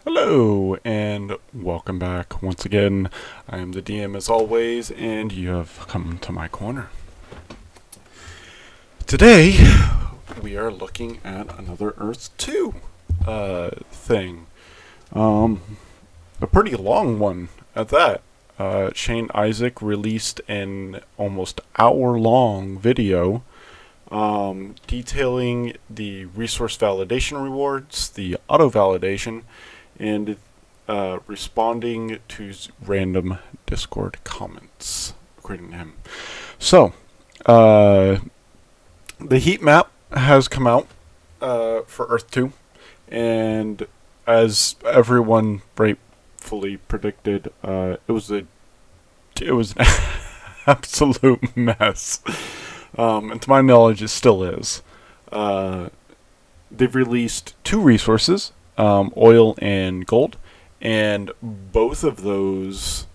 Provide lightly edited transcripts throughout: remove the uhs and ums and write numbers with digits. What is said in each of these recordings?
Hello, and welcome back once again. I am the DM as always, and you have come to my corner. Today, we are looking at another Earth 2 thing. A pretty long one at that. Shane Issac released an almost hour-long video detailing the resource validation rewards, the auto-validation, and responding to random Discord comments, according to him. So, the heat map has come out for Earth 2, and as everyone rightfully predicted, it was an absolute mess. And to my knowledge, it still is. They've released two resources, oil and gold, and both of those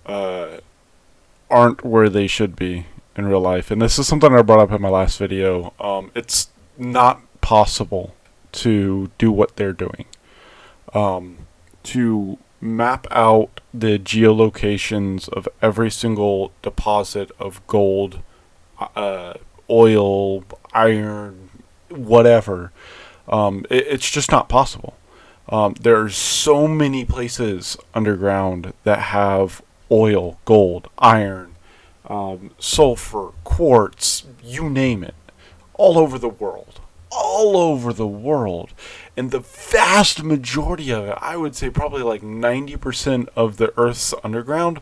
aren't where they should be in real life. And this is something I brought up in my last video. It's not possible to do what they're doing. To map out the geolocations of every single deposit of gold, oil, iron, whatever. It's just not possible. There's so many places underground that have oil, gold, iron, sulfur, quartz, you name it, all over the world. All over the world. And the vast majority of it, I would say probably like 90% of the Earth's underground,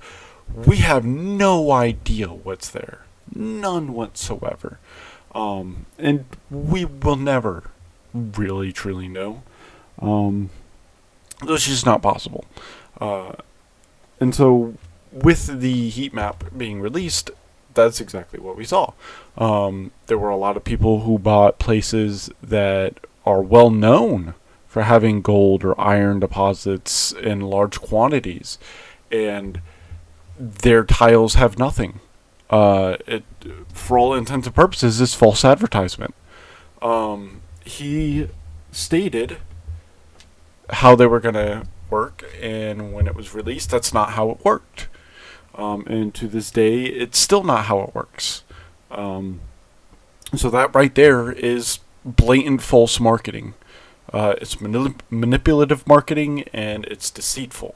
we have no idea what's there. None whatsoever. And we will never really truly know. It's just not possible. And so with the heat map being released, that's exactly what we saw. There were a lot of people who bought places that are well known for having gold or iron deposits in large quantities, and their tiles have nothing. It, for all intents and purposes, is false advertisement. He stated how they were going to work, and when it was released, that's not how it worked. And to this day, it's still not how it works. So that right there is blatant false marketing. It's manipulative marketing, and it's deceitful.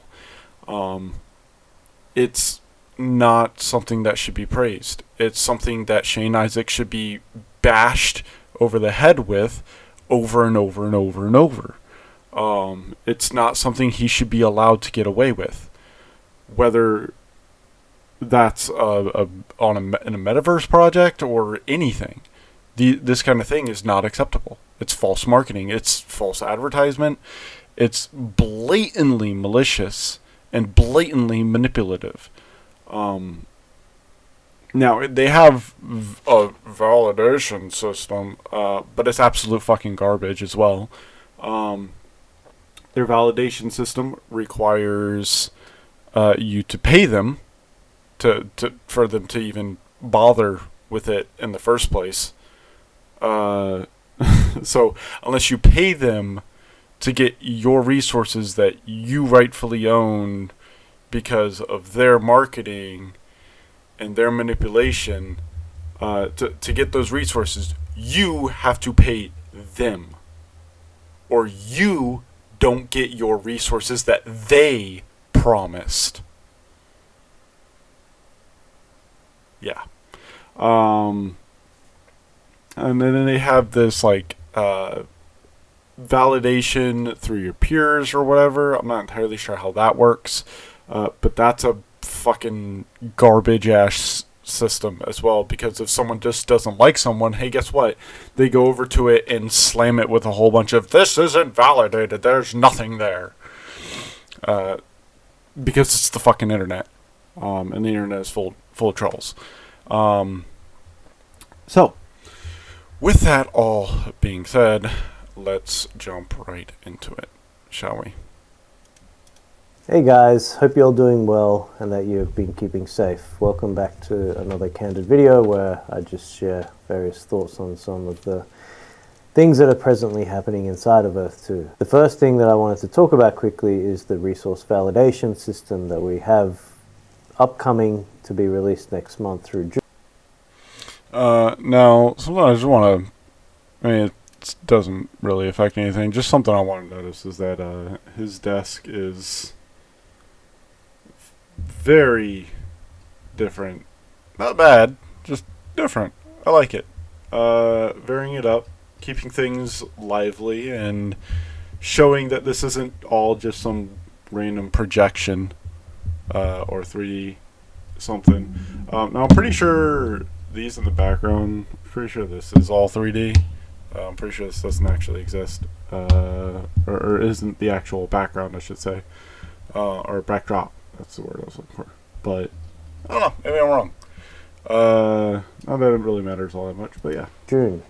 It's not something that should be praised. It's something that Shane Issac should be bashed over the head with over and over and over and over. It's not something he should be allowed to get away with. Whether that's in a metaverse project or anything, this kind of thing is not acceptable. It's false marketing. It's false advertisement. It's blatantly malicious and blatantly manipulative. Now, they have a validation system, but it's absolute fucking garbage as well. Their validation system requires you to pay them for them to even bother with it in the first place. So unless you pay them to get your resources that you rightfully own because of their marketing and their manipulation, to get those resources, you have to pay them, or you don't get your resources that they promised. Yeah. And then they have this like validation through your peers or whatever. I'm not entirely sure how that works, but that's a fucking garbage ass system as well, because if someone just doesn't like someone, hey, guess what? They go over to it and slam it with a whole bunch of, this isn't validated, there's nothing there. Because it's the fucking internet. And the internet is full of trolls. So, with that all being said, let's jump right into it, shall we? Hey guys, hope you're all doing well and that you've been keeping safe. Welcome back to another candid video where I just share various thoughts on some of the things that are presently happening inside of Earth 2. The first thing that I wanted to talk about quickly is the resource validation system that we have upcoming to be released next month through June. Now, something I just want to... I mean, it doesn't really affect anything. Just something I want to notice is that his desk is very different. Not bad, just different. I like it. Varying it up, keeping things lively, and showing that this isn't all just some random projection or 3D something. Now, I'm pretty sure these in the background, pretty sure this is all 3D. I'm pretty sure this doesn't actually exist, or isn't the actual background, I should say, or backdrop. That's the word I was looking for. But I don't know. Maybe I'm wrong. Not that it really matters all that much, but yeah. June.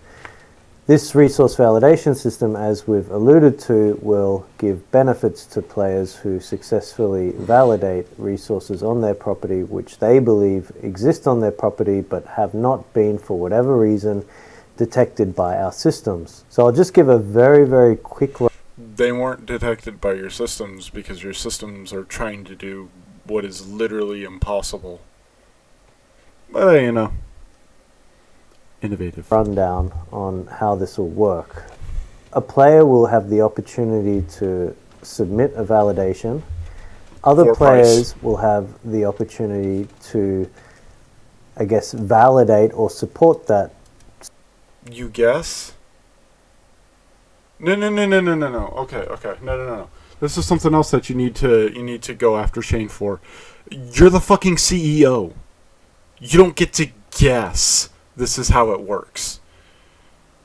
This resource validation system, as we've alluded to, will give benefits to players who successfully validate resources on their property which they believe exist on their property but have not been, for whatever reason, detected by our systems. So I'll just give a very, very quick... They weren't detected by your systems because your systems are trying to do what is literally impossible. But, you know, innovative. Rundown on how this will work. A player will have the opportunity to submit a validation. Other players will have the opportunity to, I guess, validate or support that. You guess? No. Okay. No. This is something else that you need to go after Shane for. You're the fucking CEO. You don't get to guess this is how it works.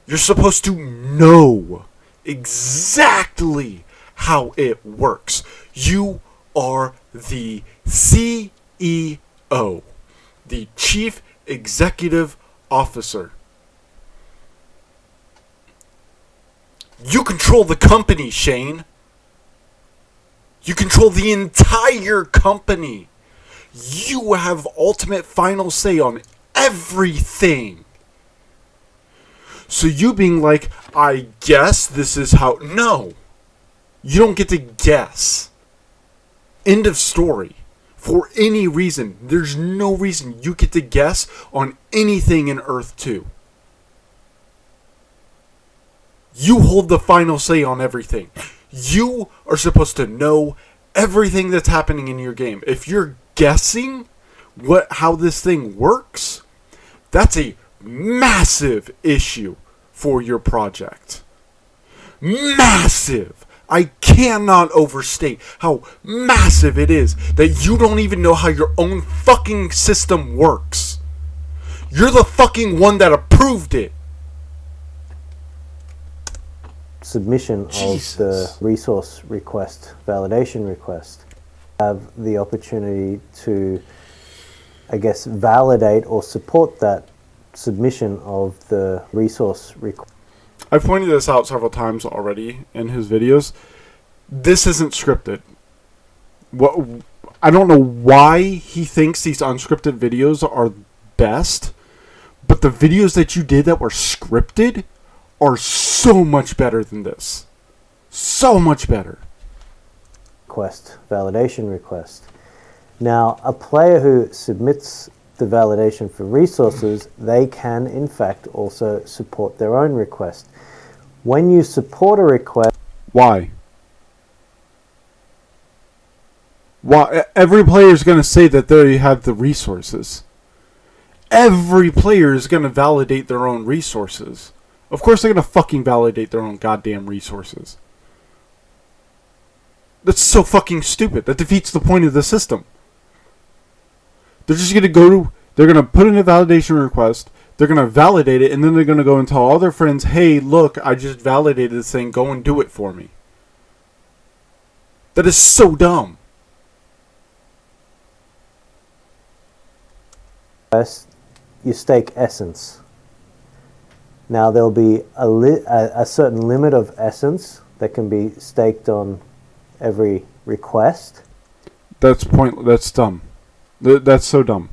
You're supposed to know exactly how it works. You are the CEO, the Chief Executive Officer. You control the company, Shane. You control the entire company. You have ultimate final say on everything. So you being like, I guess this is how... No. You don't get to guess. End of story. For any reason. There's no reason you get to guess on anything in Earth 2. You hold the final say on everything. You are supposed to know everything that's happening in your game. If you're guessing how this thing works, that's a massive issue for your project. Massive! I cannot overstate how massive it is that you don't even know how your own fucking system works. You're the fucking one that approved it. Submission of the resource request, validation request, have the opportunity to, I guess, validate or support that submission of the resource request. I've pointed this out several times already in his videos. This isn't scripted. I don't know why he thinks these unscripted videos are best, but the videos that you did that were scripted are so much better than this. So much better. Validation request. Now, a player who submits the validation for resources, they can in fact also support their own request. When you support a request... Why? Every player is going to say that they have the resources. Every player is going to validate their own resources. Of course they're going to fucking validate their own goddamn resources. That's so fucking stupid. That defeats the point of the system. They're just going to they're going to put in a validation request, they're going to validate it, and then they're going to go and tell all their friends, hey, look, I just validated this thing, go and do it for me. That is so dumb. You stake essence. Now there'll be a certain limit of essence that can be staked on every request. That's dumb. That's so dumb.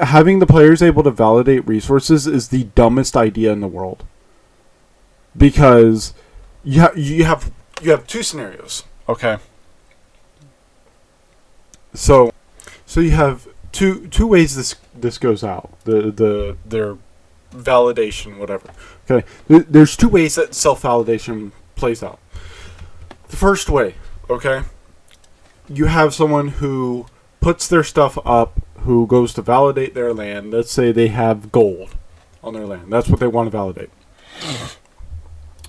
Having the players able to validate resources is the dumbest idea in the world. because you have two scenarios. Okay. So you have two ways this goes out. Their validation, whatever. Okay. There's two ways that self-validation plays out. The first way, okay, you have someone who puts their stuff up, who goes to validate their land. Let's say they have gold on their land. That's what they want to validate.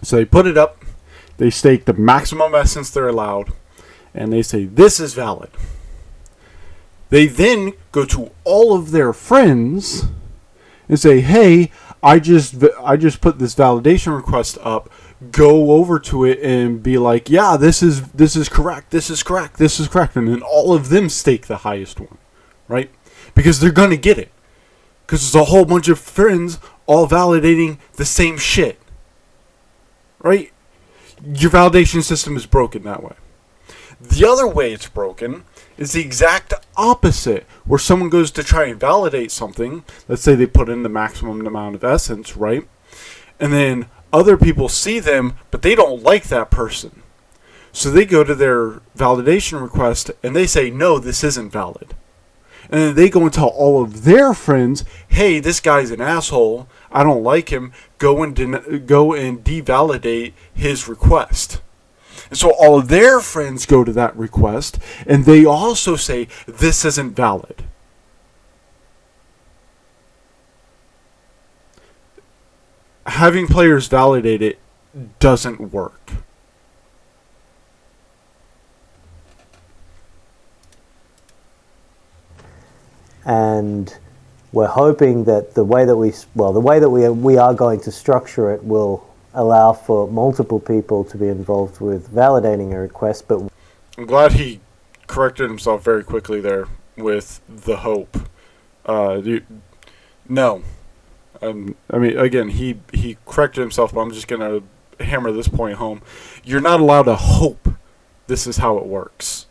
So they put it up, they stake the maximum essence they're allowed, and they say, this is valid. They then go to all of their friends and say, hey, I just put this validation request up. Go over to it and be like, yeah, this is correct, this is correct, this is correct. And then all of them stake the highest one, right? Because they're going to get it. Because it's a whole bunch of friends all validating the same shit. Right? Your validation system is broken that way. The other way it's broken is the exact opposite, where someone goes to try and validate something. Let's say they put in the maximum amount of essence, right? And then other people see them, but they don't like that person. So they go to their validation request and they say, no, this isn't valid. And then they go and tell all of their friends, hey, this guy's an asshole. I don't like him. Go and devalidate his request. And so all of their friends go to that request, and they also say, this isn't valid. Having players validate it doesn't work. And we're hoping that the way that we are going to structure it will allow for multiple people to be involved with validating a request. But I'm glad he corrected himself very quickly there with the hope. No. I mean, again, he corrected himself, but I'm just going to hammer this point home. You're not allowed to hope this is how it works.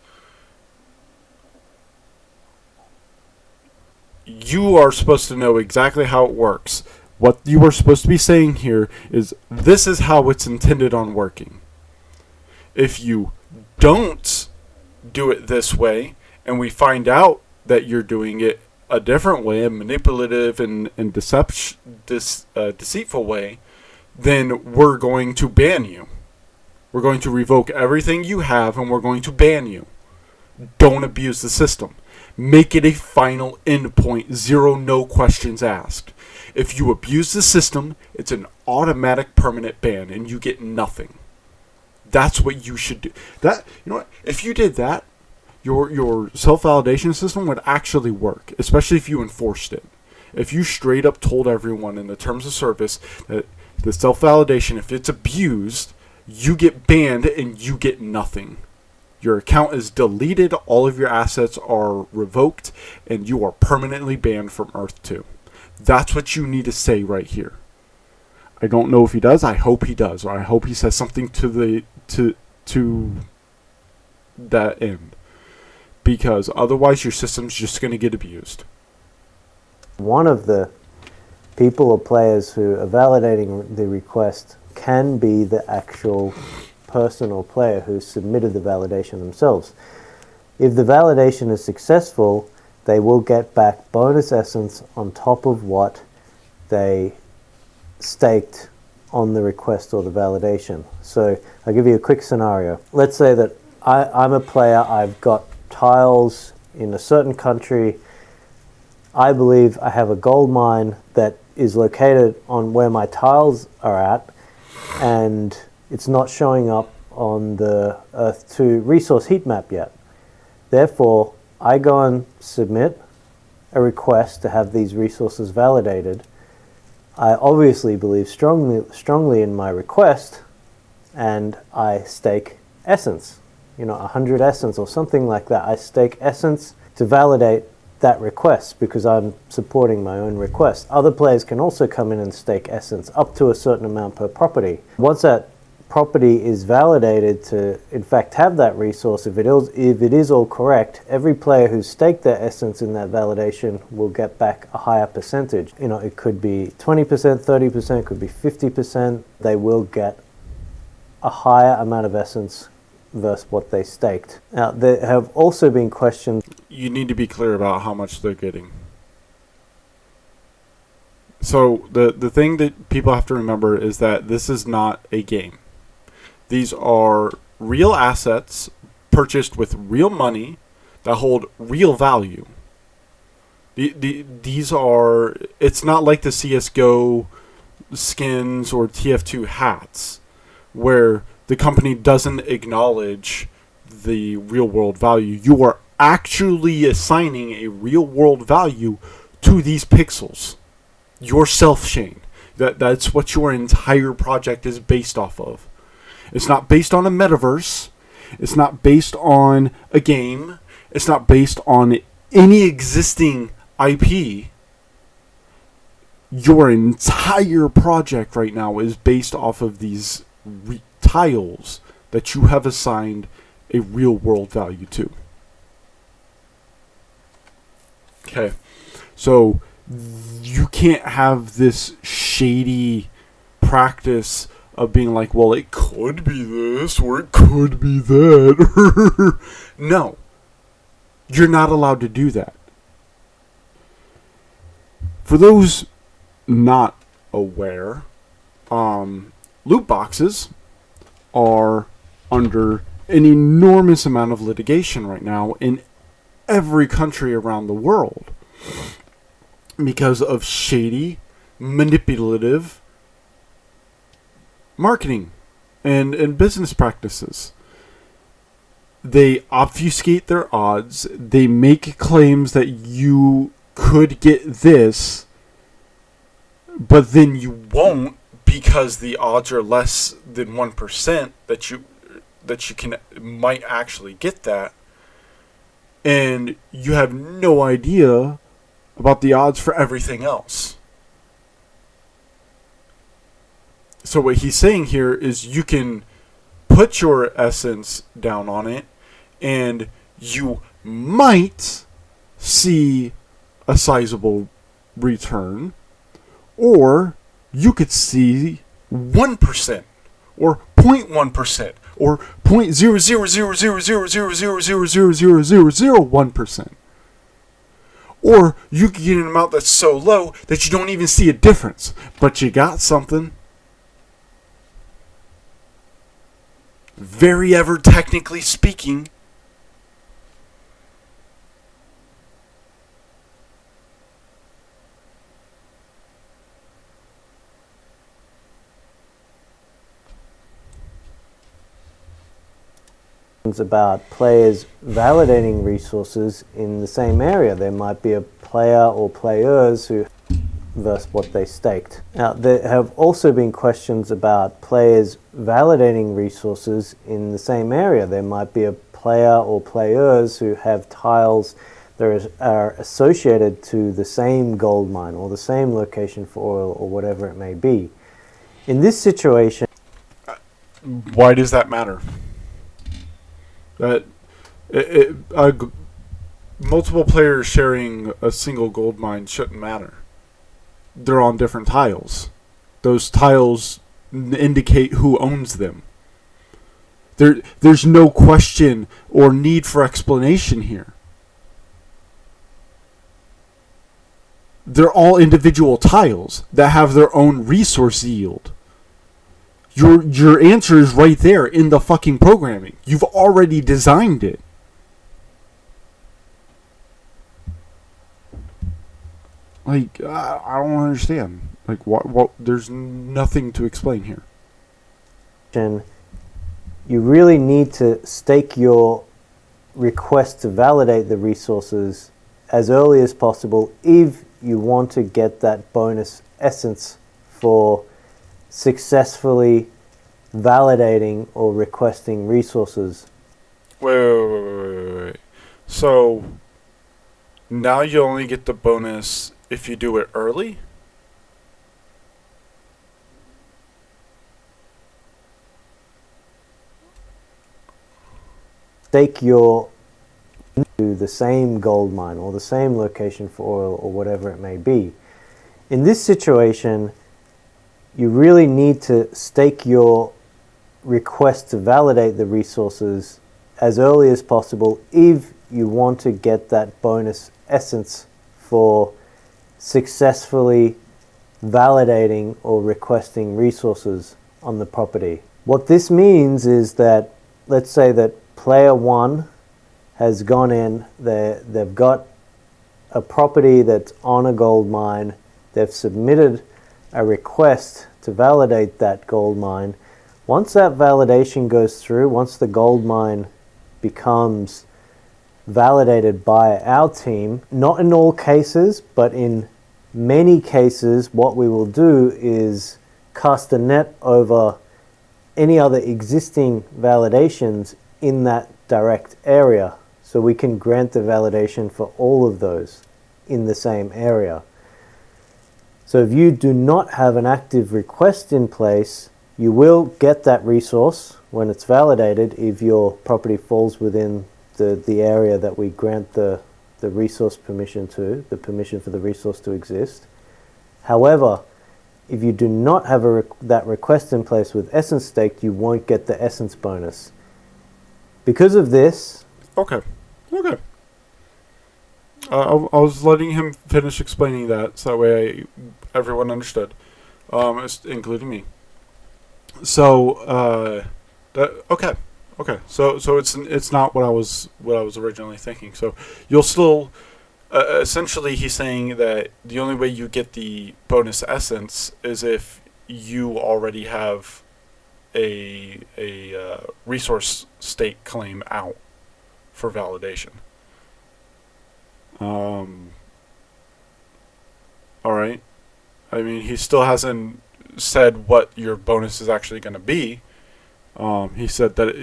You are supposed to know exactly how it works. What you are supposed to be saying here is, this is how it's intended on working. If you don't do it this way, and we find out that you're doing it a different way, a manipulative and deceitful way, then we're going to ban you. We're going to revoke everything you have, and we're going to ban you. Don't abuse the system. Make it a final endpoint, zero, no questions asked. If you abuse the system, it's an automatic permanent ban, and you get nothing. That's what you should do. If you did that, your self-validation system would actually work, especially if you enforced it. If you straight up told everyone in the terms of service that the self-validation, if it's abused, you get banned and you get nothing. Your account is deleted, all of your assets are revoked, and you are permanently banned from Earth 2. That's what you need to say right here. I don't know if he does. I hope he does, or I hope he says something to that end. Because otherwise your system's just going to get abused. One of the people or players who are validating the request can be the actual person or player who submitted the validation themselves. If the validation is successful, they will get back bonus essence on top of what they staked on the request or the validation. So I'll give you a quick scenario. Let's say that I'm a player, I've got tiles in a certain country. I believe I have a gold mine that is located on where my tiles are at, and it's not showing up on the Earth 2 resource heat map yet. Therefore, I go and submit a request to have these resources validated. I obviously believe strongly in my request, and I stake essence, 100 essence or something like that. I stake essence to validate that request because I'm supporting my own request. Other players can also come in and stake essence up to a certain amount per property. Once that property is validated to, in fact, have that resource, if it is all correct, every player who's staked their essence in that validation will get back a higher percentage. It could be 20%, 30%, could be 50%. They will get a higher amount of essence versus what they staked. Now, there have also been questions. You need to be clear about how much they're getting. So the thing that people have to remember is that this is not a game. These are real assets purchased with real money that hold real value. These are, it's not like the CSGO skins or TF2 hats where the company doesn't acknowledge the real world value. You are actually assigning a real world value to these pixels. Yourself, Shane. That's what your entire project is based off of. It's not based on a metaverse. It's not based on a game. It's not based on any existing IP. Your entire project right now is based off of these tiles that you have assigned a real world value to. Okay. So you can't have this shady practice of being like, well, it could be this or it could be that. No. You're not allowed to do that. For those not aware, loot boxes are under an enormous amount of litigation right now in every country around the world because of shady, manipulative marketing and business practices. They obfuscate their odds. They make claims that you could get this, but then you won't because the odds are less than 1% that you might actually get that. And you have no idea about the odds for everything else. So what he's saying here is you can put your essence down on it and you might see a sizable return, or you could see 1% or 0.1% or 0.0000000000001%. Or you could get an amount that's so low that you don't even see a difference, but you got something. Very ever technically speaking. About players validating resources in the same area. There might be a player or players who versus what they staked. Now, there have also been questions about players validating resources in the same area. There might be a player or players who have tiles that are associated to the same gold mine or the same location for oil or whatever it may be. In this situation, why does that matter? Multiple players sharing a single gold mine shouldn't matter. They're on different tiles. Those tiles indicate who owns them. There's no question or need for explanation here. They're all individual tiles that have their own resource yield. Your answer is right there in the fucking programming. You've already designed it. Like, I don't understand. Like, what? There's nothing to explain here. You really need to stake your request to validate the resources as early as possible if you want to get that bonus essence for successfully validating or requesting resources. Wait. So, now you only get the bonus if you do it early? stake your to the same gold mine or the same location for oil or whatever it may be. In this situation, you really need to stake your request to validate the resources as early as possible if you want to get that bonus essence for successfully validating or requesting resources on the property. What this means is that, let's say that player 1 has gone in, they've got a property that's on a gold mine, they've submitted a request to validate that gold mine. Once that validation goes through, once the gold mine becomes validated by our team, not in all cases, but in many cases, what we will do is cast a net over any other existing validations in that direct area. So we can grant the validation for all of those in the same area. So if you do not have an active request in place, you will get that resource when it's validated if your property falls within the area that we grant the resource permission to, the permission for the resource to exist. However, if you do not have that request in place with essence staked, you won't get the essence bonus. Because of this... Okay. I was letting him finish explaining that, so that way everyone understood, including me. So, okay. So it's not what I was originally thinking. So you'll still, essentially, he's saying that the only way you get the bonus essence is if you already have a resource stake claim out for validation. All right. I mean, he still hasn't said what your bonus is actually going to be. He said that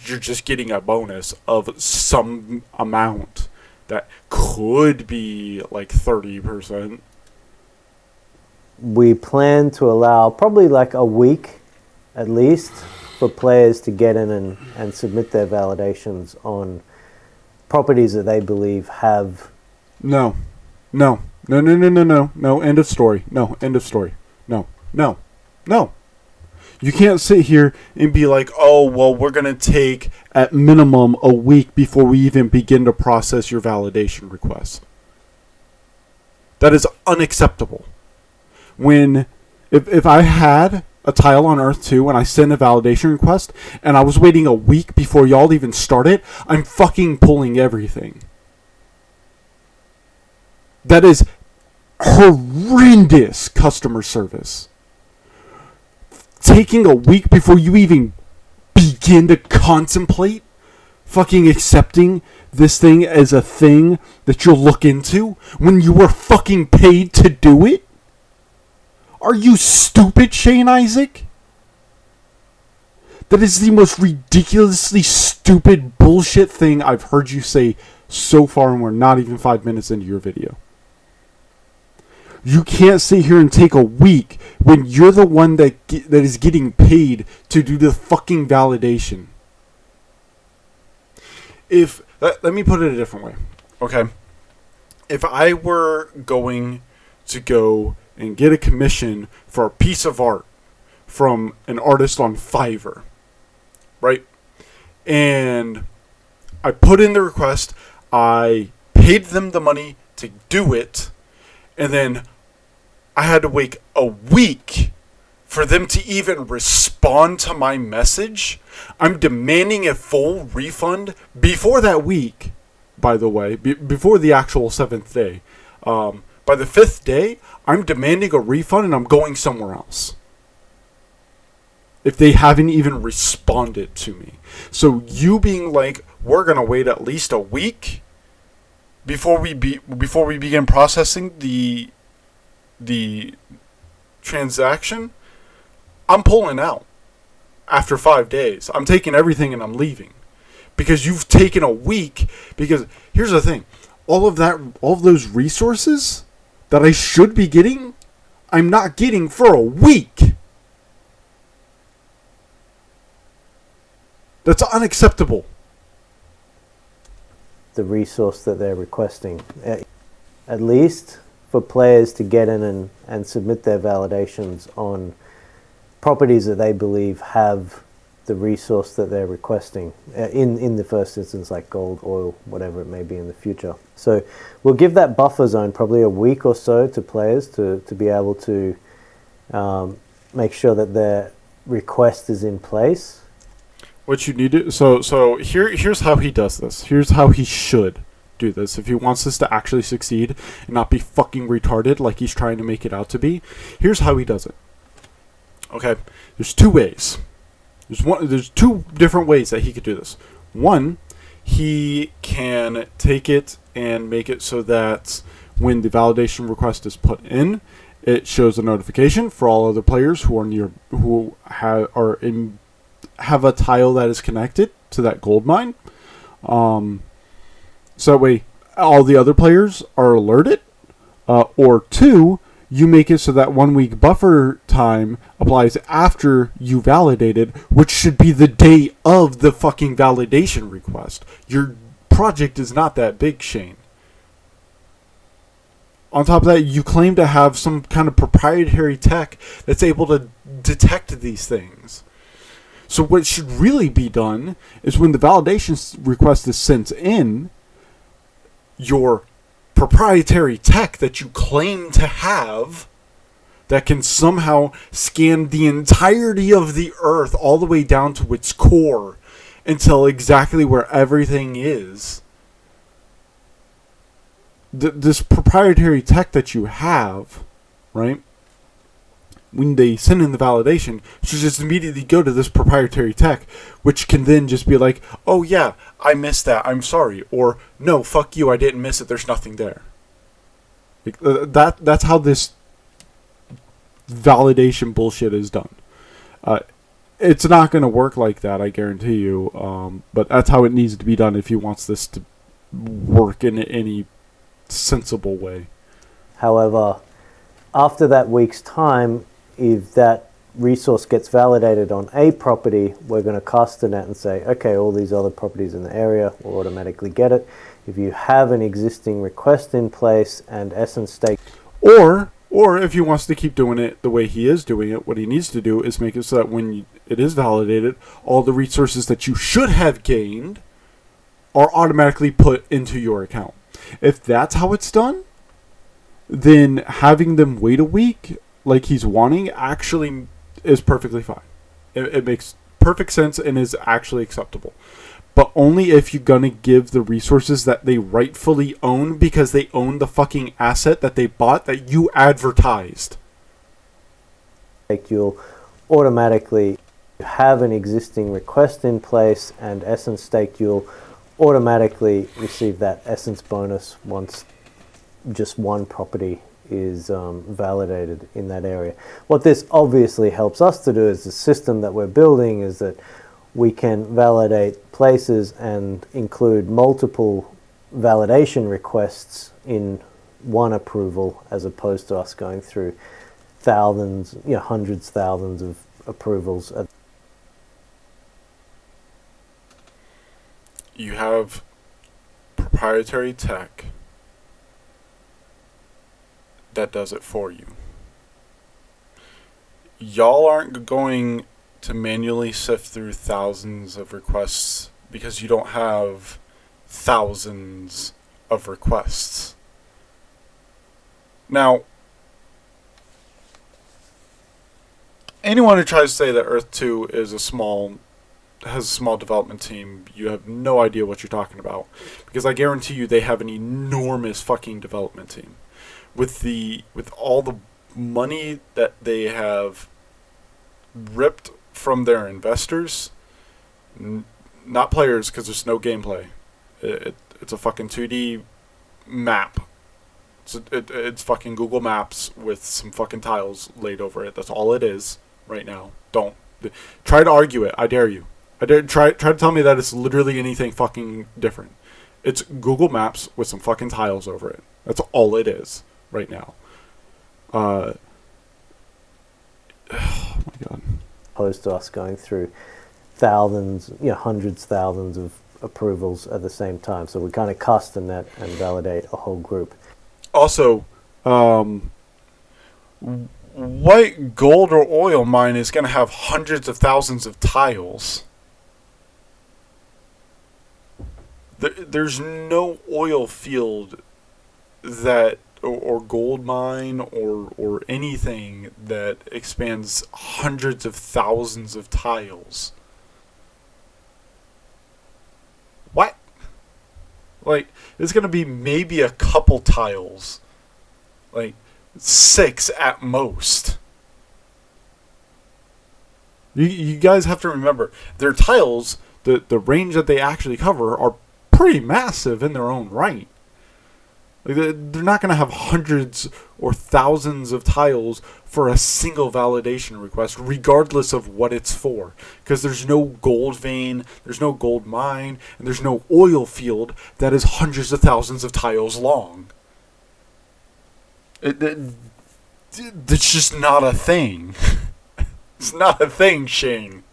you're just getting a bonus of some amount that could be like 30%. We plan to allow probably like a week at least for players to get in and submit their validations on properties that they believe have... No, end of story. No, end of story. No. You can't sit here and be like, oh, well, we're going to take at minimum a week before we even begin to process your validation request. That is unacceptable. If I had a tile on Earth 2 and I sent a validation request and I was waiting a week before y'all even started, I'm fucking pulling everything. That is horrendous customer service. Taking a week before you even begin to contemplate fucking accepting this thing as a thing that you'll look into when you were fucking paid to do it? Are you stupid, Shane Isaac? That is the most ridiculously stupid bullshit thing I've heard you say so far, and we're not even 5 minutes into your video. You can't sit here and take a week when you're the one that is getting paid to do the fucking validation. Let me put it a different way, okay? If I were going to go and get a commission for a piece of art from an artist on Fiverr, right? And I put in the request, I paid them the money to do it, and then I had to wait a week for them to even respond to my message. I'm demanding a full refund before that week, by the way, before the actual 7th day. By the 5th day, I'm demanding a refund and I'm going somewhere else. If they haven't even responded to me. So you being like, we're going to wait at least a week before we begin processing the transaction, I'm pulling out after 5 days. I'm taking everything and I'm leaving. Because you've taken a week. Because here's the thing. All of those resources that I should be getting, I'm not getting for a week. That's unacceptable. the resource that they're requesting. At least for players to get in and submit their validations on properties that they believe have the resource that they're requesting, in the first instance, like gold, oil, whatever it may be in the future. So we'll give that buffer zone probably a week or so to players to be able to make sure that their request is in place. What you need to here's how he does this. Here's how he should do this if he wants this to actually succeed and not be fucking retarded like he's trying to make it out to be. Here's how he does it. Okay, there's two ways. There's two different ways that he could do this. One, he can take it and make it so that when the validation request is put in, it shows a notification for all other players who have a tile that is connected to that gold mine. So that way all the other players are alerted. Or two, you make it so that 1 week buffer time applies after you validated, which should be the day of the fucking validation request. Your project is not that big, Shane. On top of that, you claim to have some kind of proprietary tech that's able to detect these things. So what should really be done is when the validation request is sent in, your proprietary tech that you claim to have that can somehow scan the entirety of the Earth all the way down to its core and tell exactly where everything is. This proprietary tech that you have, right? When they send in the validation, should just immediately go to this proprietary tech, which can then just be like, oh yeah, I missed that, I'm sorry. Or, no, fuck you, I didn't miss it, there's nothing there. Like, that's how this validation bullshit is done. It's not going to work like that, I guarantee you. But that's how it needs to be done if he wants this to work in any sensible way. However, after that week's time, if that resource gets validated on a property, we're going to cast the net and say, okay, all these other properties in the area will automatically get it. If you have an existing request in place and essence stake, or if he wants to keep doing it the way he is doing it, what he needs to do is make it so that when it is validated, all the resources that you should have gained are automatically put into your account. If that's how it's done, then having them wait a week like he's wanting actually is perfectly fine. It makes perfect sense and is actually acceptable. But only if you're going to give the resources that they rightfully own because they own the fucking asset that they bought that you advertised. you'll automatically have an existing request in place, and essence staked, you'll automatically receive that essence bonus once just one property is validated in that area. What this obviously helps us to do is the system that we're building is that we can validate places and include multiple validation requests in one approval, as opposed to us going through thousands, hundreds, thousands of approvals. You have proprietary tech that does it for you. Y'all aren't going to manually sift through thousands of requests because you don't have thousands of requests. Now, anyone who tries to say that Earth 2 has a small development team, you have no idea what you're talking about. Because I guarantee you they have an enormous fucking development team. With all the money that they have ripped from their investors, not players, because there's no gameplay. It's a fucking 2D map. It's fucking Google Maps with some fucking tiles laid over it. That's all it is right now. Don't try to argue it. I dare you. Try to tell me that it's literally anything fucking different. It's Google Maps with some fucking tiles over it. That's all it is right now. Oh my god. Opposed to us going through thousands, hundreds, thousands of approvals at the same time. So we kind of cast the net and validate a whole group. Also, what gold or oil mine is going to have hundreds of thousands of tiles? There's no oil field that, or gold mine, or anything that expands hundreds of thousands of tiles. What? Like, it's going to be maybe a couple tiles. Like, 6 at most. You guys have to remember, their tiles, the range that they actually cover, are pretty massive in their own right. Like, they're not going to have hundreds or thousands of tiles for a single validation request, regardless of what it's for. Because there's no gold vein, there's no gold mine, and there's no oil field that is hundreds of thousands of tiles long. It's just not a thing. It's not a thing, Shane.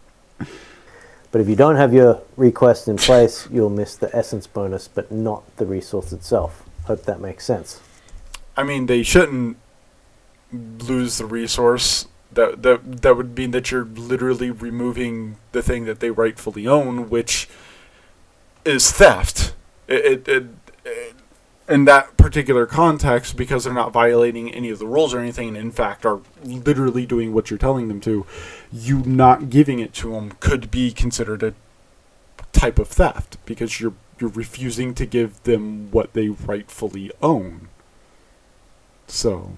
But if you don't have your request in place, you'll miss the essence bonus, but not the resource itself. Hope that makes sense. I mean, they shouldn't lose the resource. That would mean that you're literally removing the thing that they rightfully own, which is theft. In that particular context, because they're not violating any of the rules or anything, and in fact are literally doing what you're telling them to, you not giving it to them could be considered a type of theft, because you're refusing to give them what they rightfully own. So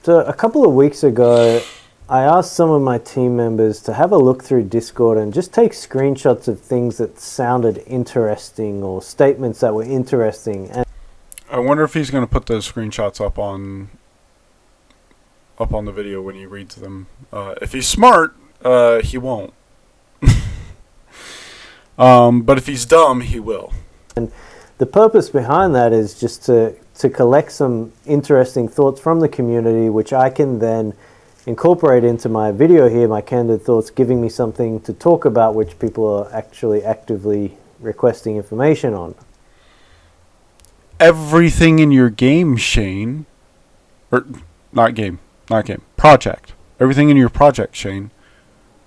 a couple of weeks ago, I asked some of my team members to have a look through Discord and just take screenshots of things that sounded interesting or statements that were interesting. And I wonder if he's going to put those screenshots up on the video when he reads them. If he's smart, he won't. But if he's dumb, he will. And the purpose behind that is just to collect some interesting thoughts from the community, which I can then incorporate into my video here, my candid thoughts, giving me something to talk about, which people are actually actively requesting information on. Everything in your game, Shane, or not game, project. Everything in your project, Shane.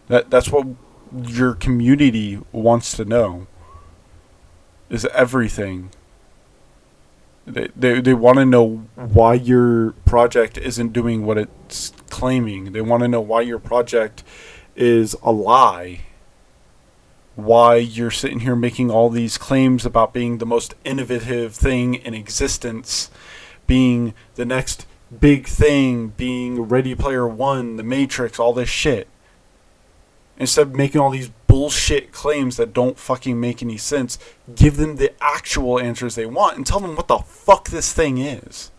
That's what your community wants to know. Is everything. They want to know why your project isn't doing what it's claiming. They want to know why your project is a lie. Why you're sitting here making all these claims about being the most innovative thing in existence, being the next big thing, being Ready Player One, The Matrix, all this shit. Instead of making all these bullshit claims that don't fucking make any sense, give them the actual answers they want and tell them what the fuck this thing is.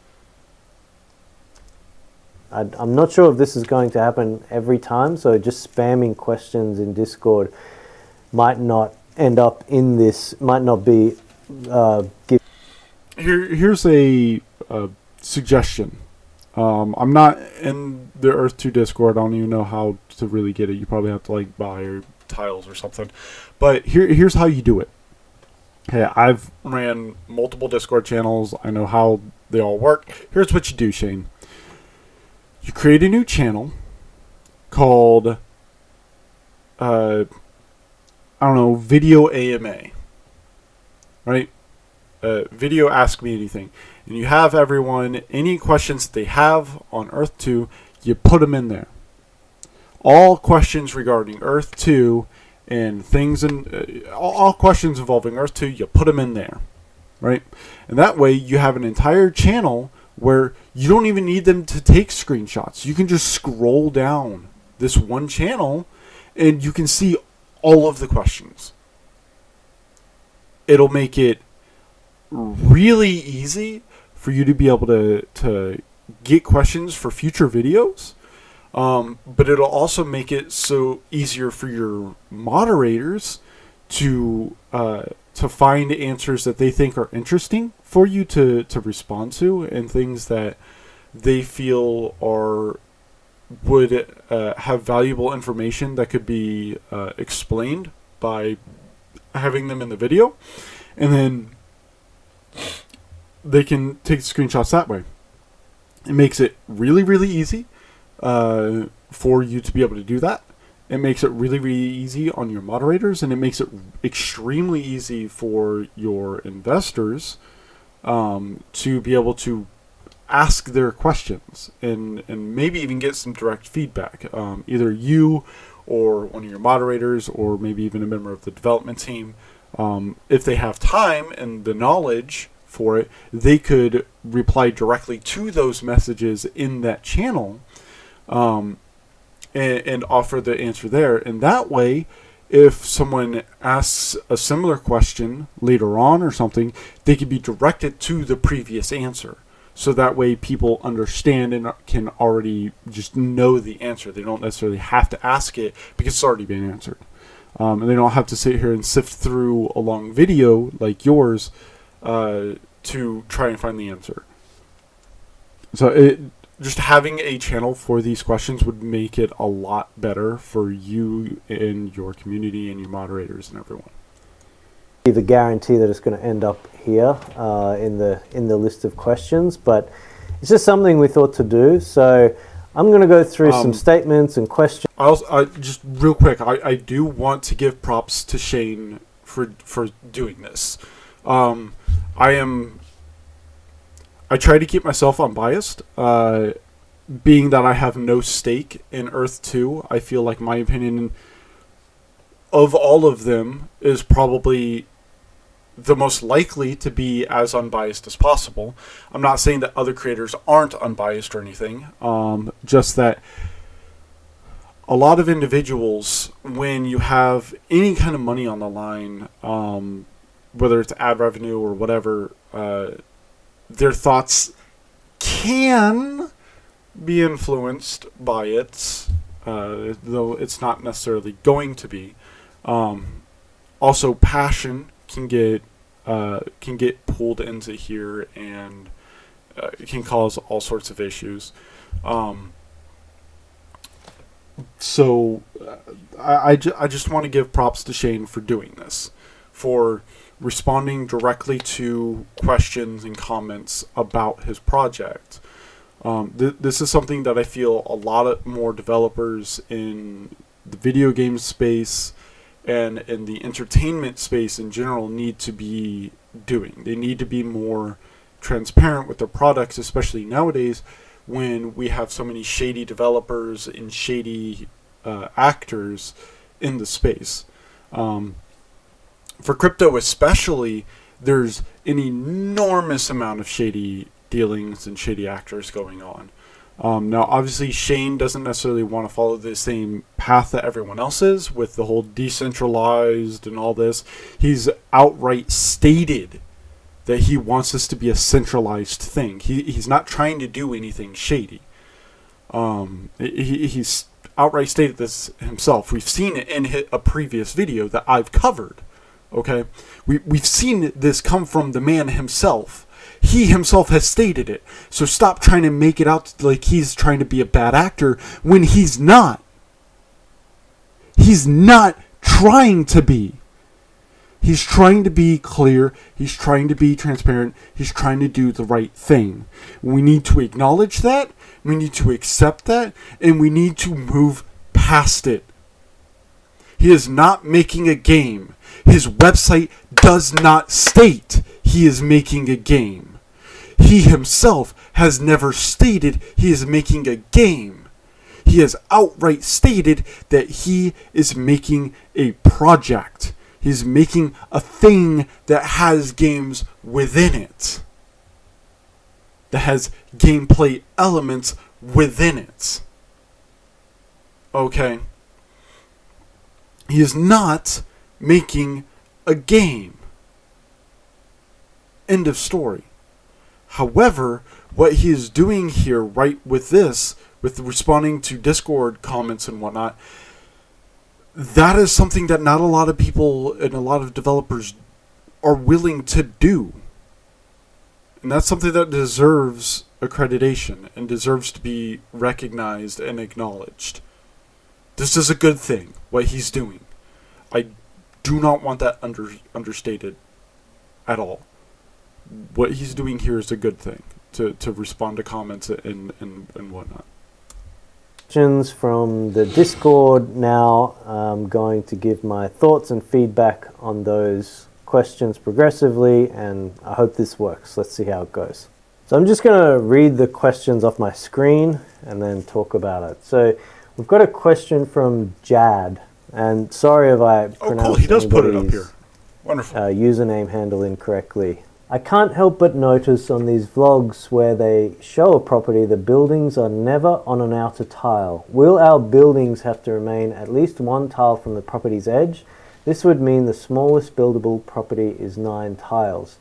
I'm not sure if this is going to happen every time, so just spamming questions in Discord might not end up in this, might not be... Here's a suggestion. I'm not in the Earth 2 Discord. I don't even know how to really get it. You probably have to like buy tiles or something. But here's how you do it. Okay, I've ran multiple Discord channels. I know how they all work. Here's what you do, Shane. You create a new channel called Video AMA. Right? Video Ask Me Anything. And you have everyone, any questions that they have on Earth 2, you put them in there. All questions regarding Earth 2 and things, and all questions involving Earth 2, you put them in there. Right? And that way you have an entire channel where you don't even need them to take screenshots. You can just scroll down this one channel and you can see all of the questions. It'll make it really easy for you to be able to get questions for future videos, but it'll also make it so easier for your moderators to find answers that they think are interesting for you to respond to, and things that they feel would have valuable information that could be explained by having them in the video, and then they can take screenshots that way. It makes it really, really easy for you to be able to do that. It makes it really, really easy on your moderators, and it makes it extremely easy for your investors to be able to ask their questions and maybe even get some direct feedback. Either you or one of your moderators, or maybe even a member of the development team, if they have time and the knowledge for it, they could reply directly to those messages in that channel and offer the answer there. And that way, if someone asks a similar question later on or something, they can be directed to the previous answer. So that way people understand and can already just know the answer. They don't necessarily have to ask it because it's already been answered. And they don't have to sit here and sift through a long video like yours to try and find the answer. So just having a channel for these questions would make it a lot better for you and your community and your moderators and everyone. Give a guarantee that it's going to end up here in the list of questions, but it's just something we thought to do. So I'm going to go through some statements and questions. Just real quick, I do want to give props to Shane for doing this. I try to keep myself unbiased. Being that I have no stake in Earth 2, I feel like my opinion of all of them is probably the most likely to be as unbiased as possible. I'm not saying that other creators aren't unbiased or anything, just that a lot of individuals, when you have any kind of money on the line, whether it's ad revenue or whatever, their thoughts can be influenced by it, though it's not necessarily going to be. Also, passion can get pulled into here, and it can cause all sorts of issues. So I just want to give props to Shane for doing this, for responding directly to questions and comments about his project. This is something that I feel a lot more developers in the video game space and in the entertainment space in general need to be doing. They need to be more transparent with their products, especially nowadays when we have so many shady developers and shady actors in the space. For crypto especially, there's an enormous amount of shady dealings and shady actors going on. Now, obviously, Shane doesn't necessarily want to follow the same path that everyone else is with the whole decentralized and all this. He's outright stated that he wants this to be a centralized thing. He's not trying to do anything shady. He's outright stated this himself. We've seen it in a previous video that I've covered. Okay, we've seen this come from the man himself. He himself has stated it. So stop trying to make it out like he's trying to be a bad actor when he's not. He's not trying to be. He's trying to be clear. He's trying to be transparent. He's trying to do the right thing. We need to acknowledge that. We need to accept that. And we need to move past it. He is not making a game. His website does not state he is making a game. He himself has never stated he is making a game. He has outright stated that he is making a project. He's making a thing that has games within it. That has gameplay elements within it. Okay? He is not making a game. End of story. However, what he is doing here right with this, with responding to Discord comments and whatnot, that is something that not a lot of people and a lot of developers are willing to do. And that's something that deserves accreditation and deserves to be recognized and acknowledged. This is a good thing, what he's doing. I do not want that understated at all. What he's doing here is a good thing, to respond to comments and whatnot. Questions from the Discord now. I'm going to give my thoughts and feedback on those questions progressively, and I hope this works. Let's see how it goes. So I'm just going to read the questions off my screen and then talk about it. So we've got a question from Jad, and sorry if I pronounced cool. He does put it up here. Wonderful. Username handle incorrectly. I can't help but notice on these vlogs where they show a property, the buildings are never on an outer tile. Will our buildings have to remain at least one tile from the property's edge? This would mean the smallest buildable property is 9 tiles.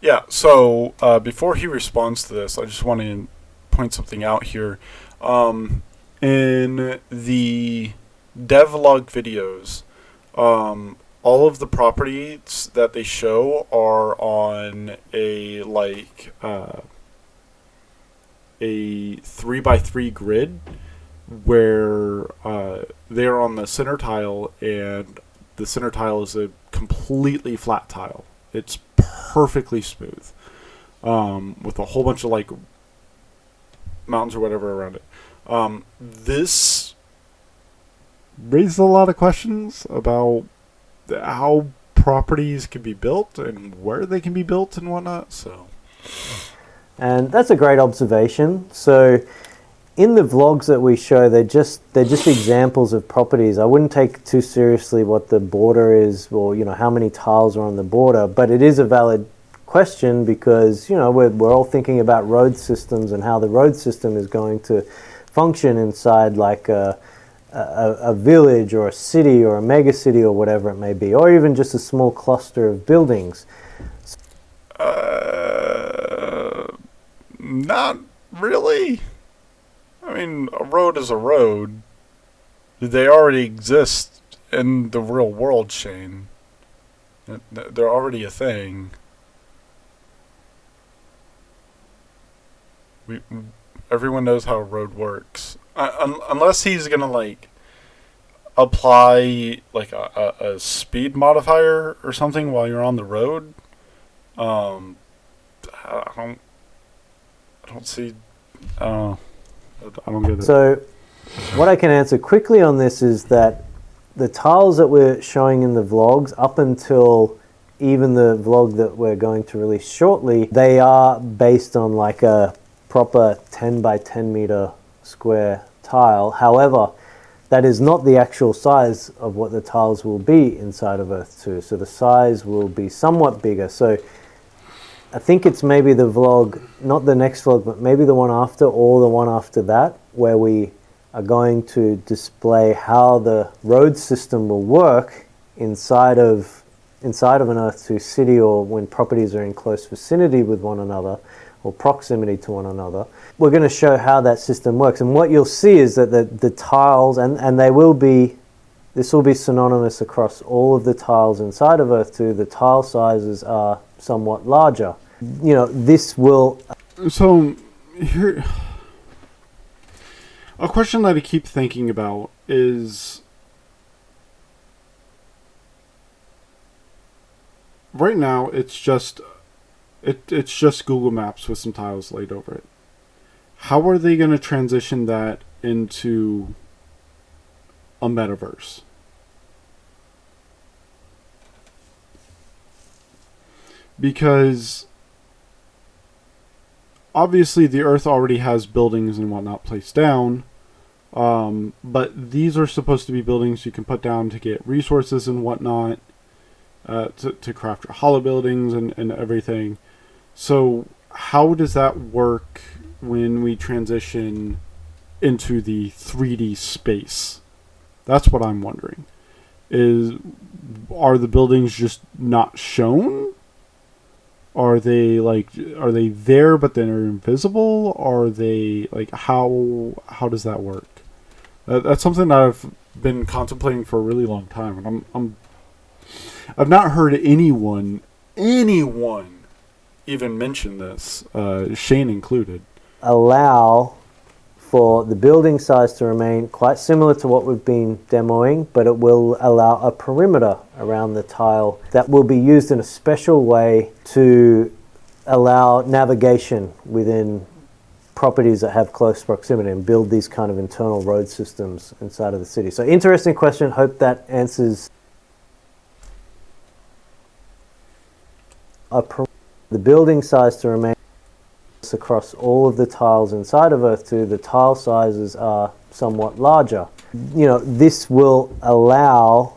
Yeah, so before he responds to this, I just want to point something out here. In the devlog videos, all of the properties that they show are on a 3x3 grid, where they're on the center tile, and the center tile is a completely flat tile. It's perfectly smooth, with a whole bunch of like mountains or whatever around it. This raises a lot of questions about how properties can be built and where they can be built and whatnot. So, and that's a great observation. So in the vlogs that we show, they're just examples of properties. I wouldn't take too seriously what the border is, or how many tiles are on the border, but it is a valid question, because we're all thinking about road systems and how the road system is going to function inside like a village or a city or a mega city or whatever it may be, or even just a small cluster of buildings. Not really. I mean, a road is a road. They already exist in the real world, Shane. They're already a thing. Everyone knows how a road works. Unless he's gonna apply a speed modifier or something while you're on the road. I don't see. I don't get it. So, what I can answer quickly on this is that the tiles that we're showing in the vlogs, up until even the vlog that we're going to release shortly, they are based on like a proper 10 by 10 meter square tile. However, that is not the actual size of what the tiles will be inside of Earth 2. So the size will be somewhat bigger. So I think it's maybe the vlog, not the next vlog, but maybe the one after or the one after that, where we are going to display how the road system will work inside of an Earth 2 city, or when properties are in close vicinity with one another or proximity to one another. We're going to show how that system works. And what you'll see is that the tiles, and they will be, this will be synonymous across all of the tiles inside of Earth 2, the tile sizes are somewhat larger. This will... So, here... A question that I keep thinking about is... Right now, it's just Google Maps with some tiles laid over it. How are they going to transition that into a metaverse? Because obviously the Earth already has buildings and whatnot placed down, but these are supposed to be buildings you can put down to get resources and whatnot, to craft your hollow buildings and everything. So how does that work when we transition into the 3D space? That's what I'm wondering. Are the buildings just not shown? Are they there but then are invisible? Are they how does that work? That's something that I've been contemplating for a really long time, and I've not heard anyone even mention this, Shane included. Allow for the building size to remain quite similar to what we've been demoing, but it will allow a perimeter around the tile that will be used in a special way to allow navigation within properties that have close proximity and build these kind of internal road systems inside of the city. So interesting question. Hope that answers the building size to remain across all of the tiles inside of Earth 2. The tile sizes are somewhat larger. This will allow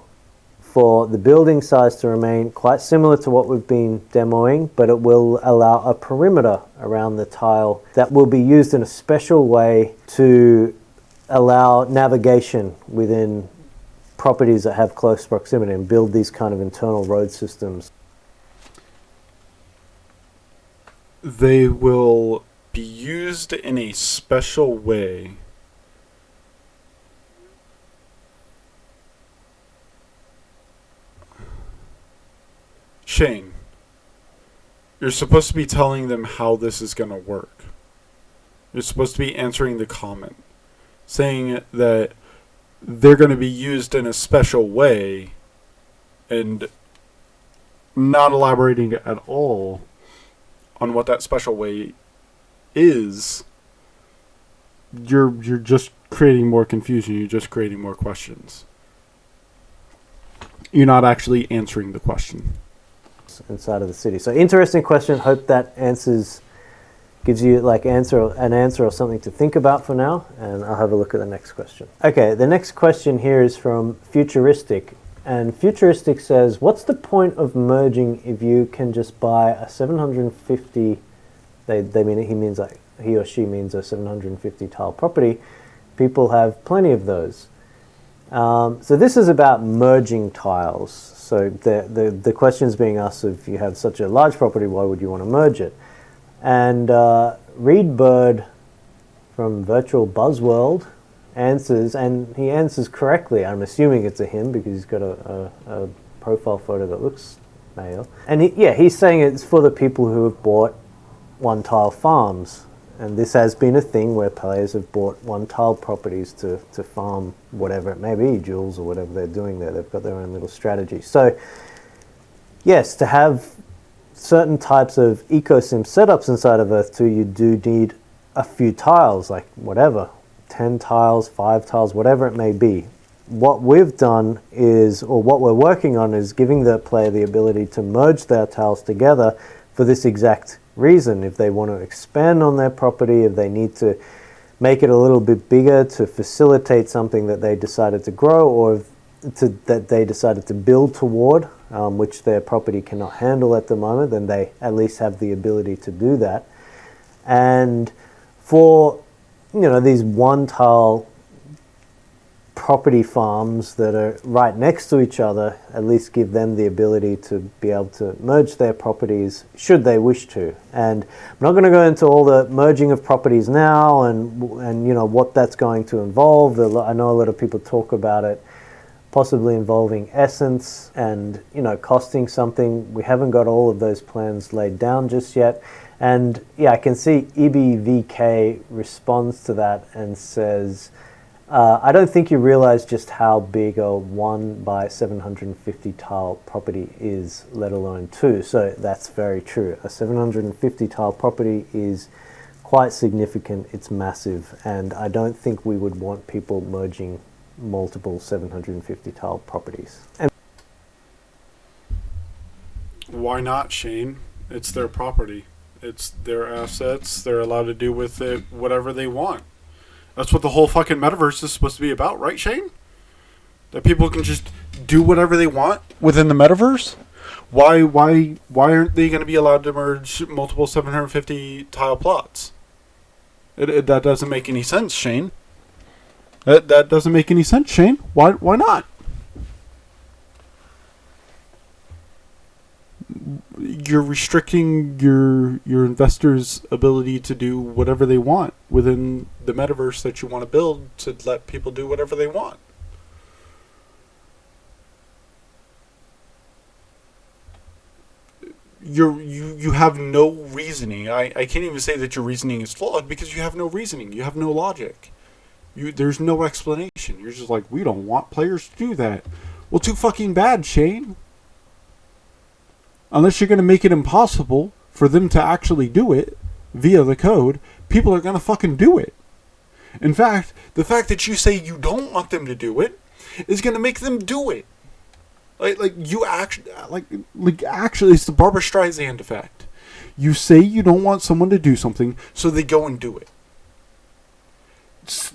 for the building size to remain quite similar to what we've been demoing, but it will allow a perimeter around the tile that will be used in a special way to allow navigation within properties that have close proximity and build these kind of internal road systems. They will be used in a special way. Shane, you're supposed to be telling them how this is going to work. You're supposed to be answering the comment, saying that they're going to be used in a special way and not elaborating at all on what that special way is. You're just creating more confusion. You're just creating more questions. You're not actually answering the question. Inside of the city. So interesting question. Hope that gives you an answer or something to think about for now, and I'll have a look at the next question. Okay, the next question here is from Futuristic, and Futuristic says, what's the point of merging if you can just buy a 750, he or she means a 750 tile property. People have plenty of those. So this is about merging tiles. So the question is being asked, if you have such a large property, why would you want to merge it? And Reed Bird from Virtual Buzzworld answers, and he answers correctly. I'm assuming it's a him because he's got a profile photo that looks male. And he's saying it's for the people who have bought one-tile farms. And this has been a thing where players have bought one-tile properties to farm whatever it may be, jewels or whatever they're doing there. They've got their own little strategy. So, yes, to have certain types of ecosim setups inside of Earth 2, you do need a few tiles, like whatever, 10 tiles, 5 tiles, whatever it may be. What we've done is, or what we're working on, is giving the player the ability to merge their tiles together for this exact reason. If they want to expand on their property, if they need to make it a little bit bigger to facilitate something that they decided to grow, or that they decided to build toward, which their property cannot handle at the moment, then they at least have the ability to do that. And for these one tile property farms that are right next to each other, at least give them the ability to be able to merge their properties should they wish to. And I'm not going to go into all the merging of properties now and what that's going to involve. I know a lot of people talk about it possibly involving essence and costing something. We haven't got all of those plans laid down just yet. And I can see EBVK responds to that and says, I don't think you realize just how big a 1 by 750 tile property is, let alone 2. So that's very true. A 750 tile property is quite significant. It's massive. And I don't think we would want people merging multiple 750 tile properties. And why not, Shane? It's their property. It's their assets. They're allowed to do with it whatever they want. That's what the whole fucking metaverse is supposed to be about, right, Shane? That people can just do whatever they want within the metaverse? Why aren't they going to be allowed to merge multiple 750 tile plots? That doesn't make any sense, Shane. That doesn't make any sense, Shane. Why not? You're restricting your investors' ability to do whatever they want within the metaverse that you want to build, to let people do whatever they want. you have no reasoning. I can't even say that your reasoning is flawed because you have no reasoning. You have no logic. There's no explanation. You're just like, we don't want players to do that. Well, too fucking bad, Shane. Unless you're going to make it impossible for them to actually do it via the code, people are going to fucking do it. In fact, the fact that you say you don't want them to do it is going to make them do it. Actually, it's the Barbra Streisand effect. You say you don't want someone to do something, so they go and do it.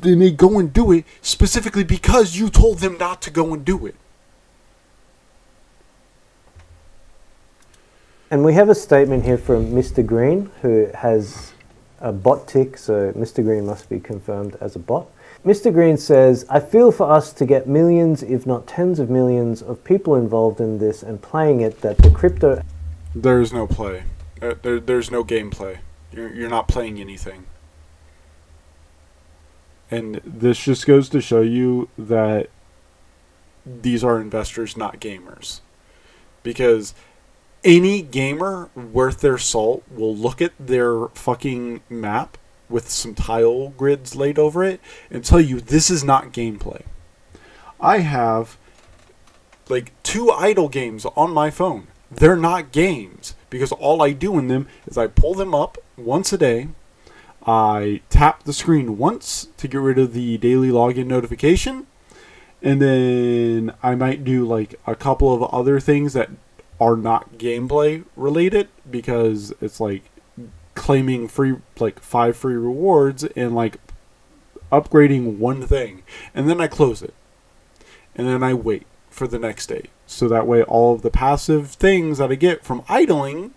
Then they go and do it specifically because you told them not to go and do it. And we have a statement here from Mr. Green, who has a bot tick, so Mr. Green must be confirmed as a bot. Mr. Green says, I feel for us to get millions, if not tens of millions, of people involved in this and playing it that the crypto... There's no play. There's no gameplay. You're not playing anything. And this just goes to show you that these are investors, not gamers. Because any gamer worth their salt will look at their fucking map with some tile grids laid over it and tell you this is not gameplay. I have like 2 idle games on my phone. They're not games because all I do in them is I pull them up once a day. I tap the screen once to get rid of the daily login notification. And then I might do like a couple of other things that are not gameplay related because it's like claiming free, like 5 free rewards and like upgrading one thing. And then I close it. And then I wait for the next day. So that way all of the passive things that I get from idling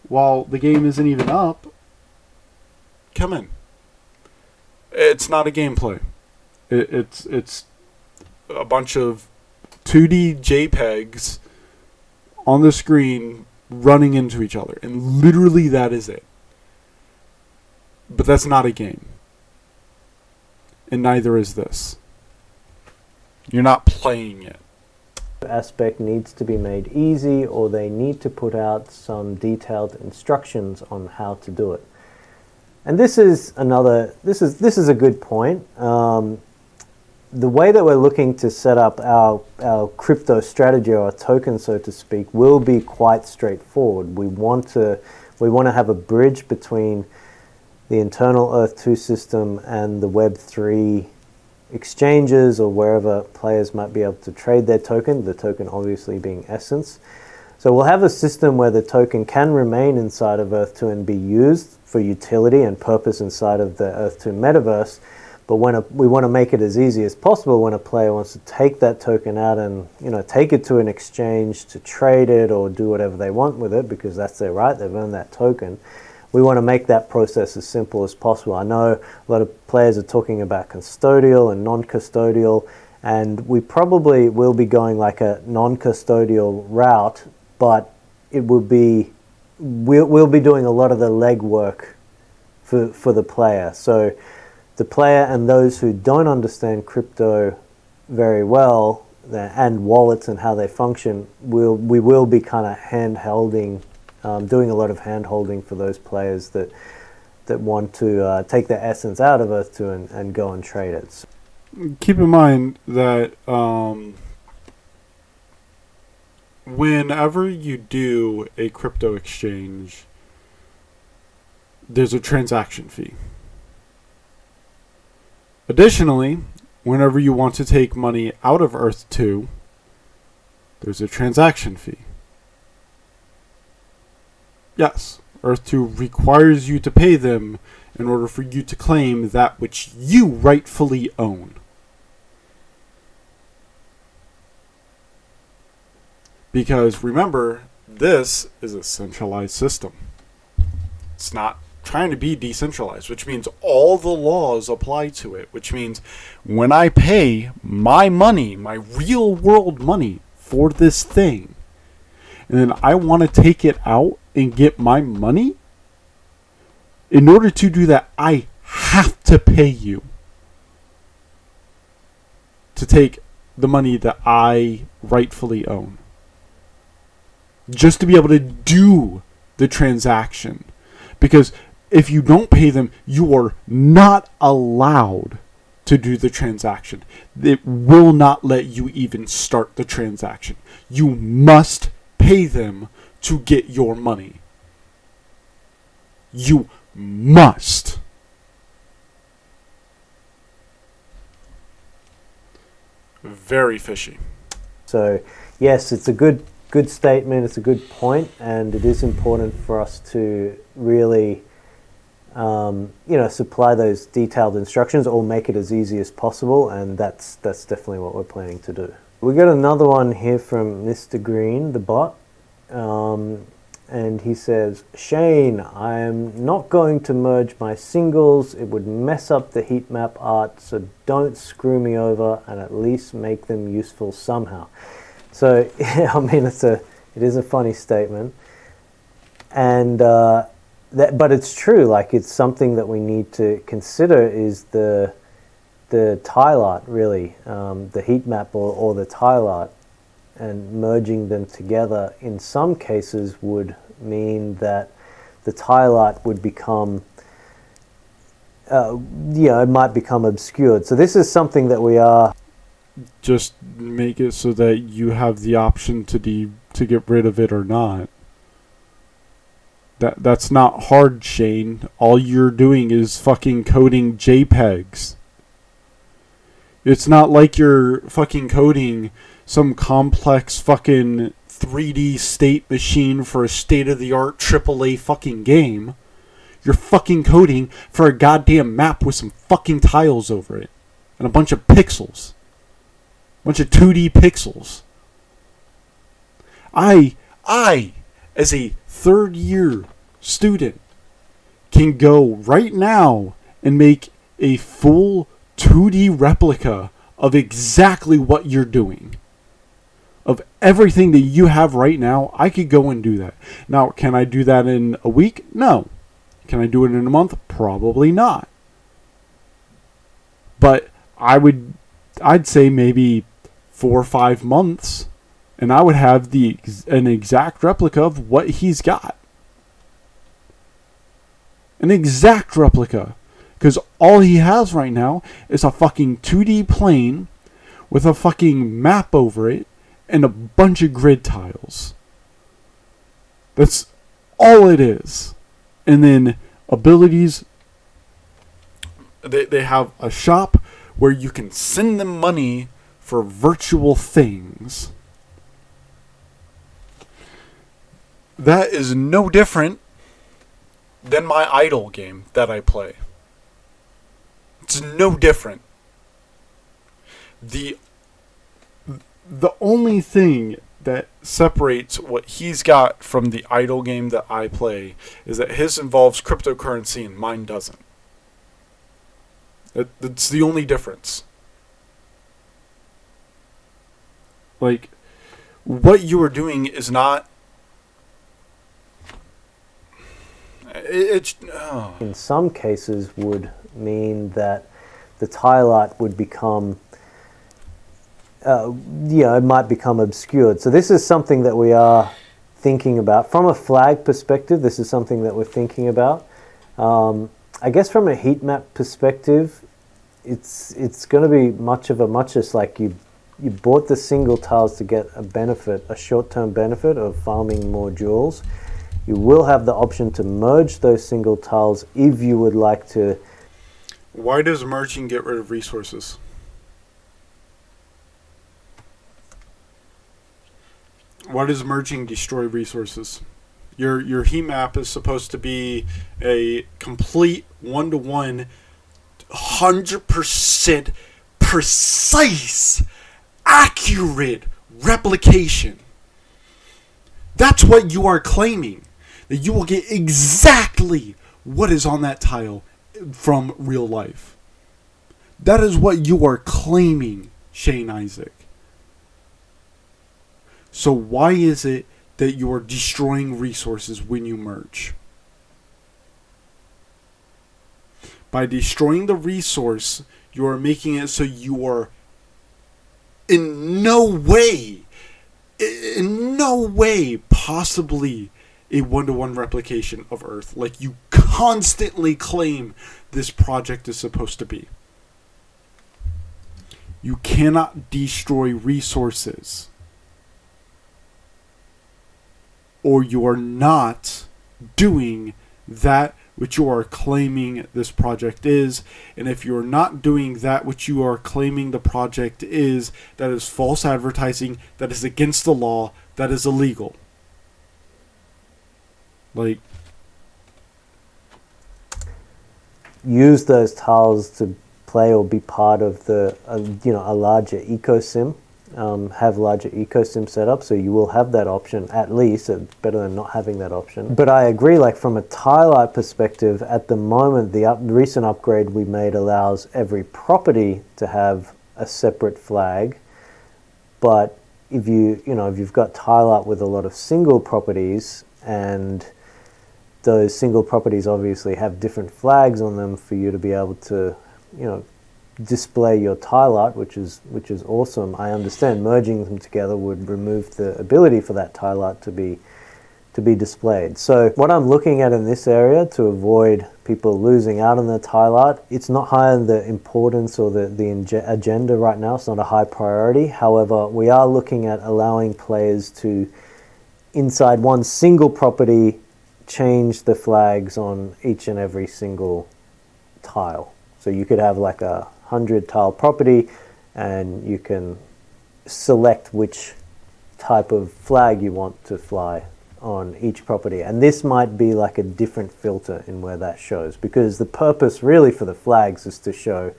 while the game isn't even up come in. It's not a gameplay. It's a bunch of 2D JPEGs on the screen running into each other. And literally that is it. But that's not a game. And neither is this. You're not playing it. Aspect needs to be made easy, or they need to put out some detailed instructions on how to do it. And this is a good point. The way that we're looking to set up our crypto strategy, or our token, so to speak, will be quite straightforward. We want to have a bridge between the internal Earth-2 system and the Web3 exchanges, or wherever players might be able to trade their token, the token obviously being Essence. So we'll have a system where the token can remain inside of Earth-2 and be used for utility and purpose inside of the Earth-2 metaverse. But we want to make it as easy as possible when a player wants to take that token out and, take it to an exchange to trade it or do whatever they want with it, because that's their right, they've earned that token. We want to make that process as simple as possible. I know a lot of players are talking about custodial and non-custodial, and we probably will be going like a non-custodial route, but it will be, we'll be doing a lot of the legwork for the player. So the player and those who don't understand crypto very well and wallets and how they function, we will be kind of hand-holding, doing a lot of hand-holding for those players that want to take their Essence out of Earth-2 and go and trade it. Keep in mind that whenever you do a crypto exchange, there's a transaction fee. Additionally, whenever you want to take money out of Earth-2, there's a transaction fee. Yes, Earth-2 requires you to pay them in order for you to claim that which you rightfully own. Because remember, this is a centralized system. It's not trying to be decentralized, which means all the laws apply to it, which means when I pay my money, my real world money for this thing, and then I want to take it out and get my money, in order to do that, I have to pay you to take the money that I rightfully own. just to be able to do the transaction. Because if you don't pay them, you are not allowed to do the transaction. It will not let you even start the transaction. You must pay them to get your money. You must. Very fishy. So, yes, it's a good statement. It's a good point, and it is important for us to really, supply those detailed instructions or make it as easy as possible, and that's definitely what we're planning to do. We got another one here from Mr. Green, the bot, and he says, Shane, I am not going to merge my singles. It would mess up the heat map art, so don't screw me over and at least make them useful somehow. So, I mean, it is a funny statement, and but it's true. Like, it's something that we need to consider is the tile art, really, the heat map or the tile art, and merging them together in some cases would mean that the tile art would become, it might become obscured. So this is something that we are. Just make it so that you have the option to get rid of it or not. That's not hard, Shane. All you're doing is fucking coding JPEGs. It's not like you're fucking coding some complex fucking 3D state machine for a state-of-the-art AAA fucking game. You're fucking coding for a goddamn map with some fucking tiles over it. And a bunch of pixels. Bunch of 2D pixels. I, as a third-year student, can go right now and make a full 2D replica of exactly what you're doing. Of everything that you have right now, I could go and do that. Now, can I do that in a week? No. Can I do it in a month? Probably not. But I'd say maybe 4 or 5 months, and I would have an exact replica of what he's got. An exact replica. Because all he has right now is a fucking 2D plane with a fucking map over it and a bunch of grid tiles. That's all it is. And then abilities. They have a shop where you can send them money for virtual things. That is no different than my idle game that I play. It's no different. The only thing that separates what he's got from the idle game that I play is that his involves cryptocurrency and mine doesn't. That's the only difference. Like, what you are doing is not. In some cases would mean that the tile art would become, it might become obscured. So this is something that we are thinking about. From a flag perspective, this is something that we're thinking about. I guess from a heat map perspective, it's going to be much of a muchness. Like you bought the single tiles to get a benefit, a short-term benefit of farming more jewels. You will have the option to merge those single tiles if you would like to. Why does merging get rid of resources? Why does merging destroy resources? Your heat map is supposed to be a complete 1-to-1, 100% precise, accurate replication. That's what you are claiming. That you will get exactly what is on that tile from real life. That is what you are claiming, Shane Issac. So why is it that you are destroying resources when you merge? By destroying the resource, you are making it so you are in no way possibly a one-to-one replication of Earth like you constantly claim this project is supposed to be. You cannot destroy resources, or you are not doing that which you are claiming this project is. And if you're not doing that which you are claiming the project is, that is false advertising, that is against the law, that is illegal. Like, use those tiles to play or be part of the a larger ecosim. Have larger ecosim set up, so you will have that option at least. It's better than not having that option. But I agree, like from a tile art perspective, at the moment the recent upgrade we made allows every property to have a separate flag. But if if you've got tile art with a lot of single properties, and those single properties obviously have different flags on them for you to be able to display your tile art, which is awesome. I understand merging them together would remove the ability for that tile art to be displayed. So what I'm looking at in this area to avoid people losing out on the tile art, it's not high on the importance or the agenda right now. It's not a high priority. However, we are looking at allowing players to, inside one single property, change the flags on each and every single tile. So you could have like a 100 tile property, and you can select which type of flag you want to fly on each property. And this might be like a different filter in where that shows, because the purpose really for the flags is to show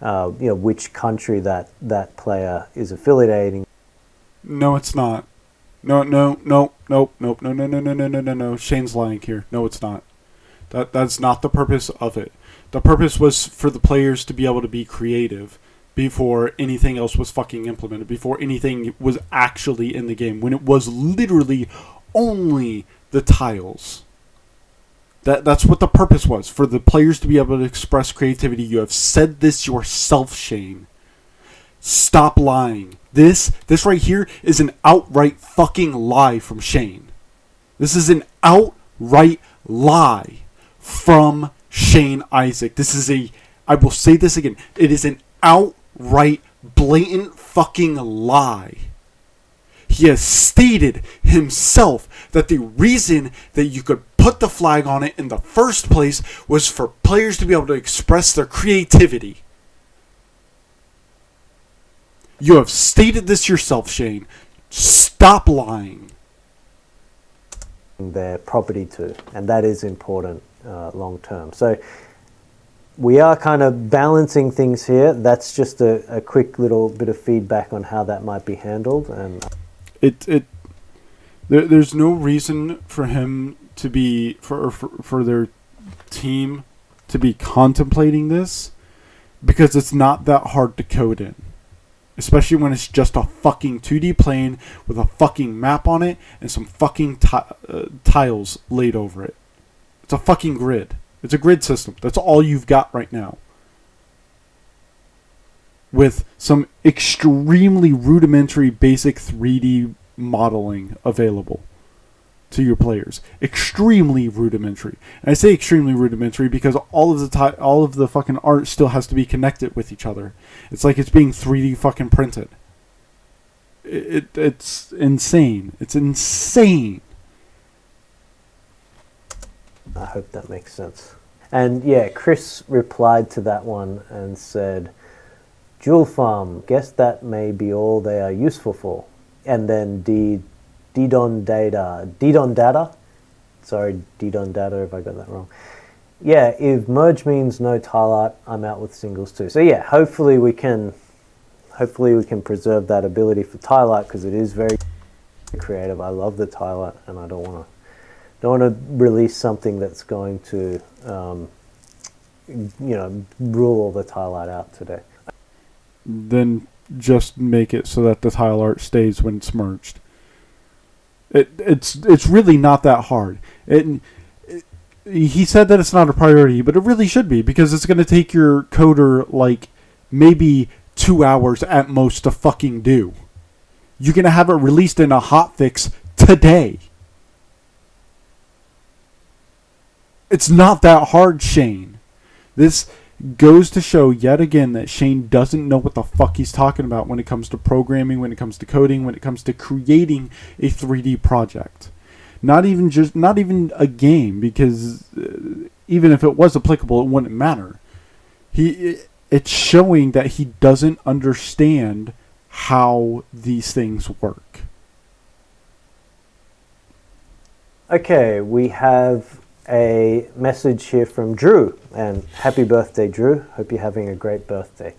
which country that player is affiliating. no, it's not. No. Shane's lying here. No, it's not. That's not the purpose of it. The purpose was for the players to be able to be creative before anything else was fucking implemented, before anything was actually in the game, when it was literally only the tiles. That's what the purpose was, for the players to be able to express creativity. You have said this yourself, Shane. Stop lying. This right here is an outright fucking lie from Shane. This is an outright lie from Shane Issac. I will say this again. It is an outright, blatant fucking lie. He has stated himself that the reason that you could put the flag on it in the first place was for players to be able to express their creativity. You have stated this yourself, Shane. Stop lying. Their property too, and that is important long term. So we are kind of balancing things here. That's just a quick little bit of feedback on how that might be handled. And there's no reason for him to be for their team to be contemplating this, because it's not that hard to code in. Especially when it's just a fucking 2D plane with a fucking map on it and some fucking tiles laid over it. It's a fucking grid. It's a grid system. That's all you've got right now. With some extremely rudimentary basic 3D modeling available to your players. Extremely rudimentary. And I say extremely rudimentary because all of the fucking art still has to be connected with each other. It's like it's being 3D fucking printed. It's insane. It's insane. I hope that makes sense. And yeah, Chris replied to that one and said, "Jewel farm, guess that may be all they are useful for." And then Didon data. Sorry, Didon data if I got that wrong. Yeah, if merge means no tile art, I'm out with singles too. So yeah, hopefully we can preserve that ability for tile art, because it is very creative. I love the tile art, and I don't want to release something that's going to rule all the tile art out today. Then just make it so that the tile art stays when it's merged. It's really not that hard. He said that it's not a priority, but it really should be, because it's going to take your coder like maybe 2 hours at most to fucking do. You're going to have it released in a hotfix today. It's not that hard, Shane. This goes to show yet again that Shane doesn't know what the fuck he's talking about when it comes to programming, when it comes to coding, when it comes to creating a 3D project. Not even a game, because even if it was applicable, it wouldn't matter. It's showing that he doesn't understand how these things work. Okay, we have a message here from Drew, and happy birthday, Drew. Hope you're having a great birthday.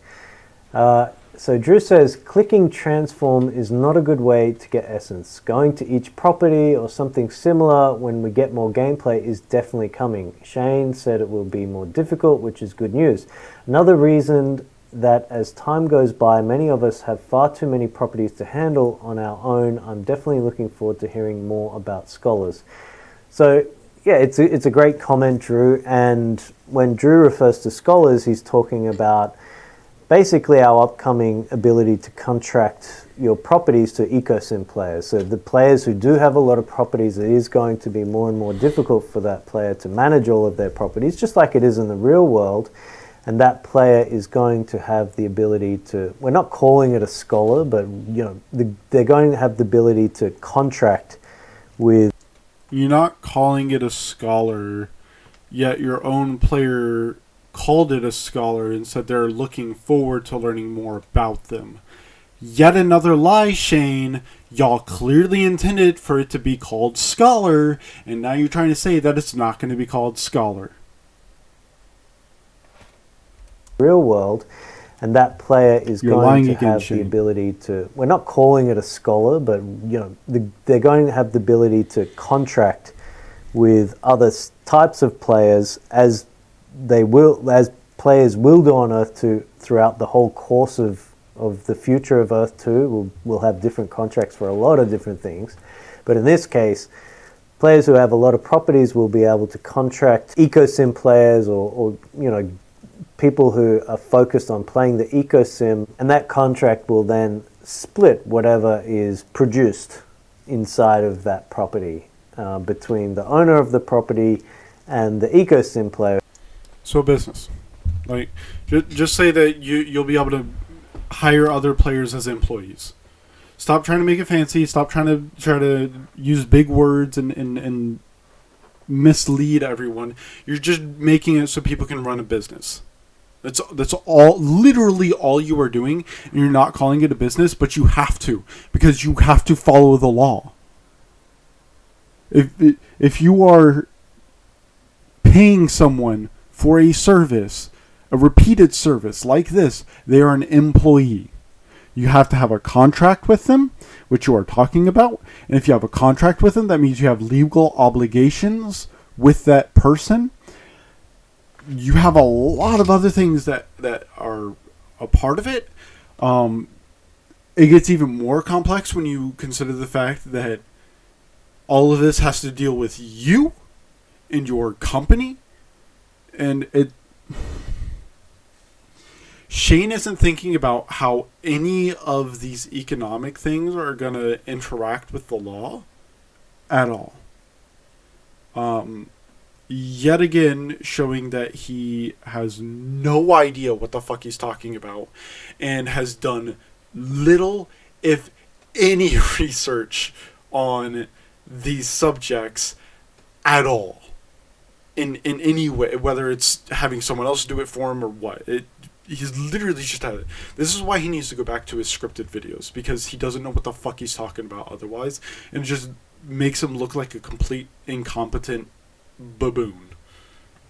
So Drew says, clicking transform is not a good way to get essence. Going to each property or something similar when we get more gameplay is definitely coming. Shane said it will be more difficult, which is good news. Another reason that as time goes by, many of us have far too many properties to handle on our own. I'm definitely looking forward to hearing more about scholars. So yeah, it's a great comment, Drew. And when Drew refers to scholars, he's talking about basically our upcoming ability to contract your properties to ecosim players. So the players who do have a lot of properties, it is going to be more and more difficult for that player to manage all of their properties, just like it is in the real world. And that player is going to have the ability to, we're not calling it a scholar, but they're going to have the ability to contract with. You're not calling it a scholar, yet your own player called it a scholar and said they're looking forward to learning more about them. Yet another lie, Shane. Y'all clearly intended for it to be called scholar, and now you're trying to say that it's not going to be called scholar. Real world, and that player is You're going to again, have Shane. the ability to, we're not calling it a scholar, but they're going to have the ability to contract with other types of players as players will do on Earth 2 throughout the whole course of the future of Earth 2. We'll have different contracts for a lot of different things, but in this case, players who have a lot of properties will be able to contract ecosim players or people who are focused on playing the ecosim, and that contract will then split whatever is produced inside of that property between the owner of the property and the ecosim player. So business. Like, just say that you'll be able to hire other players as employees. Stop trying to make it fancy. Stop trying to use big words and mislead everyone. You're just making it so people can run a business. That's all, literally all you are doing. And you're not calling it a business, but you have to, because you have to follow the law. If you are paying someone for a service, a repeated service like this, they are an employee. You have to have a contract with them, which you are talking about. And if you have a contract with them, that means you have legal obligations with that person. You have a lot of other things that are a part of it. It gets even more complex when you consider the fact that all of this has to deal with you and your company. And Shane isn't thinking about how any of these economic things are going to interact with the law at all. Yet again, showing that he has no idea what the fuck he's talking about and has done little, if any, research on these subjects at all. In any way, whether it's having someone else do it for him or what. He's literally just had it. This is why he needs to go back to his scripted videos, because he doesn't know what the fuck he's talking about otherwise, and it just makes him look like a complete incompetent baboon.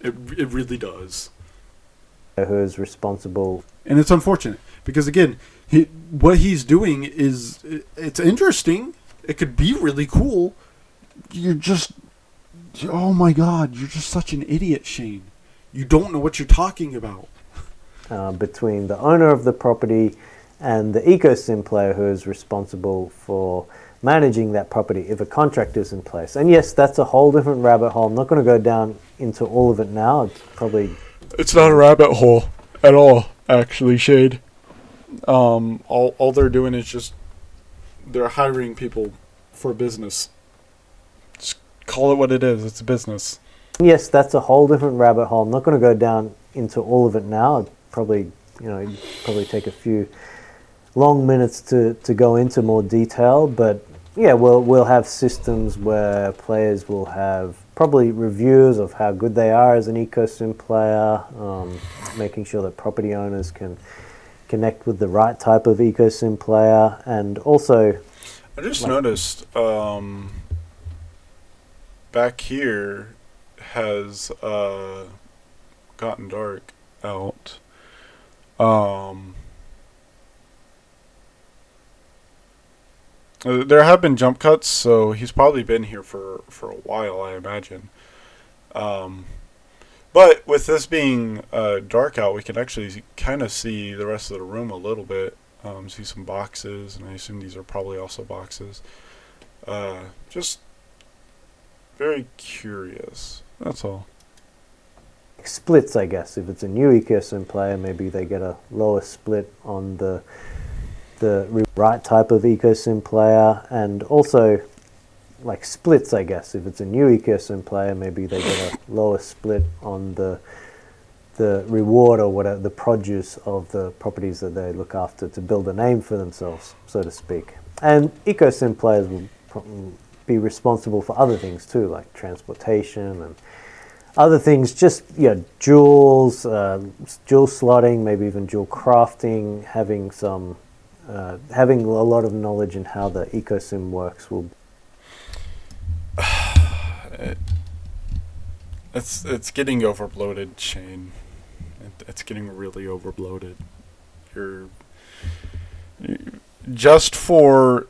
It really does. Who is responsible. And it's unfortunate, because again, what he's doing is, it's interesting. It could be really cool. You're just, oh my god, you're just such an idiot, Shane. You don't know what you're talking about. Between the owner of the property and the ecosim player who is responsible for managing that property if a contract is in place. And yes, that's a whole different rabbit hole. I'm not going to go down into all of it now. It's not a rabbit hole at all, actually, Shade. All they're doing is just, they're hiring people for business. Call it what it is. It's a business. Yes, that's a whole different rabbit hole. I'm not going to go down into all of it now. It'd probably take a few long minutes to go into more detail. But yeah, we'll have systems where players will have probably reviews of how good they are as an ecosim player, making sure that property owners can connect with the right type of ecosim player, and also I just noticed back here has gotten dark out. There have been jump cuts, so he's probably been here for a while, I imagine. But with this being dark out, we can actually kind of see the rest of the room a little bit. See some boxes, and I assume these are probably also boxes. Just very curious. That's all. splits, I guess. If it's a new ecosim player, maybe they get a lower split on the right type of ecosim player, and also like splits, I guess. If it's a new ecosim player, maybe they get a lower split on the reward or whatever, the produce of the properties that they look after to build a name for themselves, so to speak. And ecosim players will be responsible for other things too, like transportation and other things, just jewel slotting, maybe even jewel crafting, having a lot of knowledge in how the ecosim works will. It's getting overbloated, Shane. It's getting really overbloated. You're just for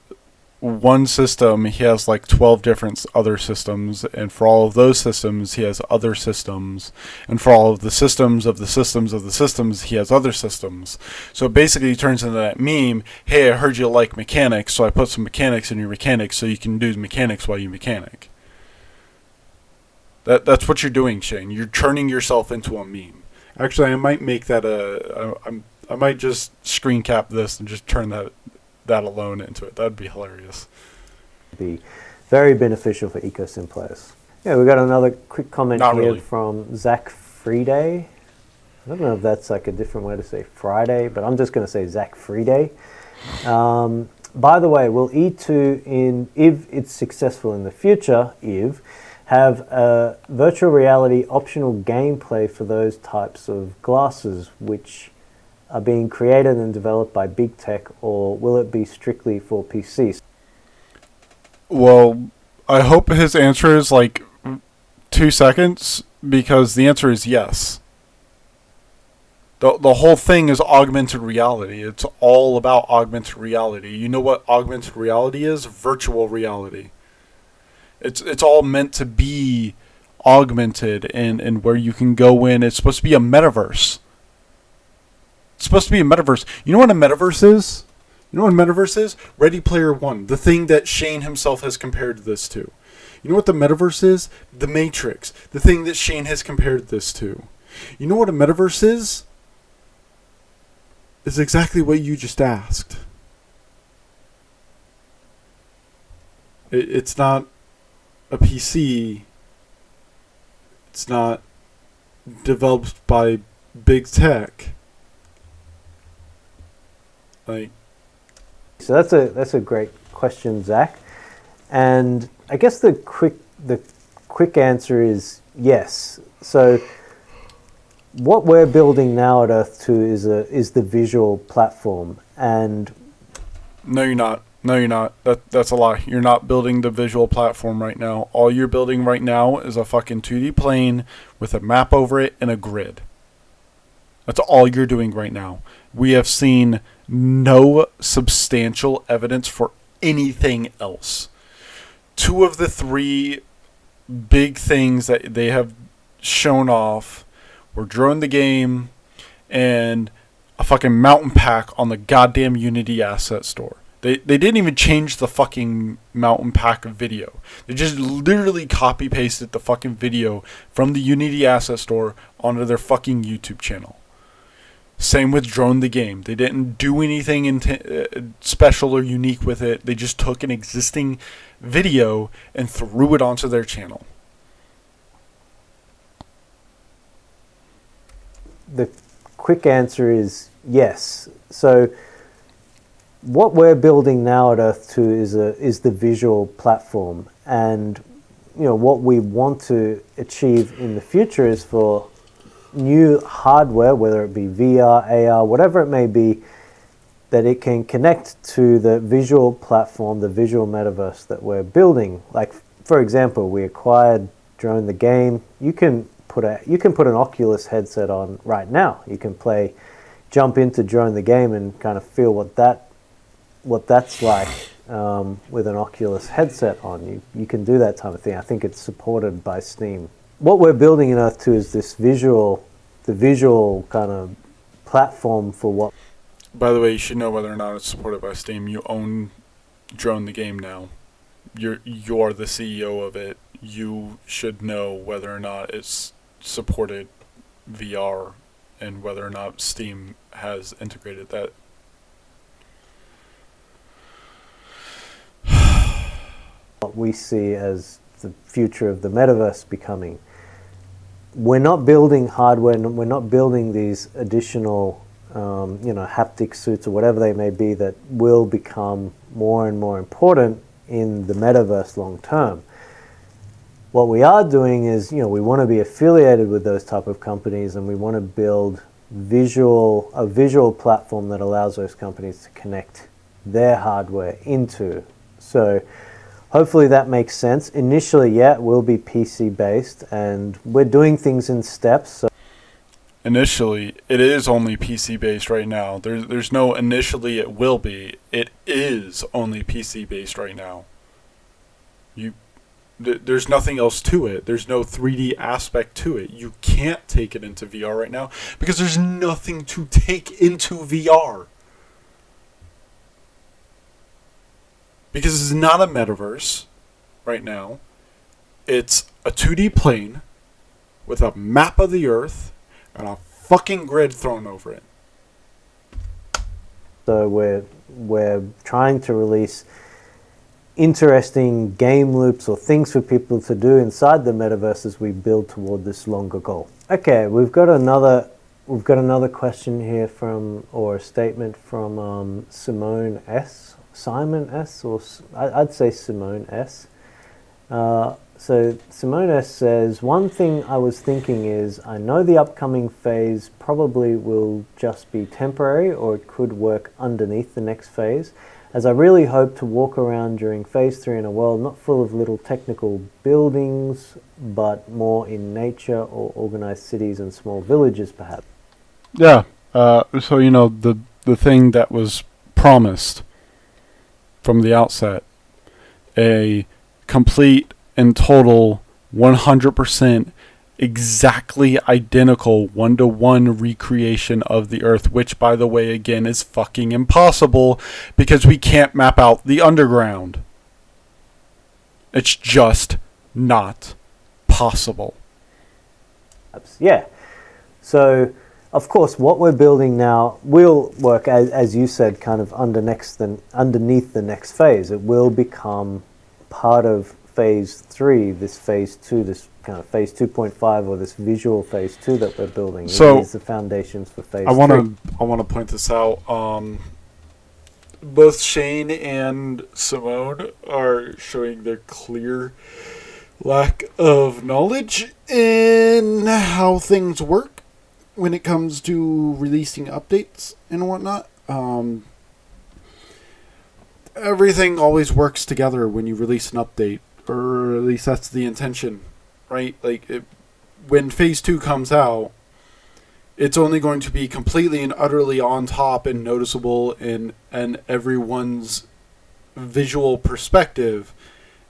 one system, he has like 12 different other systems, and for all of those systems, he has other systems, and for all of the systems of the systems of the systems, he has other systems. So it basically turns into that meme, hey, I heard you like mechanics, so I put some mechanics in your mechanics so you can do mechanics while you mechanic. That's what you're doing, Shane. You're turning yourself into a meme. Actually, I might make that I might just screen cap this and just turn that alone into it. That'd be hilarious. Be very beneficial for ecosim players. Yeah, we got another quick comment Not here really. from Zach Friday. I don't know if that's like a different way to say Friday, but I'm just going to say Zach Friday. By the way, will E2, if it's successful in the future, have a virtual reality optional gameplay for those types of glasses which are being created and developed by big tech, or will it be strictly for PCs? Well, I hope his answer is like 2 seconds, because the answer is yes. The whole thing is augmented reality. It's all about augmented reality. You know what augmented reality is? Virtual reality. It's all meant to be augmented and where you can go in. It's supposed to be a metaverse. It's supposed to be a metaverse. You know what a metaverse is? You know what a metaverse is? Ready Player One, the thing that Shane himself has compared this to. You know what the metaverse is? The Matrix, the thing that Shane has compared this to. You know what a metaverse is? It's exactly what you just asked. It's not a PC. It's not developed by big tech. Like, So that's a great question, Zach. And I guess the quick answer is yes. So what we're building now at Earth 2 is the visual platform, and no, you're not. No, you're not. That's a lie. You're not building the visual platform right now. All you're building right now is a fucking 2D plane with a map over it and a grid. That's all you're doing right now. We have seen no substantial evidence for anything else. 2 of the 3 big things that they have shown off were Drone the Game and a fucking mountain pack on the goddamn Unity asset store. They didn't even change the fucking mountain pack video. They just literally copy pasted the fucking video from the Unity asset store onto their fucking YouTube channel. Same with Drone the Game. They didn't do anything special or unique with it. They just took an existing video and threw it onto their channel. The quick answer is yes. So what we're building now at Earth 2 is the visual platform, and what we want to achieve in the future is for new hardware, whether it be VR, AR, whatever it may be, that it can connect to the visual platform, the visual metaverse that we're building. Like, for example, we acquired Drone the Game. You can put an Oculus headset on right now. You can jump into Drone the Game and kind of feel what that's like with an Oculus headset on. You can do that type of thing. I think it's supported by Steam. What we're building in Earth 2 is the visual kind of platform for what. By the way, you should know whether or not it's supported by Steam. You own Drone the Game now. You're the CEO of it. You should know whether or not it's supported VR and whether or not Steam has integrated that. What we see as the future of the metaverse becoming. We're not building hardware, and we're not building these additional haptic suits or whatever they may be that will become more and more important in the metaverse long term. What we are doing is, we want to be affiliated with those type of companies, and we want to build a visual platform that allows those companies to connect their hardware into. So hopefully that makes sense. Initially, it will be PC based, and we're doing things in steps. So initially, it is only PC based right now. There's no initially it will be. It is only PC based right now. There's nothing else to it. There's no 3D aspect to it. You can't take it into VR right now because there's nothing to take into VR. Because it's not a metaverse right now. It's a 2D plane with a map of the Earth and a fucking grid thrown over it. So we're trying to release interesting game loops or things for people to do inside the metaverse as we build toward this longer goal. Okay, we've got another question here or a statement from Simone S, or I'd say Simone S. So Simone S says, one thing I was thinking is, I know the upcoming phase probably will just be temporary, or it could work underneath the next phase, as I really hope to walk around during phase 3 in a world not full of little technical buildings, but more in nature or organized cities and small villages perhaps. Yeah, so the thing that was promised from the outset, a complete and total 100% exactly identical 1-to-1 recreation of the Earth, which, by the way, again, is fucking impossible because we can't map out the underground. It's just not possible. Yeah. So, of course, what we're building now will work, as you said, kind of underneath the next phase. It will become part of phase 3, this phase 2, this kind of phase 2.5, or this visual phase 2 that we're building. So it is the foundations for phase 3. I want to point this out. Both Shane and Simone are showing their clear lack of knowledge in how things work when it comes to releasing updates and whatnot. Everything always works together when you release an update, or at least that's the intention, right? When phase 2 comes out, it's only going to be completely and utterly on top and noticeable in everyone's visual perspective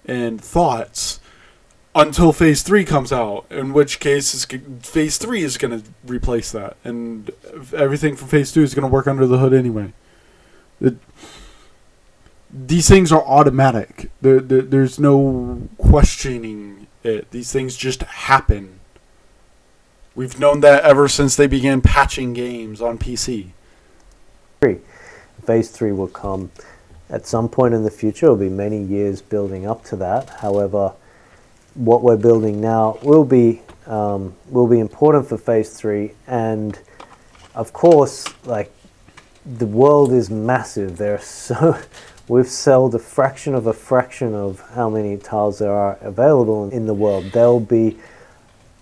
and thoughts until phase 3 comes out, in which case phase 3 is going to replace that, and everything from phase 2 is going to work under the hood anyway. These things are automatic. There's no questioning it. These things just happen. We've known that ever since they began patching games on PC. Phase 3 will come at some point in the future. It'll be many years building up to that. However, what we're building now will be important for Phase 3, and of course, like, the world is massive. We've sold a fraction of how many tiles there are available in the world. There'll be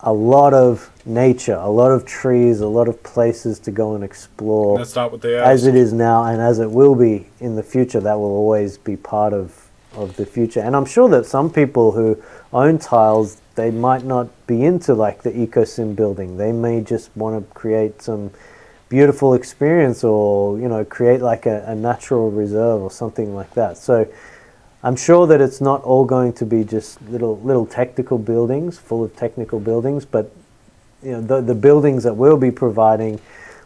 a lot of nature, a lot of trees, a lot of places to go and explore. That's not what they asked. As it is now, and as it will be in the future, that will always be part of the future. And I'm sure that some people who own tiles, they might not be into like the ecosim building. They may just want to create some beautiful experience, or create like a natural reserve or something like that. So I'm sure that it's not all going to be just little technical buildings, full of technical buildings, but the buildings that we'll be providing,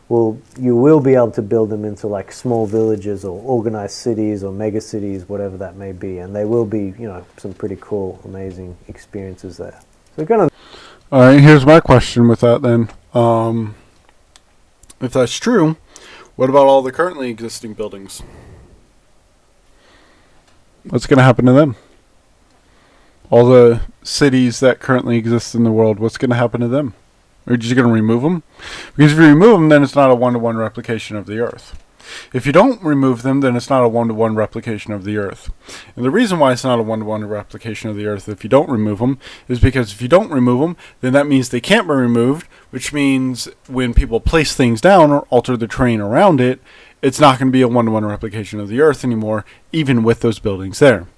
you will be able to build them into like small villages or organized cities or mega cities, whatever that may be, and they will be some pretty cool, amazing experiences there. So we're gonna. All right, here's my question with that then. If that's true, what about all the currently existing buildings? What's going to happen to them? All the cities that currently exist in the world, what's going to happen to them? Are you just going to remove them? Because if you remove them, then it's not a one-to-one replication of the Earth. If you don't remove them, then it's not a one-to-one replication of the Earth. And the reason why it's not a one-to-one replication of the Earth if you don't remove them is because if you don't remove them, then that means they can't be removed, which means when people place things down or alter the terrain around it, it's not going to be a one-to-one replication of the Earth anymore, even with those buildings there.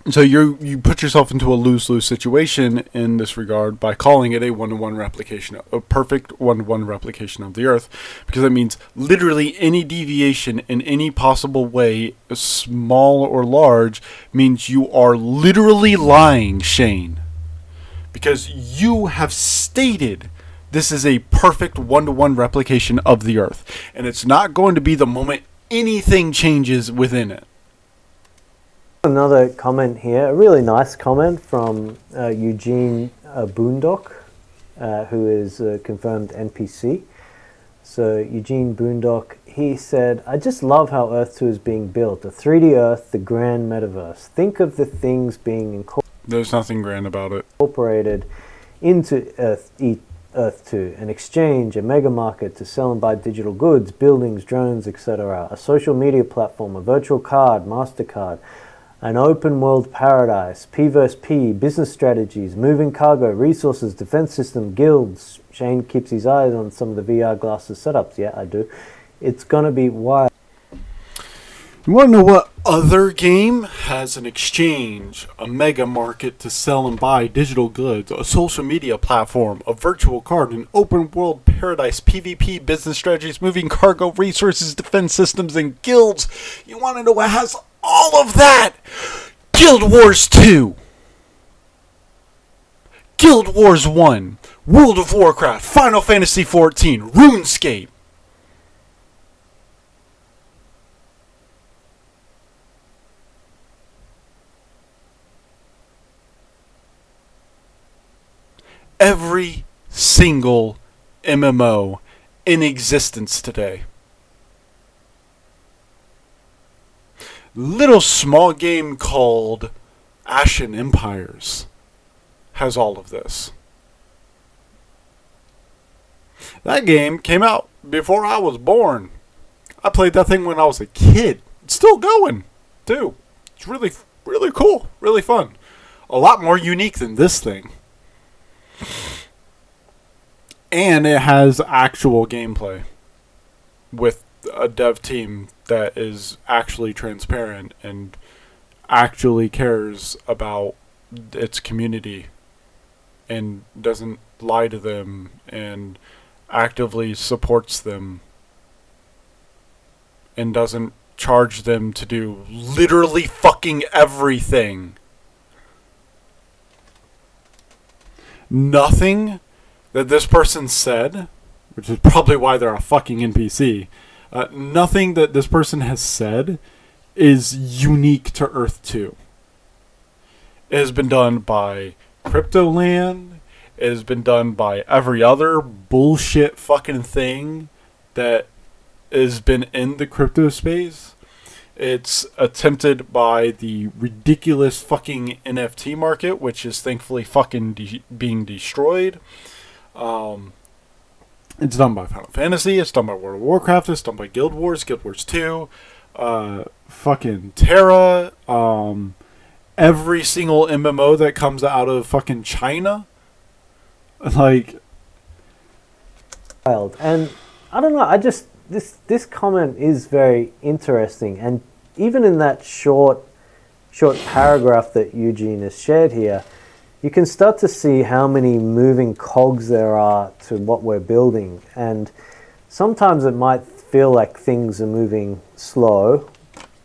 So you put yourself into a lose-lose situation in this regard by calling it a one-to-one replication, a perfect one-to-one replication of the Earth, because that means literally any deviation in any possible way, small or large, means you are literally lying, Shane. Because you have stated this is a perfect one-to-one replication of the Earth, and it's not going to be the moment anything changes within it. Another comment here, a really nice comment from Eugene Boondock, who is a confirmed NPC. So Eugene Boondock, he said, "I just love how Earth 2 is being built. A 3D Earth, the grand metaverse. Think of the things being There's nothing grand about it. Incorporated into Earth 2, an exchange, a mega market to sell and buy digital goods, buildings, drones, etc. A social media platform, a virtual card, MasterCard, an open world paradise, P vs. P, business strategies, moving cargo, resources, defense system, guilds." Shane keeps his eyes on some of the VR glasses setups. Yeah, I do. It's going to be wild. You want to know what other game has an exchange, a mega market to sell and buy digital goods, a social media platform, a virtual card, an open world paradise, PvP, business strategies, moving cargo, resources, defense systems, and guilds? You want to know what has all of that? Guild Wars 2, Guild Wars 1, World of Warcraft, Final Fantasy XIV, RuneScape. Every single MMO in existence today. Little small game called Ashen Empires has all of this. That game came out before I was born. I played that thing when I was a kid. It's still going, too. It's really, really cool, really fun. A lot more unique than this thing. And it has actual gameplay with a dev team that is actually transparent and actually cares about its community and doesn't lie to them and actively supports them and doesn't charge them to do literally fucking everything. Nothing that this person said, which is probably why they're a fucking NPC, nothing that this person has said is unique to Earth 2. It has been done by Cryptoland. It has been done by every other bullshit fucking thing that has been in the crypto space. It's attempted by the ridiculous fucking NFT market, which is thankfully fucking being destroyed. It's done by Final Fantasy. It's done by World of Warcraft. It's done by Guild Wars 2, fucking Terra, every single MMO that comes out of fucking China. Like, Wild. And I don't know, I just this comment is very interesting, and even in that short paragraph that Eugene has shared here, you can start to see how many moving cogs there are to what we're building. And sometimes it might feel like things are moving slow,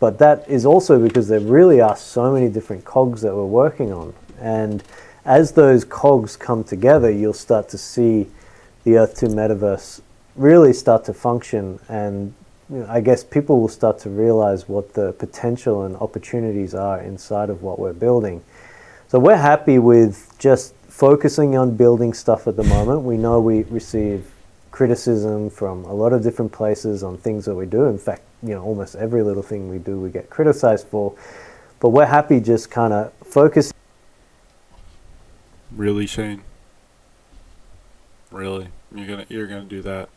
but that is also because there really are so many different cogs that we're working on. And as those cogs come together, you'll start to see the Earth 2 metaverse really start to function, and I guess people will start to realize what the potential and opportunities are inside of what we're building. So we're happy with just focusing on building stuff at the moment. We know we receive criticism from a lot of different places on things that we do. In fact, almost every little thing we do we get criticized for. But we're happy just kind of focusing. really, Shane? Really? You're gonna do that?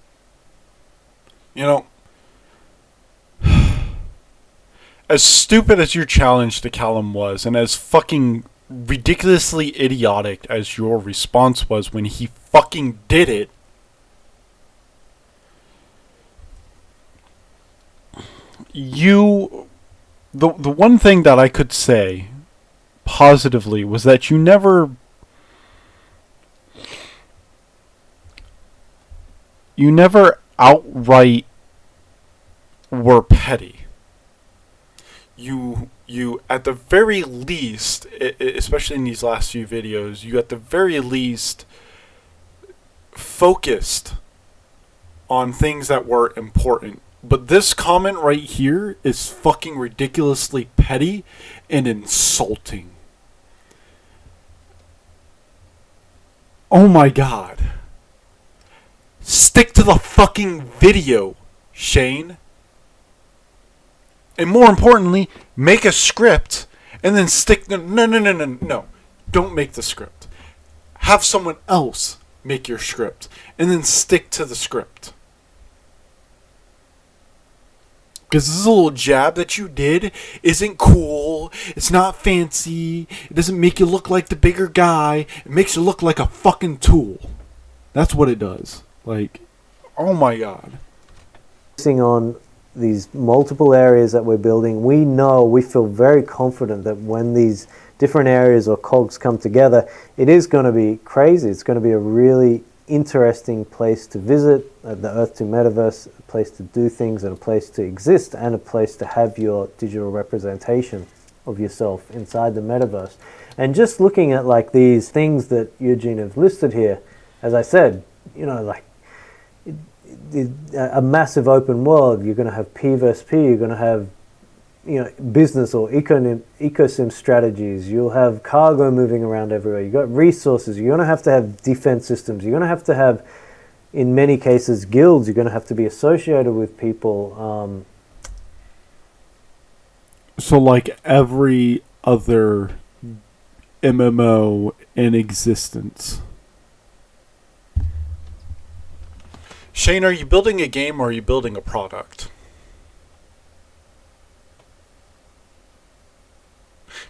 As stupid as your challenge to Callum was, and as fucking ridiculously idiotic as your response was when he fucking did it, the one thing that I could say positively was that you never outright were petty. You at the very least, especially in these last few videos, you at the very least focused on things that were important. But this comment right here is fucking ridiculously petty and insulting. Oh my god. Stick to the fucking video, Shane. And more importantly, make a script and then stick... No. Don't make the script. Have someone else make your script and then stick to the script. Because this little jab that you did isn't cool. It's not fancy. It doesn't make you look like the bigger guy. It makes you look like a fucking tool. That's what it does. Like, oh my god. Focusing on these multiple areas that we're building, we feel very confident that when these different areas or cogs come together, it is going to be crazy. It's going to be a really interesting place to visit, the Earth 2 metaverse, a place to do things and a place to exist and a place to have your digital representation of yourself inside the metaverse. And just looking at like these things that Eugene have listed here, as I said, like a massive open world, you're going to have P versus P, you're going to have business or ecosystem strategies, you'll have cargo moving around everywhere, you've got resources, you're going to have defense systems, you're going to have, in many cases, guilds, you're going to have to be associated with people. So like every other MMO in existence. Shane, are you building a game or are you building a product?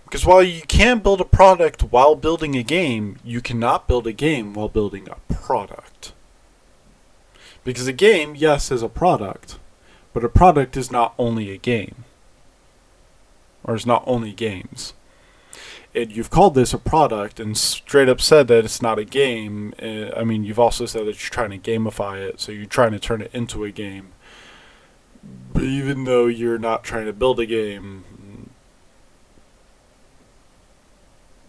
Because while you can build a product while building a game, you cannot build a game while building a product. Because a game, yes, is a product, but a product is not only a game. Or is not only games. And you've called this a product and straight up said that it's not a game. I mean, you've also said that you're trying to gamify it, so you're trying to turn it into a game. But even though you're not trying to build a game,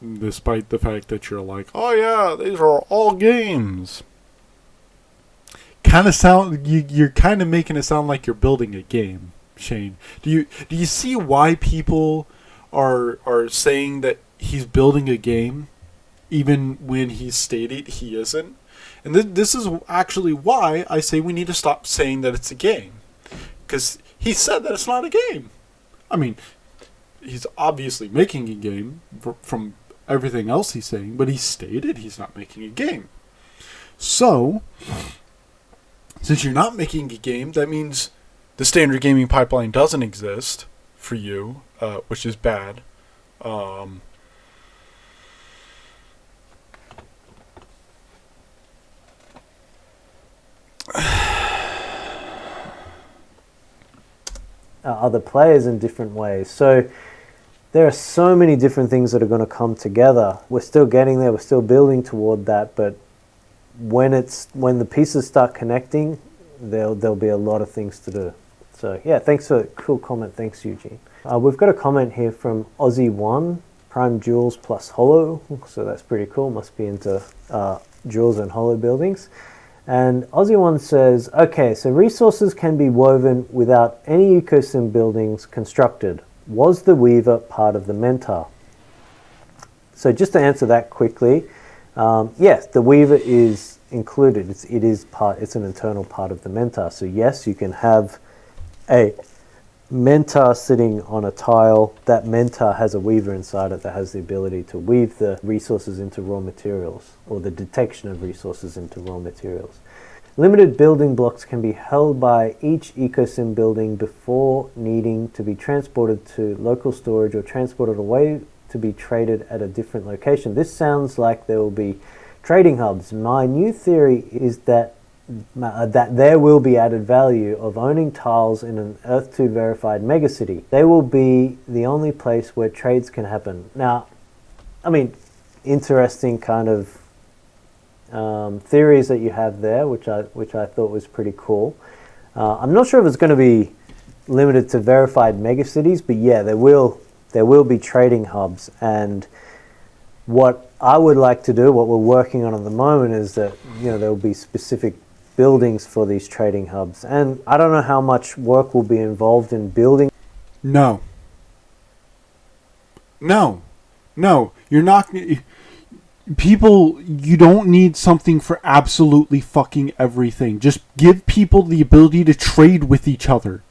despite the fact that you're like, oh yeah, these are all games. You're kind of making it sound like you're building a game, Shane. Do you see why people are saying that he's building a game? even when he's stated he isn't. And this is actually why I say we need to stop saying that it's a game. Because he said that it's not a game. I mean, he's obviously making a game from everything else he's saying, but he stated he's not making a game. So, since you're not making a game, that means the standard gaming pipeline doesn't exist for you, which is bad. Other players in different ways. So there are so many different things that are going to come together. We're still getting there. We're still building toward that. But when the pieces start connecting, there'll be a lot of things to do. So yeah, thanks for the cool comment. Thanks, Eugene. We've got a comment here from Aussie1, Prime Jewels plus Holo. So that's pretty cool. Must be into jewels and holo buildings. And Aussie1 says, okay, so resources can be woven without any ecosystem buildings constructed. Was the Weaver part of the Mentor? So just to answer that quickly, yes, the Weaver is included. It's an internal part of the Mentor. So yes, you can have a Mentor sitting on a tile. That Mentor has a Weaver inside it that has the ability to weave the resources into raw materials, or the detection of resources into raw materials. Limited building blocks can be held by each ecosystem building before needing to be transported to local storage or transported away to be traded at a different location. This sounds like there will be trading hubs. My new theory is that there will be added value of owning tiles in an Earth 2 verified megacity. They will be the only place where trades can happen. Now, I mean, interesting kind of theories that you have there, which I thought was pretty cool. I'm not sure if it's going to be limited to verified megacities, but yeah, there will be trading hubs. And what I would like to do, what we're working on at the moment, is that there will be specific buildings for these trading hubs. And I don't know how much work will be involved in building. No, you're not. People, you don't need something for absolutely fucking everything. Just give people the ability to trade with each other.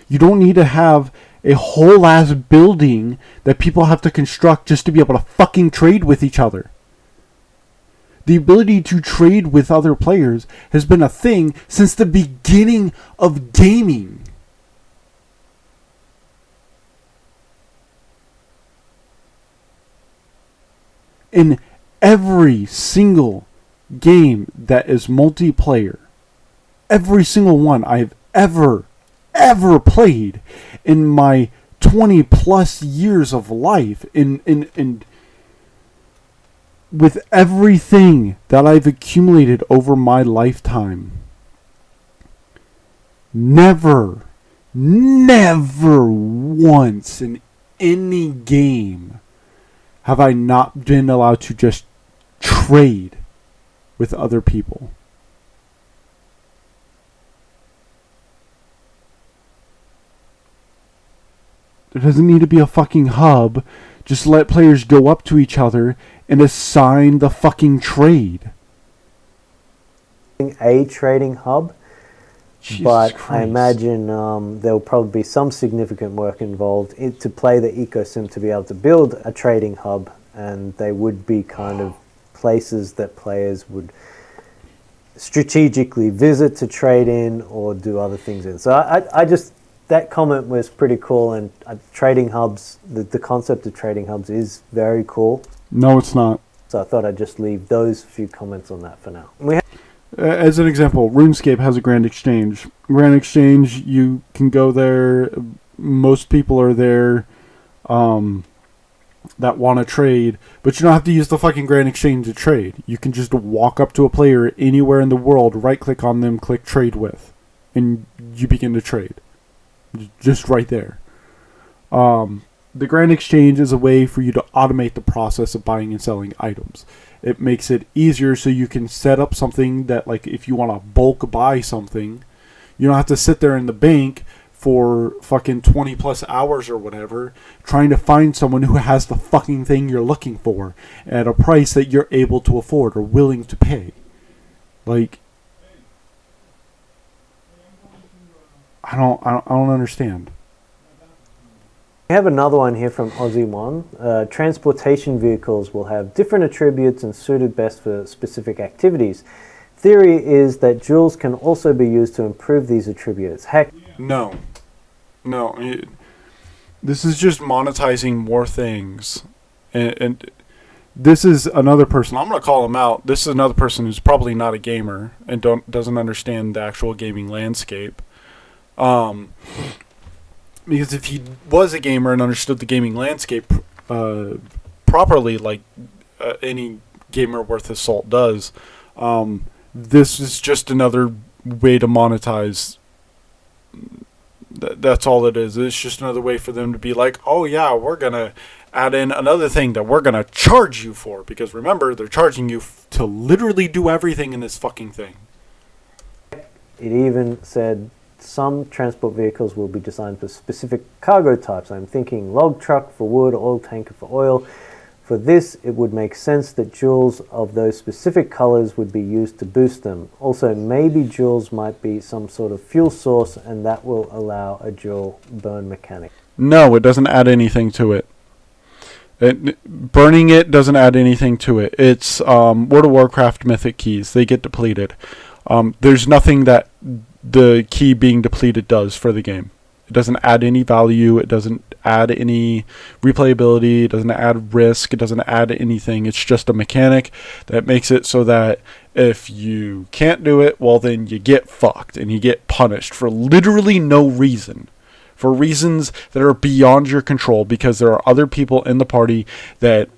You don't need to have a whole ass building that people have to construct just to be able to fucking trade with each other. The ability to trade with other players has been a thing since the beginning of gaming. In every single game that is multiplayer, every single one I've ever played in my 20 plus years of life, in with everything that I've accumulated over my lifetime, never once in any game have I not been allowed to just trade with other people. There doesn't need to be a fucking hub. Just let players go up to each other and assign the fucking trade. A trading hub, Jesus but Christ. I imagine there will probably be some significant work involved to play the ecosystem to be able to build a trading hub, and they would be kind of places that players would strategically visit to trade in or do other things in. So I just, that comment was pretty cool, and trading hubs, the concept of trading hubs is very cool. No, it's not. So I thought I'd just leave those few comments on that for now. As an example, RuneScape has a Grand Exchange. Grand Exchange, you can go there. Most people are there that want to trade, but you don't have to use the fucking Grand Exchange to trade. You can just walk up to a player anywhere in the world, right-click on them, click Trade With, and you begin to trade. Just right there. The Grand Exchange is a way for you to automate the process of buying and selling items. It makes it easier so you can set up something that, like, if you want to bulk buy something, you don't have to sit there in the bank for fucking 20 plus hours or whatever, trying to find someone who has the fucking thing you're looking for at a price that you're able to afford or willing to pay. Like, I don't understand. We have another one here from Aussie One. Transportation vehicles will have different attributes and suited best for specific activities. Theory is that jewels can also be used to improve these attributes. Heck, No. This is just monetizing more things. And this is another person. I'm going to call him out. This is another person who's probably not a gamer and doesn't understand the actual gaming landscape. Because if he was a gamer and understood the gaming landscape properly, like any gamer worth his salt does, this is just another way to monetize. That's all it is. It's just another way for them to be like, oh yeah, we're going to add in another thing that we're going to charge you for. Because remember, they're charging you to literally do everything in this fucking thing. it even said some transport vehicles will be designed for specific cargo types. I'm thinking log truck for wood, oil tanker for oil. For this, it would make sense that jewels of those specific colors would be used to boost them. Also, maybe jewels might be some sort of fuel source, and that will allow a jewel burn mechanic. No, it doesn't add anything to it. Burning it doesn't add anything to it. It's World of Warcraft mythic keys. They get depleted. There's nothing that the key being depleted does for the game. It doesn't add any value. It doesn't add any replayability. It doesn't add risk. It doesn't add anything. It's just a mechanic that makes it so that if you can't do it, well, then you get fucked and you get punished for literally no reason. For reasons that are beyond your control, because there are other people in the party that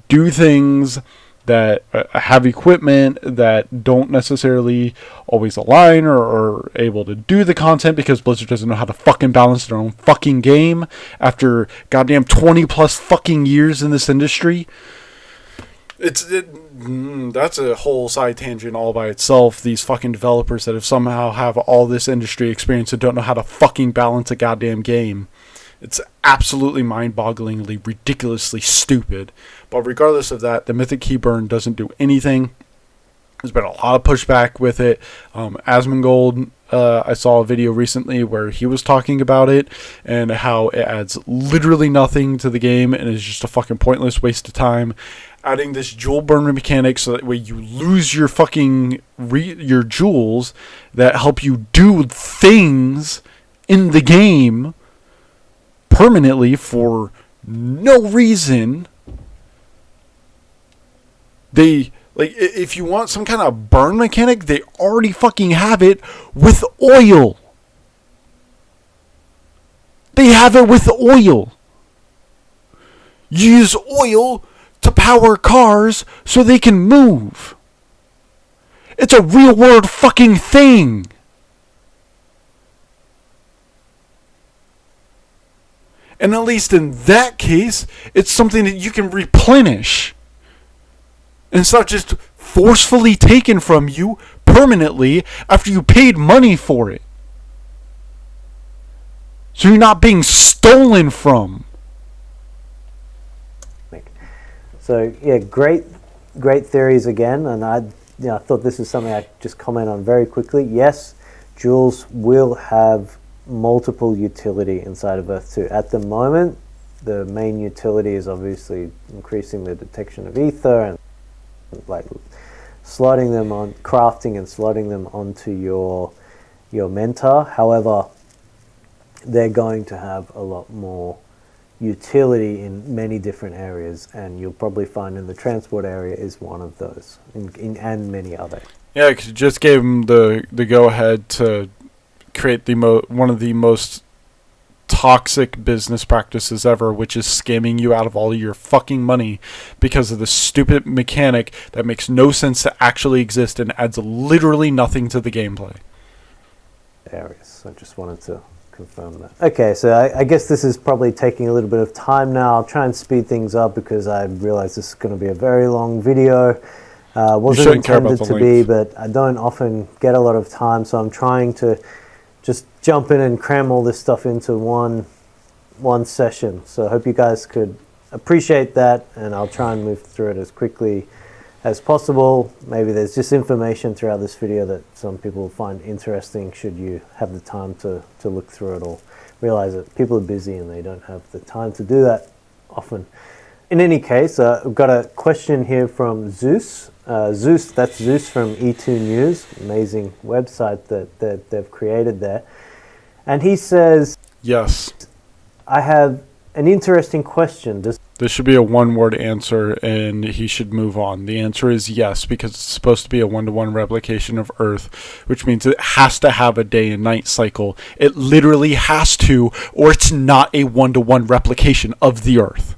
do things, that have equipment that don't necessarily always align or are able to do the content, because Blizzard doesn't know how to fucking balance their own fucking game after goddamn 20 plus fucking years in this industry. That's a whole side tangent all by itself. These fucking developers that have somehow have all this industry experience and don't know how to fucking balance a goddamn game. It's absolutely mind-bogglingly, ridiculously stupid. But regardless of that, the Mythic Key Burn doesn't do anything. There's been a lot of pushback with it. Asmongold, I saw a video recently where he was talking about it and how it adds literally nothing to the game and is just a fucking pointless waste of time. Adding this jewel burn mechanic so that way you lose your fucking your jewels that help you do things in the game permanently for no reason. They, like, if you want some kind of burn mechanic, they already fucking have it with oil. They have it with oil. Use oil to power cars so they can move. It's a real world fucking thing. And at least in that case, it's something that you can replenish. And it's not just forcefully taken from you permanently after you paid money for it. So you're not being stolen from. So yeah, great theories again, and I thought this is something I'd just comment on very quickly. Yes, jewels will have multiple utility inside of Earth 2. At the moment, the main utility is obviously increasing the detection of ether and like slotting them on, crafting and slotting them onto your mentor. However, they're going to have a lot more utility in many different areas, and you'll probably find in the transport area is one of those, and many other. Yeah, because you just gave them the go-ahead to create one of the most toxic business practices ever, which is scamming you out of all your fucking money because of this stupid mechanic that makes no sense to actually exist and adds literally nothing to the gameplay. Areas. I just wanted to confirm that. Okay, so I guess this is probably taking a little bit of time now. I'll try and speed things up because I realize this is going to be a very long video. Wasn't intended to be, but I don't often get a lot of time, so I'm trying to just jump in and cram all this stuff into one session. So I hope you guys could appreciate that, and I'll try and move through it as quickly as possible. Maybe there's just information throughout this video that some people find interesting should you have the time to look through it, or realize that people are busy and they don't have the time to do that often. In any case, we've got a question here from Zeus. That's Zeus from E2 News, amazing website that they've created there. And he says, Yes. I have an interesting question. This should be a one-word answer, and he should move on. The answer is yes, because it's supposed to be a one-to-one replication of Earth, which means it has to have a day and night cycle. It literally has to, or it's not a one-to-one replication of the Earth.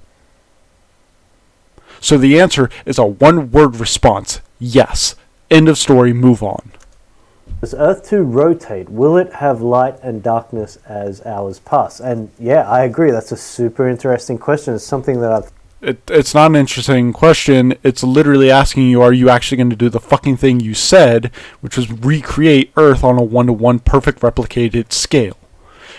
So the answer is a one-word response. Yes. End of story. Move on. Does Earth 2 rotate? Will it have light and darkness as hours pass? And yeah, I agree. That's a super interesting question. It's something that It's not an interesting question. It's literally asking you, are you actually going to do the fucking thing you said, which was recreate Earth on a one-to-one perfect replicated scale?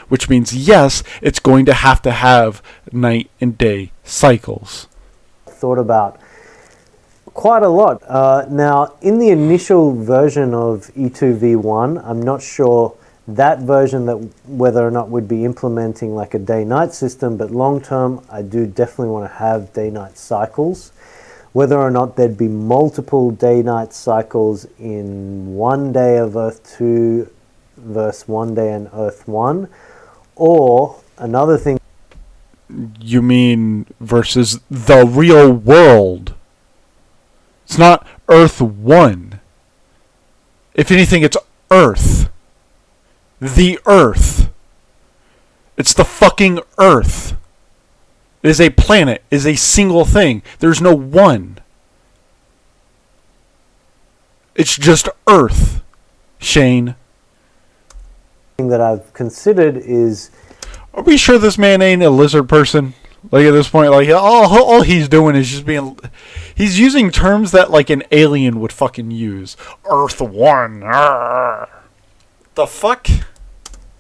Which means, yes, it's going to have night and day cycles. thought about quite a lot. Now, in the initial version of E2v1, I'm not sure that version that whether or not we'd be implementing like a day-night system, but long-term, I do definitely want to have day-night cycles. Whether or not there'd be multiple day-night cycles in one day of Earth 2 versus one day in Earth 1, or another thing. You mean versus the real world? It's not Earth 1. If anything, it's Earth. The Earth. It's the fucking Earth. It is a planet. It is a single thing. There's no one. It's just Earth, Shane. Thing that I've considered is, are we sure this man ain't a lizard person? Like at this point, like all he's doing is just being, he's using terms that like an alien would fucking use. Earth 1. The fuck?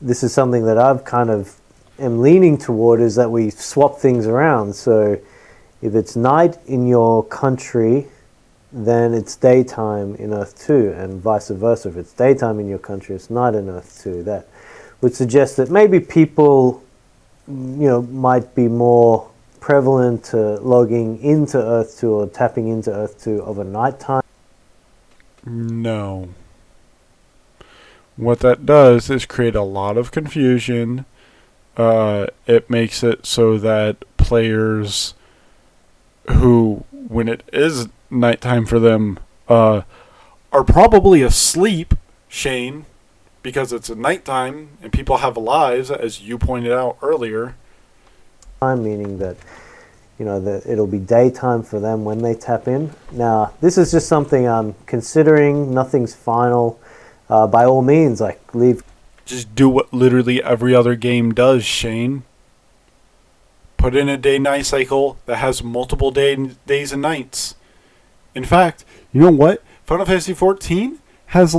this is something that I've kind of am leaning toward, is that we swap things around. So if it's night in your country, then it's daytime in Earth 2, and vice versa. If it's daytime in your country, it's night in Earth 2. That would suggest that maybe people, might be more prevalent to logging into Earth 2 or tapping into Earth 2 of a nighttime. No. What that does is create a lot of confusion. It makes it so that players who, when it is nighttime for them, are probably asleep, Shane, because it's a nighttime and people have lives, as you pointed out earlier. Meaning that, that it'll be daytime for them when they tap in. Now, this is just something I'm considering. Nothing's final. By all means, leave. Just do what literally every other game does, Shane. Put in a day-night cycle that has multiple days and nights. In fact, you know what? Final Fantasy XIV has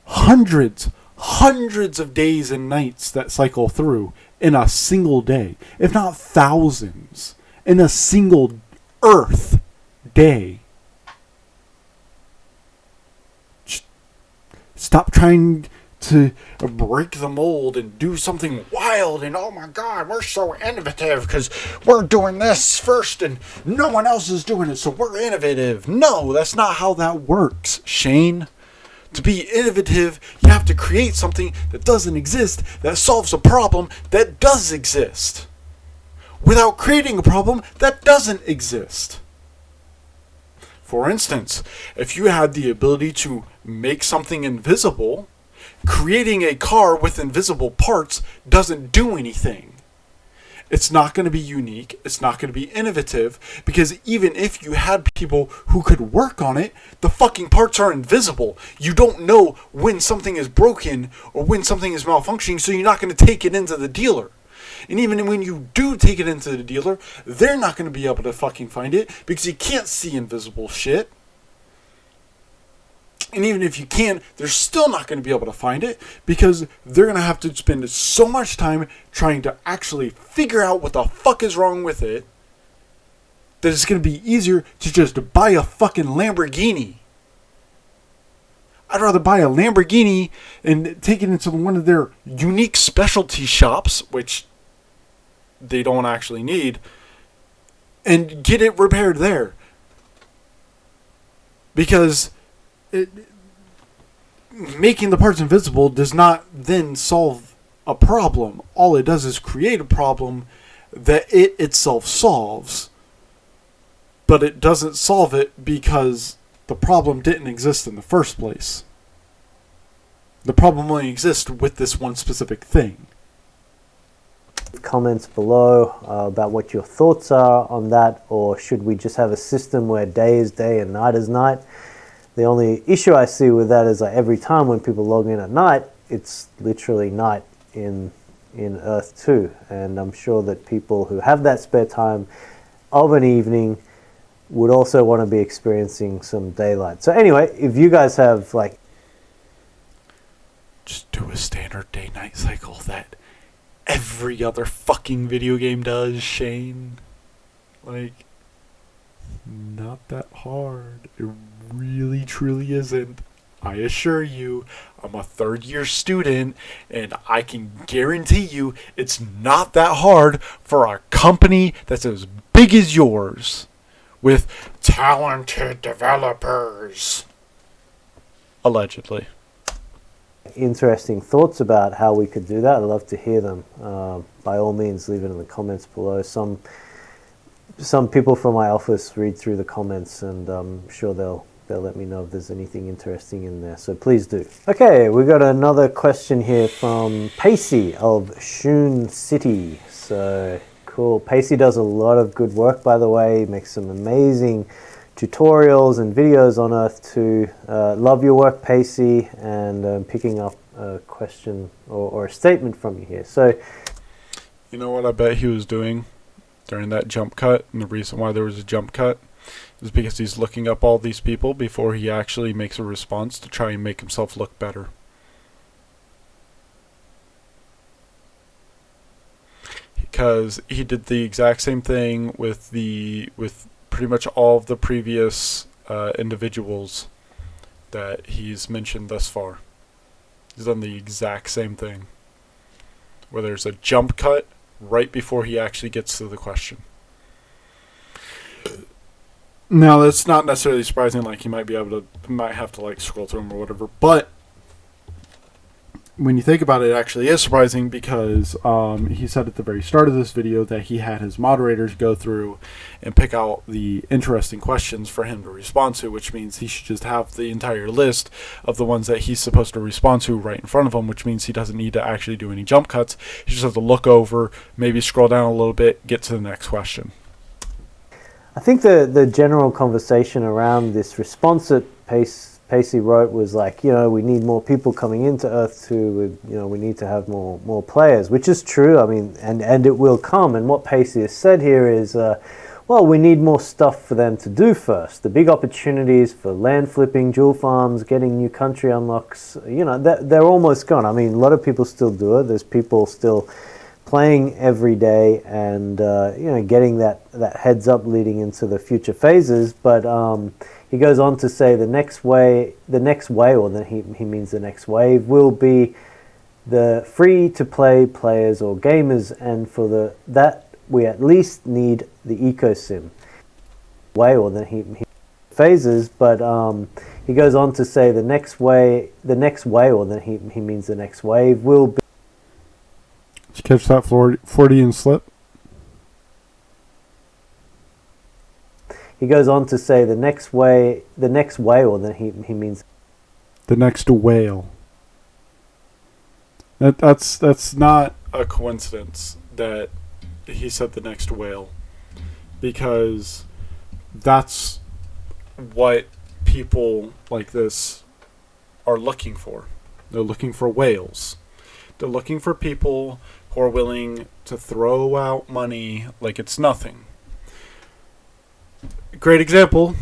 hundreds of days and nights that cycle through in a single day, if not thousands, in a single Earth day. Stop trying to break the mold and do something wild and, oh my god, we're so innovative because we're doing this first and no one else is doing it, so we're innovative. No, that's not how that works, Shane. To be innovative, you have to create something that doesn't exist, that solves a problem that does exist, without creating a problem that doesn't exist. For instance, if you had the ability to make something invisible, creating a car with invisible parts doesn't do anything. It's not going to be unique. It's not going to be innovative, because even if you had people who could work on it, the fucking parts are invisible. You don't know when something is broken or when something is malfunctioning, so you're not going to take it into the dealer. And even when you do take it into the dealer, they're not going to be able to fucking find it because you can't see invisible shit. And even if you can, they're still not going to be able to find it because they're going to have to spend so much time trying to actually figure out what the fuck is wrong with it that it's going to be easier to just buy a fucking Lamborghini. I'd rather buy a Lamborghini and take it into one of their unique specialty shops, which they don't actually need, and get it repaired there. Because making the parts invisible does not then solve a problem. All it does is create a problem that it itself solves. But it doesn't solve it because the problem didn't exist in the first place. The problem only exists with this one specific thing. Comments below about what your thoughts are on that, or should we just have a system where day is day and night is night? The only issue I see with that is like every time when people log in at night, it's literally night in Earth 2. And I'm sure that people who have that spare time of an evening would also want to be experiencing some daylight. So anyway, if you guys have like... Just do a standard day-night cycle that every other fucking video game does, Shane. Like, not that hard. It really, truly isn't. I assure you, I'm a third-year student, and I can guarantee you it's not that hard for a company that's as big as yours, with talented developers. Allegedly. Interesting thoughts about how we could do that. I'd love to hear them. By all means, leave it in the comments below. Some people from my office read through the comments, and I'm sure they'll let me know if there's anything interesting in there. So please do. Okay, we got another question here from Pacey of Shun City. So cool. Pacey does a lot of good work, by the way. He makes some amazing tutorials and videos on Earth 2. Love your work, Pacey, and picking up a question or a statement from you here. So, you know what I bet he was doing during that jump cut, and the reason why there was a jump cut is because he's looking up all these people before he actually makes a response to try and make himself look better. Because he did the exact same thing with pretty much all of the previous individuals that he's mentioned thus far. He's done the exact same thing, where there's a jump cut right before he actually gets to the question. Now, that's not necessarily surprising. Like, he might have to like scroll through them or whatever. But when you think about it, it actually is surprising because he said at the very start of this video that he had his moderators go through and pick out the interesting questions for him to respond to, which means he should just have the entire list of the ones that he's supposed to respond to right in front of him, which means he doesn't need to actually do any jump cuts. He just has to look over, maybe scroll down a little bit, get to the next question. I think the general conversation around this response that Pacey wrote was like, we need more people coming into Earth 2. We need to have more players, which is true. I mean, and it will come. And what Pacey has said here is, well, we need more stuff for them to do first. The big opportunities for land flipping, jewel farms, getting new country unlocks, they're almost gone. I mean, a lot of people still do it. There's people still playing every day and getting that heads up leading into the future phases. But he goes on to say the next wave, or he means the next wave, will be the free-to-play players or gamers, and for that we at least need the eco-sim. He phases, but he goes on to say the next wave, or he means the next wave will be. Did you catch that Freudian slip? He goes on to say the next whale, or he means the next whale. That's not a coincidence that he said the next whale, because that's what people like this are looking for. They're looking for whales. They're looking for people who are willing to throw out money like it's nothing. Great example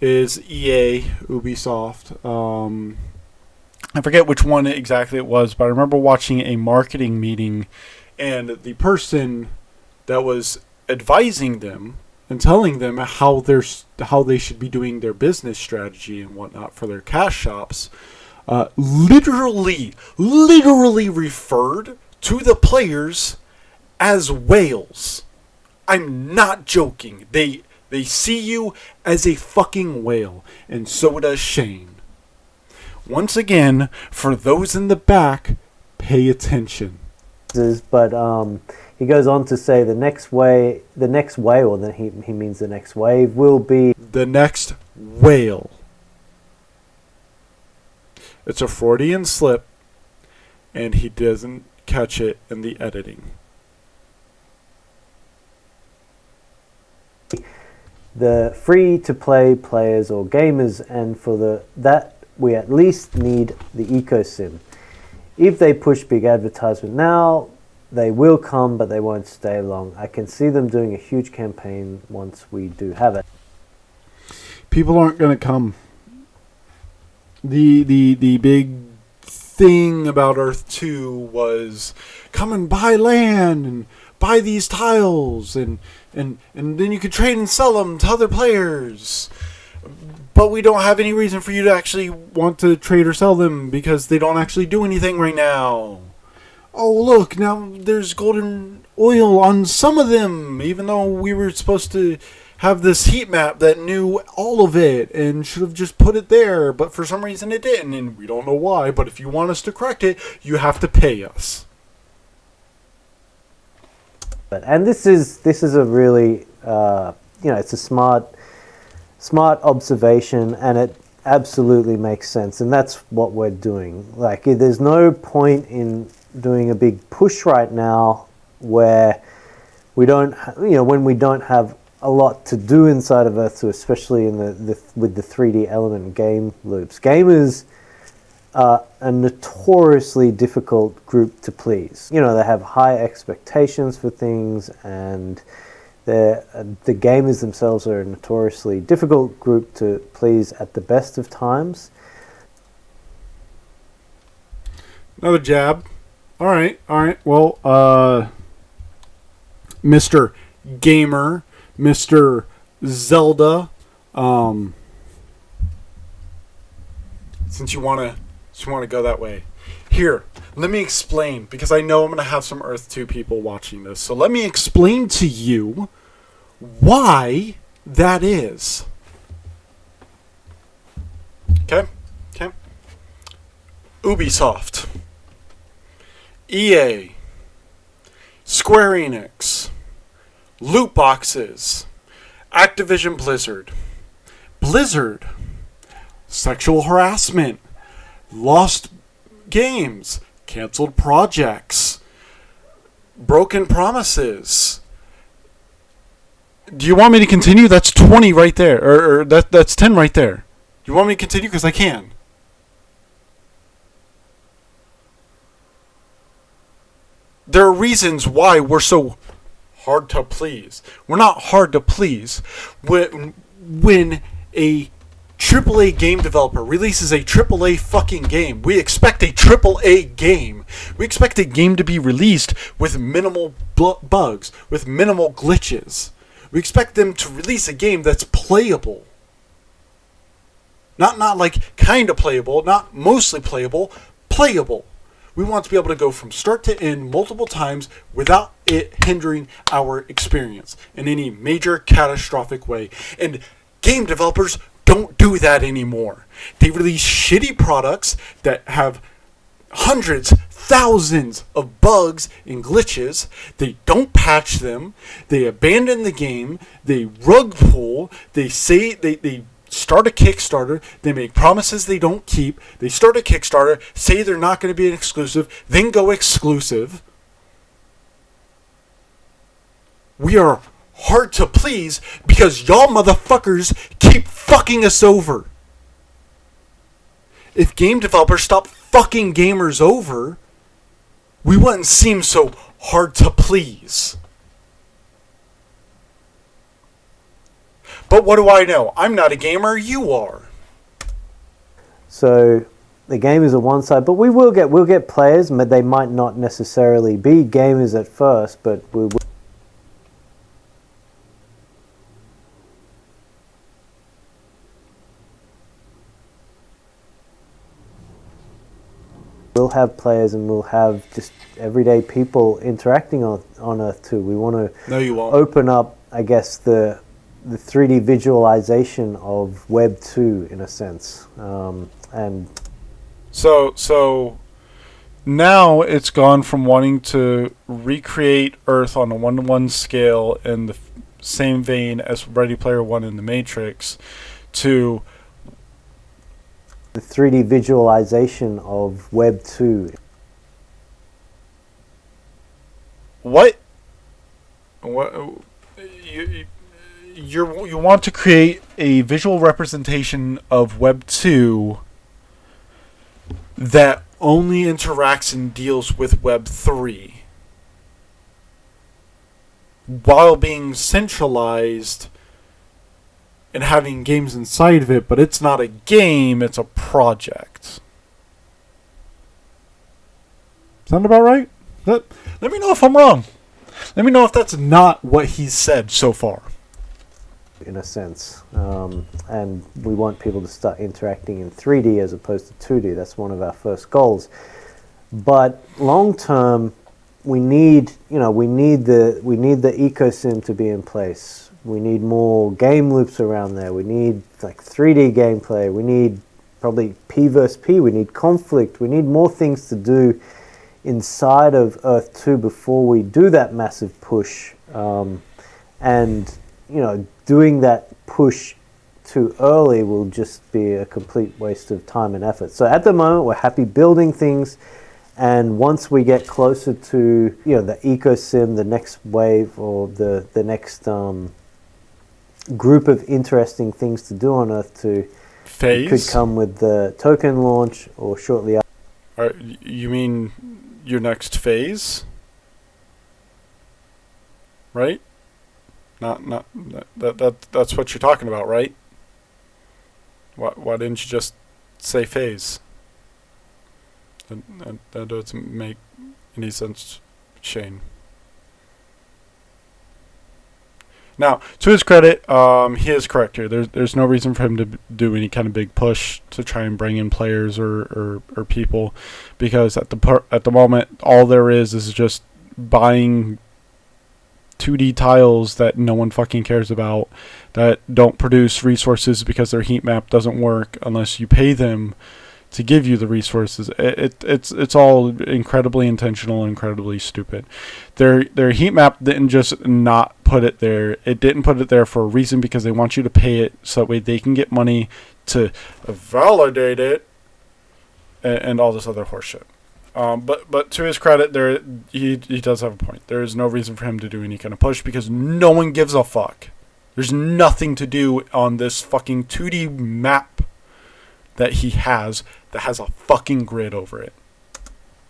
is EA, Ubisoft. I forget which one exactly it was, but I remember watching a marketing meeting, and the person that was advising them and telling them how they should be doing their business strategy and whatnot for their cash shops, literally referred to the players as whales. I'm not joking. They see you as a fucking whale, and so does Shane. Once again, for those in the back, pay attention. But he goes on to say the next wave, or that he means the next wave, will be the next whale. It's a Freudian slip, and he doesn't catch it in the editing. The free-to-play players or gamers, and for that we at least need the ecosim. If they push big advertisement now, they will come, but they won't stay long. I can see them doing a huge campaign once we do have it. People aren't going to come. The big thing about Earth 2 was come and buy land and buy these tiles and then you could trade and sell them to other players. But we don't have any reason for you to actually want to trade or sell them because they don't actually do anything right now. Oh, look, now there's golden oil on some of them, even though we were supposed to have this heat map that knew all of it and should have just put it there, but for some reason it didn't, and we don't know why. But if you want us to correct it, you have to pay us. And this is a really it's a smart observation, and it absolutely makes sense, and that's what we're doing. Like, there's no point in doing a big push right now where we don't, when we don't have a lot to do inside of Earth 2, especially in with the 3D element game loops. Gamers are a notoriously difficult group to please. They have high expectations for things, and the gamers themselves are a notoriously difficult group to please at the best of times. Another jab. All right. Well, Mr. Gamer, Mr. Zelda, since you want to go that way, here, let me explain, because I know I'm going to have some Earth 2 people watching this. So let me explain to you why that is. Okay. Ubisoft, EA, Square Enix, loot boxes, Activision Blizzard, sexual harassment, lost games, canceled projects, broken promises. Do you want me to continue? That's 20 right there, or that's 10 right there. Do you want me to continue? Because I can. There are reasons why we're so hard to please. We're not hard to please. When a AAA game developer releases a AAA fucking game, we expect a AAA game. We expect a game to be released with minimal bugs, with minimal glitches. We expect them to release a game that's playable. Not like kind of playable, not mostly playable, playable. We want to be able to go from start to end multiple times without it hindering our experience in any major catastrophic way. And game developers don't do that anymore. They release shitty products that have hundreds, thousands of bugs and glitches. They don't patch them. They abandon the game. They rug pull. They say they start a Kickstarter, they make promises they don't keep, they start a Kickstarter, say they're not going to be an exclusive, then go exclusive. We are hard to please because y'all motherfuckers keep fucking us over. If game developers stop fucking gamers over, we wouldn't seem so hard to please. But what do I know? I'm not a gamer, you are. So the game is a one side, but we'll get players. They might not necessarily be gamers at first, but we'll have players, and we'll have just everyday people interacting on Earth 2. We want to No, you won't. open up, I guess, the 3D visualization of Web 2 in a sense, and So now it's gone from wanting to recreate Earth on a 1-to-1 scale in the same vein as Ready Player One in The Matrix to the 3D visualization of Web 2. what you want to create a visual representation of Web 2 that only interacts and deals with Web 3 while being centralized and having games inside of it, but it's not a game, it's a project. Sound about right? Let me know if I'm wrong. Let me know if that's not what he's said so far. In a sense, and we want people to start interacting in 3D as opposed to 2D. That's one of our first goals. But long term, we need the ecosim to be in place. We need more game loops around there. We need like 3D gameplay. We need probably P versus P. We need conflict. We need more things to do inside of Earth 2 before we do that massive push. And doing that push too early will just be a complete waste of time and effort. So at the moment, we're happy building things, and once we get closer to the ecosim, the next wave, or the next group of interesting things to do on Earth 2, Phase? it could come with the token launch or shortly after. You mean your next phase? Right? Not that's what you're talking about, right? Why didn't you just say phase? That doesn't make any sense, Shane. Now, to his credit, he is correct here. There's no reason for him to do any kind of big push to try and bring in players or people, because at the moment all there is just buying 2D tiles that no one fucking cares about, that don't produce resources because their heat map doesn't work unless you pay them to give you the resources. It's all incredibly intentional, incredibly stupid. Their heat map didn't just not put it there. It didn't put it there for a reason, because they want you to pay it so that way they can get money to validate it and all this other horseshit. But to his credit, he does have a point. There is no reason for him to do any kind of push, because no one gives a fuck. There's nothing to do on this fucking 2D map that he has that has a fucking grid over it.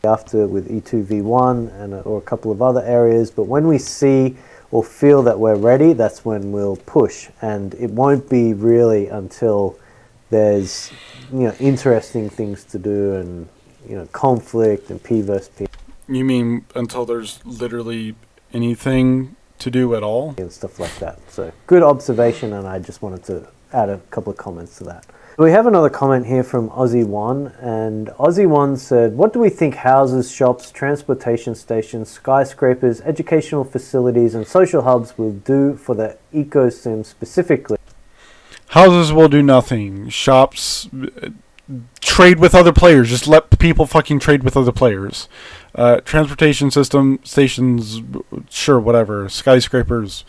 After with E2V1 or a couple of other areas, but when we see or feel that we're ready, that's when we'll push, and it won't be really until there's interesting things to do and conflict and P versus P. You mean until there's literally anything to do at all? And stuff like that. So good observation, and I just wanted to add a couple of comments to that. We have another comment here from Aussie1, and Aussie1 said, what do we think houses, shops, transportation stations, skyscrapers, educational facilities and social hubs will do for the ecosim specifically? Houses will do nothing. Shops trade with other players. Just let people fucking trade with other players. Transportation system, stations, sure, whatever. Skyscrapers,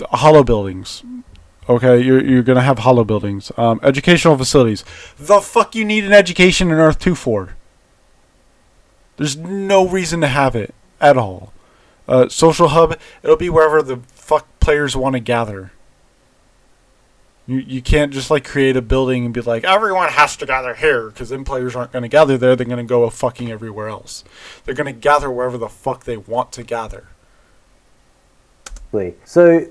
hollow buildings. Okay, you're gonna have hollow buildings. Educational facilities. The fuck you need an education in Earth 2 for? There's no reason to have it at all. Social hub, it'll be wherever the fuck players want to gather. You can't just create a building and be like, everyone has to gather here, because then players aren't going to gather there. They're going to go fucking everywhere else. They're going to gather wherever the fuck they want to gather. So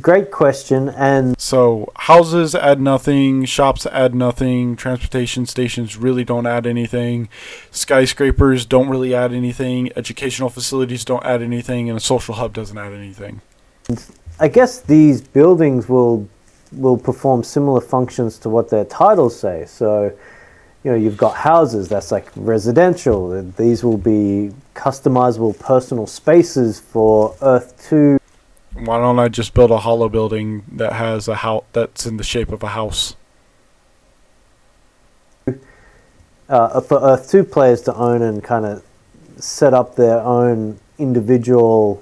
Great question. And So houses add nothing, shops add nothing, transportation stations really don't add anything, skyscrapers don't really add anything, educational facilities don't add anything, and a social hub doesn't add anything. I guess these buildings will perform similar functions to what their titles say. So, you've got houses, that's like residential. These will be customizable personal spaces for Earth 2. Why don't I just build a hollow building that has a house that's in the shape of a house? For Earth 2 players to own and kind of set up their own individual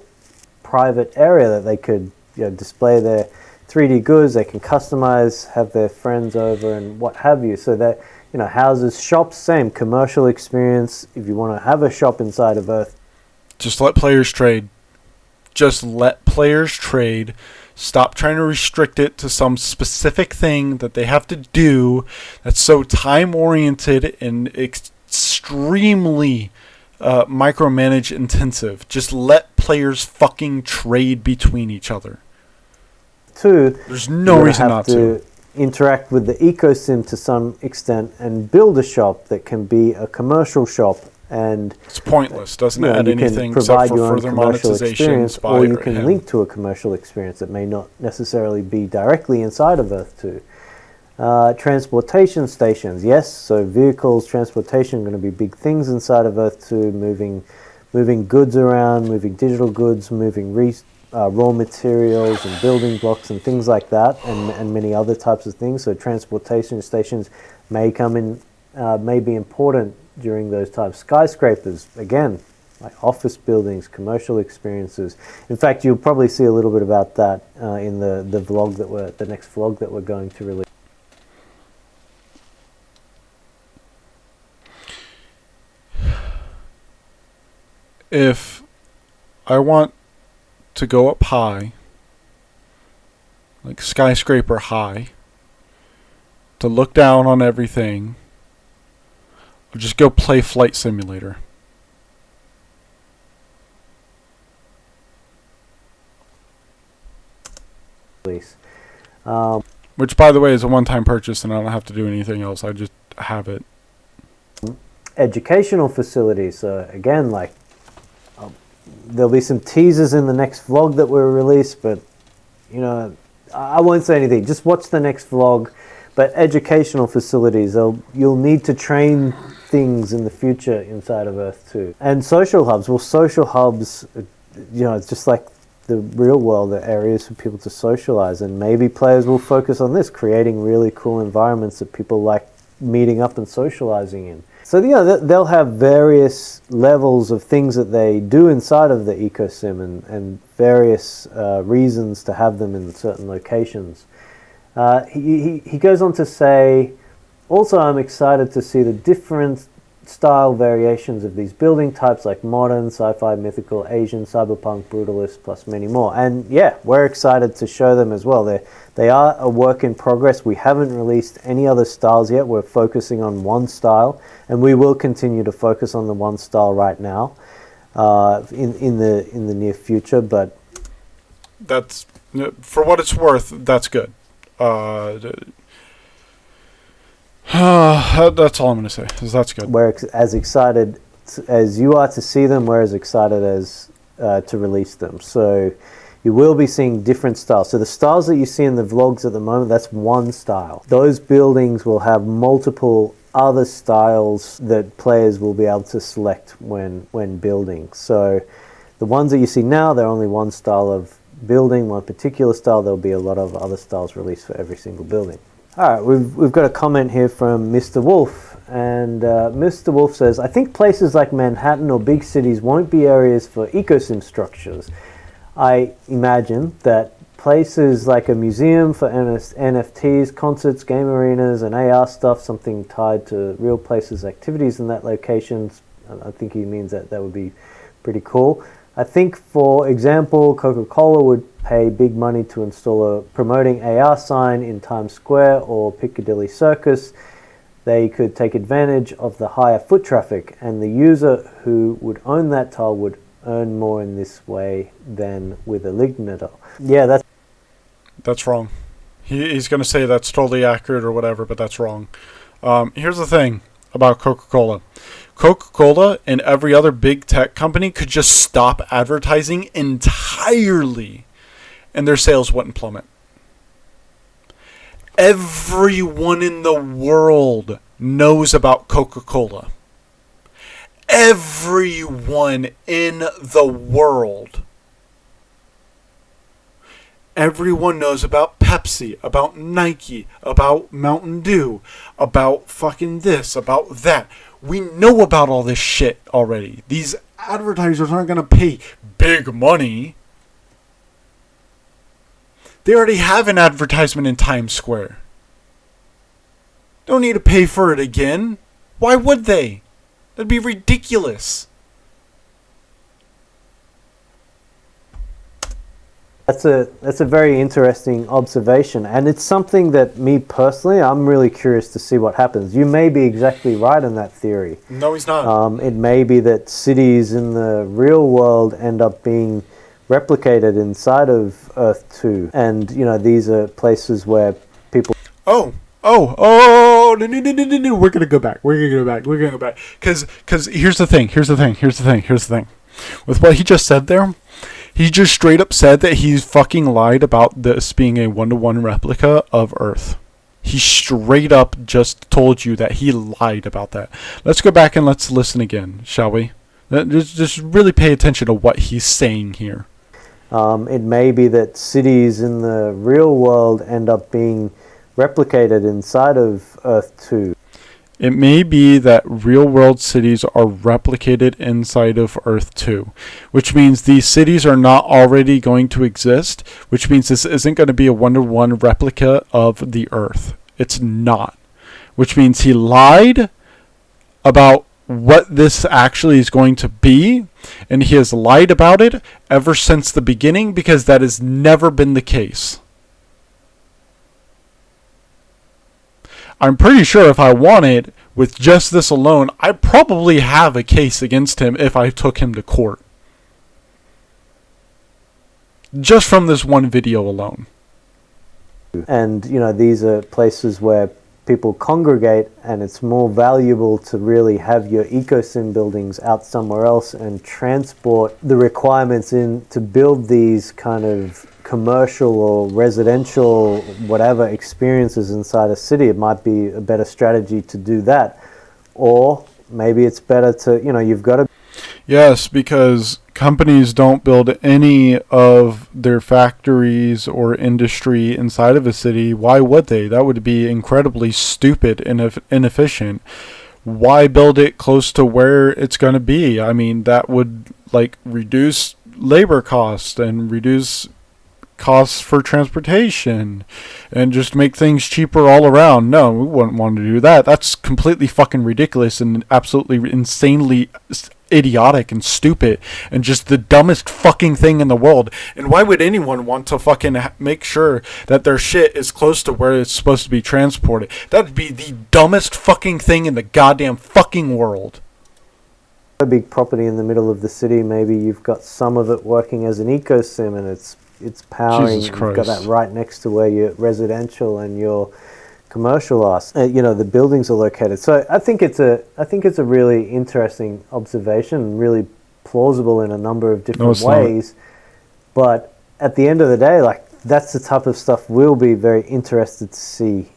private area that they could display their 3D goods, they can customize, have their friends over and what have you. So that, houses, shops, same, commercial experience. If you want to have a shop inside of Earth. Just let players trade. Just let players trade. Stop trying to restrict it to some specific thing that they have to do that's so time-oriented and extremely micromanage intensive. Just let players fucking trade between each other. There's no reason not to. Interact with the ecosim to some extent and build a shop that can be a commercial shop. And it's pointless. Doesn't add anything except for further monetization. Or you can link to a commercial experience that may not necessarily be directly inside of Earth 2. Transportation stations, yes. So vehicles, transportation are going to be big things inside of Earth 2. Moving goods around, moving digital goods, moving raw materials and building blocks and things like that, and many other types of things. So transportation stations may come in, may be important during those times. Skyscrapers, again, like office buildings, commercial experiences. In fact, you'll probably see a little bit about that in the next vlog that we're going to release. If I want to go up high, like skyscraper high, to look down on everything, or just go play Flight Simulator. Which, by the way, is a one-time purchase, and I don't have to do anything else. I just have it. Educational facilities. Again, like there'll be some teasers in the next vlog that will release, but I won't say anything. Just watch the next vlog. But educational facilities, you'll need to train things in the future inside of Earth 2. And social hubs. Well, social hubs, it's just like the real world, the areas for people to socialize. And maybe players will focus on this, creating really cool environments that people like meeting up and socializing in. So, they'll have various levels of things that they do inside of the ecosim and various reasons to have them in certain locations. He goes on to say, also I'm excited to see the different style variations of these building types like modern, sci-fi, mythical, Asian, cyberpunk, brutalist, plus many more. And yeah, we're excited to show them as well. They are a work in progress. We haven't released any other styles yet. We're focusing on one style, and we will continue to focus on the one style right now in the near future. But that's, for what it's worth, that's good. That's all I'm going to say. Is that's good. We're as excited as you are to see them. We're as excited as to release them. So you will be seeing different styles. So the styles that you see in the vlogs at the moment, that's one style. Those buildings will have multiple other styles that players will be able to select when building. So the ones that you see now, they're only one style of building, one particular style. There'll be a lot of other styles released for every single building. All right, we've got a comment here from Mr. Wolf, and Mr. Wolf says, I think places like Manhattan or big cities won't be areas for ecosim structures. I imagine that places like a museum for NFTs, concerts, game arenas, and AR stuff, something tied to real places' activities in that location, I think he means that would be pretty cool. I think, for example, Coca-Cola would pay big money to install a promoting AR sign in Times Square or Piccadilly Circus. They could take advantage of the higher foot traffic, and the user who would own that tile would earn more in this way than with a Lignator. Yeah, That's wrong. He's going to say that's totally accurate or whatever, but that's wrong. Here's the thing about Coca-Cola. Coca-Cola and every other big tech company could just stop advertising entirely, and their sales wouldn't plummet. Everyone in the world knows about Coca-Cola. Everyone in the world. Everyone knows about Pepsi, about Nike, about Mountain Dew, about fucking this, about that. We know about all this shit already. These advertisers aren't going to pay big money. They already have an advertisement in Times Square. Don't need to pay for it again. Why would they? That'd be ridiculous. That's a very interesting observation, and it's something that me personally, I'm really curious to see what happens. You may be exactly right in that theory. No, he's not. It may be that cities in the real world end up being replicated inside of Earth 2, and these are places where people. No, we're gonna go back. Because here's the thing. With what he just said there, he just straight up said that he's fucking lied about this being a 1-to-1 replica of Earth. He straight up just told you that he lied about that. Let's go back and let's listen again, shall we? Just really pay attention to what he's saying here. It may be that cities in the real world end up being replicated inside of Earth 2. It may be that real-world cities are replicated inside of Earth 2, which means these cities are not already going to exist, which means this isn't going to be a 1-to-1 replica of the Earth. It's not. Which means he lied about what this actually is going to be, and he has lied about it ever since the beginning because that has never been the case. I'm pretty sure if I wanted, with just this alone, I probably have a case against him if I took him to court. Just from this one video alone. And, these are places where people congregate, and it's more valuable to really have your ecosim buildings out somewhere else and transport the requirements in to build these kind of commercial or residential whatever experiences inside a city. It might be a better strategy to do that, or maybe it's better to you've got to. Yes, because companies don't build any of their factories or industry inside of a city. Why would they? That would be incredibly stupid and inefficient. Why build it close to where it's going to be? I mean, that would reduce labor costs and reduce costs for transportation and just make things cheaper all around. No, we wouldn't want to do that. That's completely fucking ridiculous and absolutely insanely idiotic and stupid and just the dumbest fucking thing in the world. And why would anyone want to fucking make sure that their shit is close to where it's supposed to be transported? That'd be the dumbest fucking thing in the goddamn fucking world. A big property in the middle of the city, maybe you've got some of it working as an ecosim, and it's powering. You've got that right next to where your residential and your commercial are. The buildings are located. So I think it's a really interesting observation, really plausible in a number of different ways. But at the end of the day, that's the type of stuff we'll be very interested to see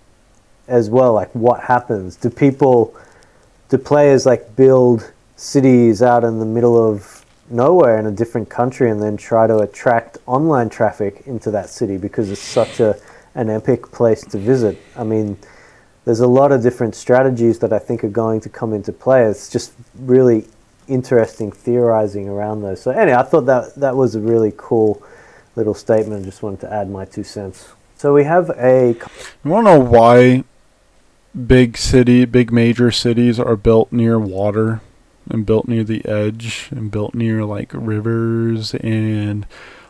as well. What happens? Do players an cities out in the middle of nowhere in a different country and then try to attract online traffic into that city because it's such an epic place to visit? I mean, there's a lot of different strategies that I think are going to come into play. It's just really interesting theorizing around those. So anyway, I thought that was a really cool little statement. I just wanted to add my 2 cents. So we have You want to know why big major cities are built near water and built near the edge and built near rivers and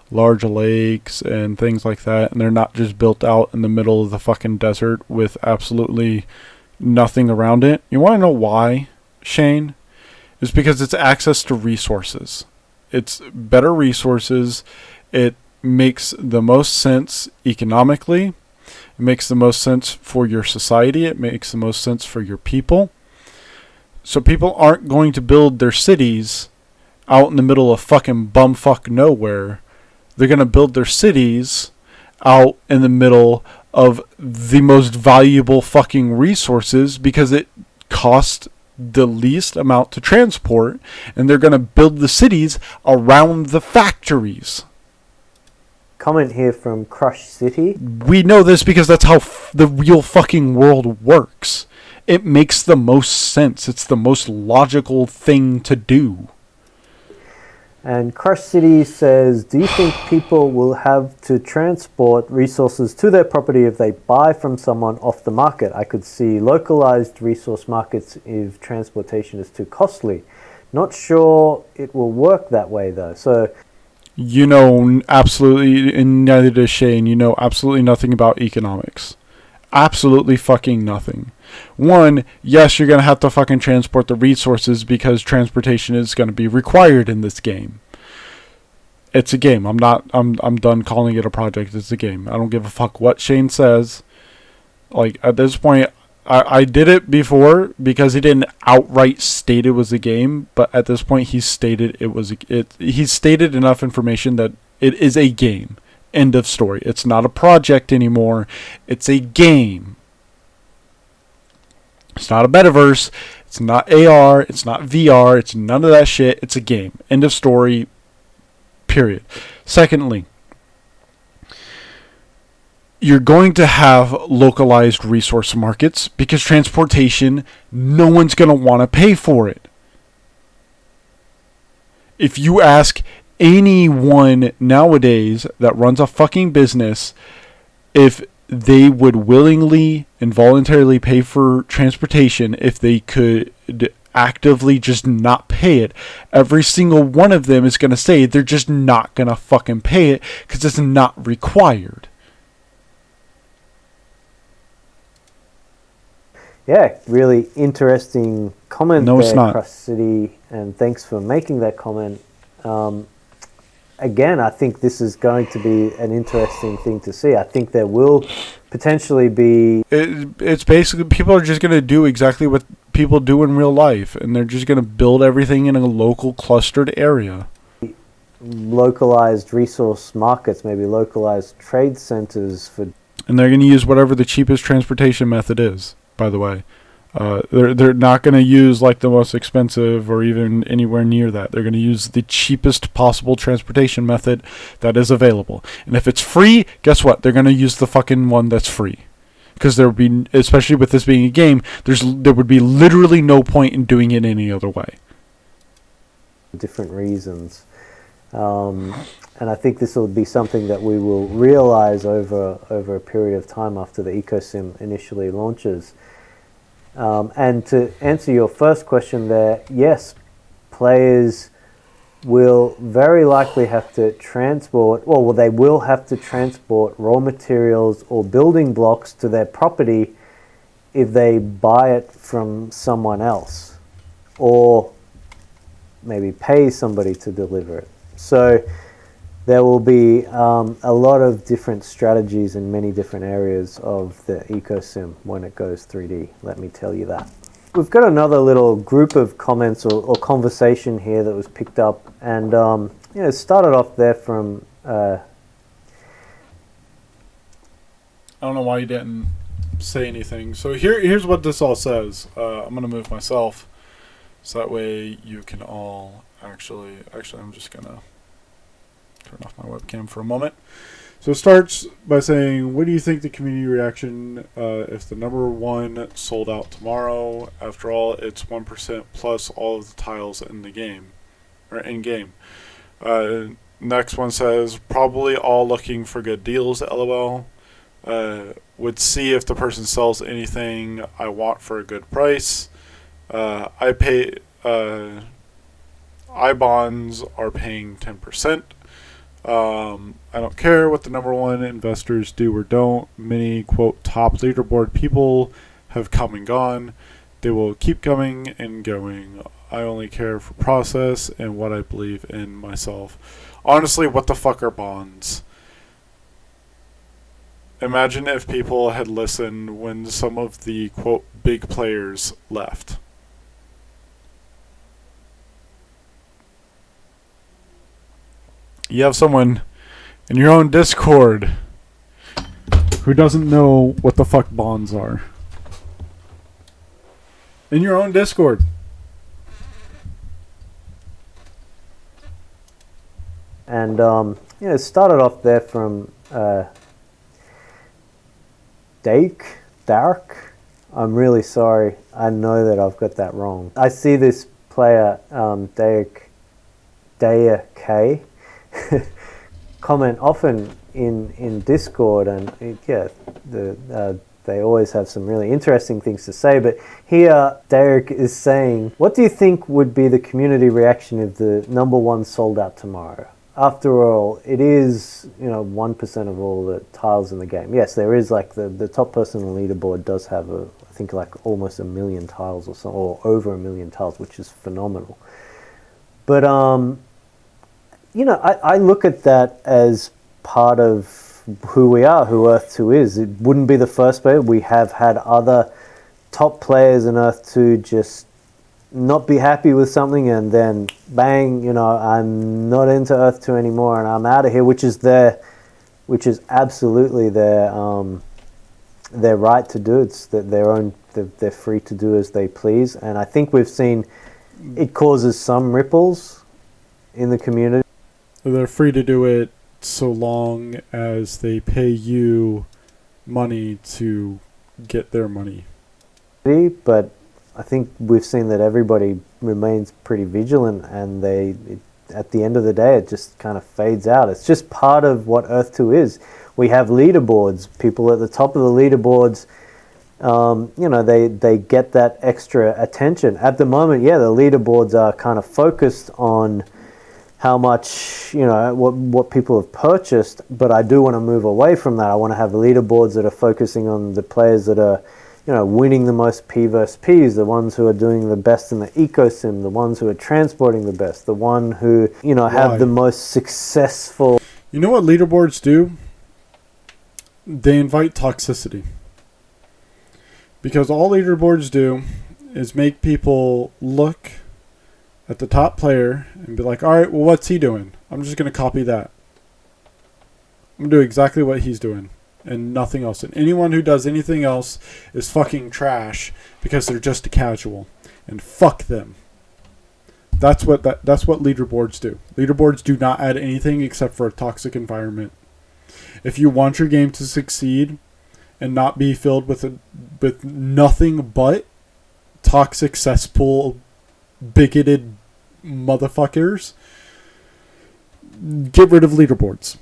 large lakes and things like that, and they're not just built out in the middle of the fucking desert with absolutely nothing around it? You want to know why, Shane? It's because it's access to resources. It's better resources. It makes the most sense economically. It makes the most sense for your society. It makes the most sense for your people. So people aren't going to build their cities out in the middle of fucking bumfuck nowhere. They're going to build their cities out in the middle of the most valuable fucking resources because it costs the least amount to transport, and they're going to build the cities around the factories. Comment here from Crush City. We know this because that's how the real fucking world works. It makes the most sense. It's the most logical thing to do. And Crush City says, do you think people will have to transport resources to their property if they buy from someone off the market? I could see localized resource markets if transportation is too costly. Not sure it will work that way though. So, you know, absolutely, and neither does Shane, you know absolutely nothing about economics. Absolutely fucking nothing. One, yes, you're going to have to fucking transport the resources because transportation is going to be required in this game. It's a game. I'm done calling it a project. It's a game. I don't give a fuck what Shane says. Like, at this point, I did it before because he didn't outright state it was a game, but at this point he's stated he's stated enough information that it is a game. End of story. It's not a project anymore. It's a game. It's not a metaverse. It's not AR. It's not VR. It's none of that shit. It's a game. End of story. Period. Secondly, you're going to have localized resource markets because transportation, no one's going to want to pay for it. If you ask anyone nowadays that runs a fucking business if they would willingly and voluntarily pay for transportation if they could actively just not pay it, every single one of them is going to say they're just not going to fucking pay it because it's not required. yeah, really interesting comment No, there, it's not. Crush City, and thanks for making that comment. Again, I think this is going to be an interesting thing to see. I think there will potentially be... It's basically, people are just going to do exactly what people do in real life, and they're just going to build everything in a local clustered area. localized resource markets, maybe localized trade centers for... And they're going to use whatever the cheapest transportation method is, by the way. They're not going to use like the most expensive or even anywhere near that. They're going to use the cheapest possible transportation method that is available. And if it's free, guess what? They're going to use the fucking one that's free. Because there would be, especially with this being a game, there would be literally no point in doing it any other way. Different reasons. And I think this will be something that we will realize over a period of time after the EcoSim initially launches. And to answer your first question there, yes, players will very likely have to transport, well, they will have to transport raw materials or building blocks to their property if they buy it from someone else, or maybe pay somebody to deliver it. So there will be a lot of different strategies in many different areas of the EcoSim when it goes 3D, let me tell you that. We've got another little group of comments or conversation here that was picked up, and it started off there from... I don't know why you didn't say anything. So here's what this all says. I'm going to move myself so that way you can all actually I'm just going to turn off my webcam for a moment. So it starts by saying, what do you think the community reaction if the number one sold out tomorrow? After all, it's 1% plus all of the tiles in the game, or in game. Next one says, probably all looking for good deals, LOL. Would see if the person sells anything I want for a good price. I bonds are paying 10%. I don't care what the number one investors do or don't. Many, quote, top leaderboard people have come and gone. They will keep coming and going. I only care for process and what I believe in myself. Honestly, what the fuck are bonds? Imagine if people had listened when some of the, quote, big players left. You have someone in your own Discord who doesn't know what the fuck bonds are. In your own Discord. And it started off there from Dark. I'm really sorry. I know that I've got that wrong. I see this player, Daya K, comment often in Discord, and they always have some really interesting things to say. But here, Derek is saying, what do you think would be the community reaction if the number one sold out tomorrow? After all, it is 1% of all the tiles in the game. Yes, there is like the top person on the leaderboard does have I think like almost 1 million tiles or so, or over 1 million tiles, which is phenomenal. But I look at that as part of who we are, who Earth 2 is. It wouldn't be the first player. We have had other top players in Earth 2 just not be happy with something and then bang, I'm not into Earth 2 anymore and I'm out of here, which is absolutely their right to do. It's their own, they're free to do as they please. And I think we've seen it causes some ripples in the community. They're free to do it so long as they pay you money to get their money. But I think we've seen that everybody remains pretty vigilant, and at the end of the day, it just kind of fades out. It's just part of what Earth 2 is. We have leaderboards. People at the top of the leaderboards, they get that extra attention. At the moment, the leaderboards are kind of focused on how much, what people have purchased, but I do want to move away from that. I want to have leaderboards that are focusing on the players that are, winning the most P versus Ps, the ones who are doing the best in the ecosim, the ones who are transporting the best, the one who, have the most successful... You know what leaderboards do? They invite toxicity. Because all leaderboards do is make people look at the top player and be like, all right, well, what's he doing? I'm just going to copy that. I'm going to do exactly what he's doing and nothing else. And anyone who does anything else is fucking trash because they're just a casual. And fuck them. That's what leaderboards do. Leaderboards do not add anything except for a toxic environment. If you want your game to succeed and not be filled with nothing but toxic cesspool bigoted motherfuckers, get rid of leaderboards.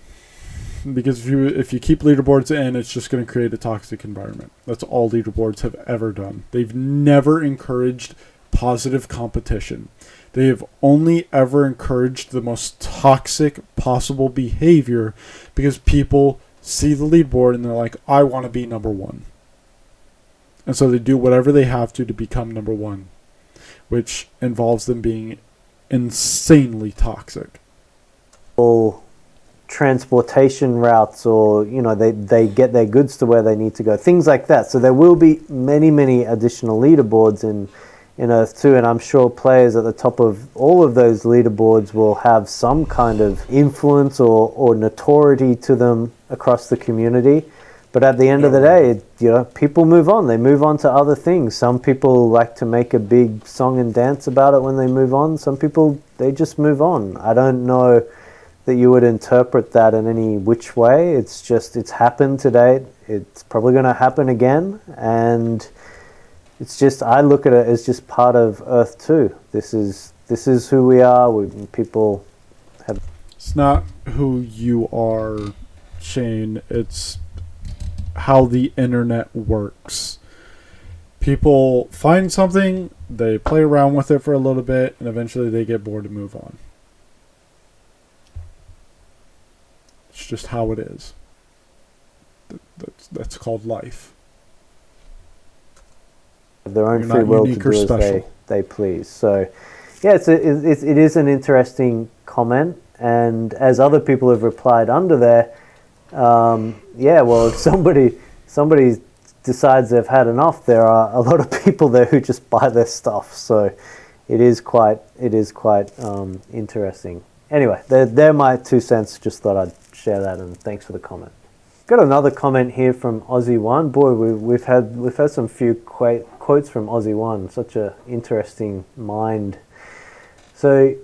Because if you keep leaderboards in, it's just going to create a toxic environment. That's all leaderboards have ever done. They've never encouraged positive competition. They have only ever encouraged the most toxic possible behavior because people see the leaderboard and they're like, I want to be number one. And so they do whatever they have to become number one, which involves them being insanely toxic. Transportation routes, or they get their goods to where they need to go, things like that. So there will be many additional leaderboards in Earth 2, and I'm sure players at the top of all of those leaderboards will have some kind of influence or notoriety to them across the community. But at the end of the day, people move on. They move on to other things. Some people like to make a big song and dance about it when they move on. Some people, they just move on. I don't know that you would interpret that in any which way. It's just, it's happened to date. It's probably going to happen again. And it's just, I look at it as just part of Earth 2. This is who we are. People have... It's not who you are, Shane. It's how the internet works. People find something, they play around with it for a little bit, and eventually they get bored and move on. It's just how it is. That's called life. Their own free will to do as they please. So, yeah, it is an interesting comment, and as other people have replied under there, Yeah, well, if somebody decides they've had enough, there are a lot of people there who just buy their stuff. So it is quite interesting. Anyway, they're my 2 cents. Just thought I'd share that, and thanks for the comment. Got another comment here from Aussie One. Boy, we've had some few quotes from Aussie One. Such a interesting mind. So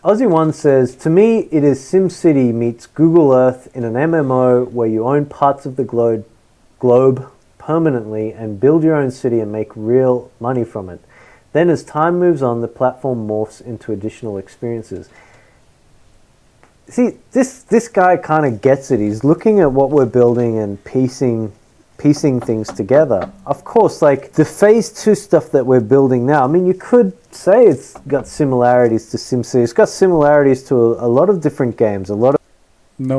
Aussie One says, "To me, it is SimCity meets Google Earth in an MMO where you own parts of the globe permanently and build your own city and make real money from it. Then as time moves on, the platform morphs into additional experiences." See, this guy kind of gets it. He's looking at what we're building and piecing things together. Of course, like the phase 2 stuff that we're building now, I mean, you could say it's got similarities to SimCity. It's got similarities to a lot of different games. No,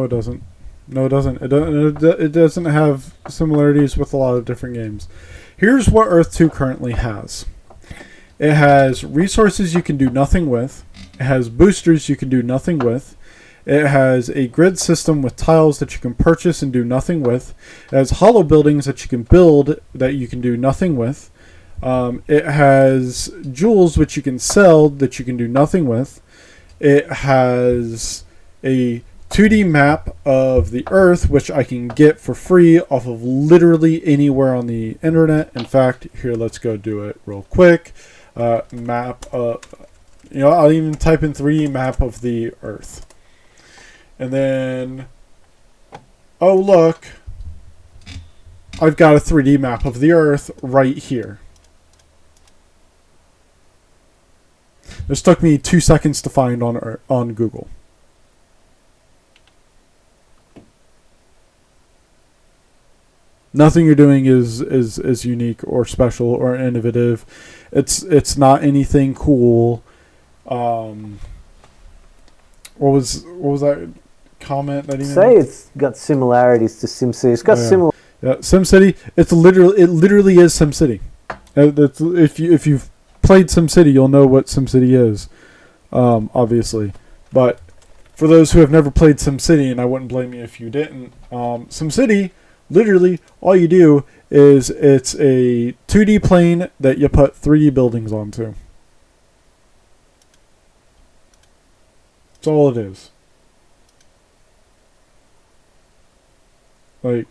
it doesn't. No, it doesn't. It doesn't have similarities with a lot of different games. Here's what Earth 2 currently has. It has resources you can do nothing with. It has boosters you can do nothing with. It has a grid system with tiles that you can purchase and do nothing with. It has hollow buildings that you can build that you can do nothing with. It has jewels which you can sell that you can do nothing with. It has a 2D map of the Earth which I can get for free off of literally anywhere on the internet. In fact, here, let's go do it real quick. Map, I'll even type in 3D map of the Earth. And then, oh look, I've got a 3D map of the Earth right here. This took me 2 seconds to find on Google. Nothing you're doing is unique or special or innovative. It's not anything cool. What was that comment that he say made? It's got similarities to SimCity. It's got similar. Yeah, SimCity. It literally is SimCity. If you've played SimCity, you'll know what SimCity is, obviously. But for those who have never played SimCity, and I wouldn't blame you if you didn't, SimCity, literally, all you do is it's a 2D plane that you put 3D buildings onto. That's all it is. Like,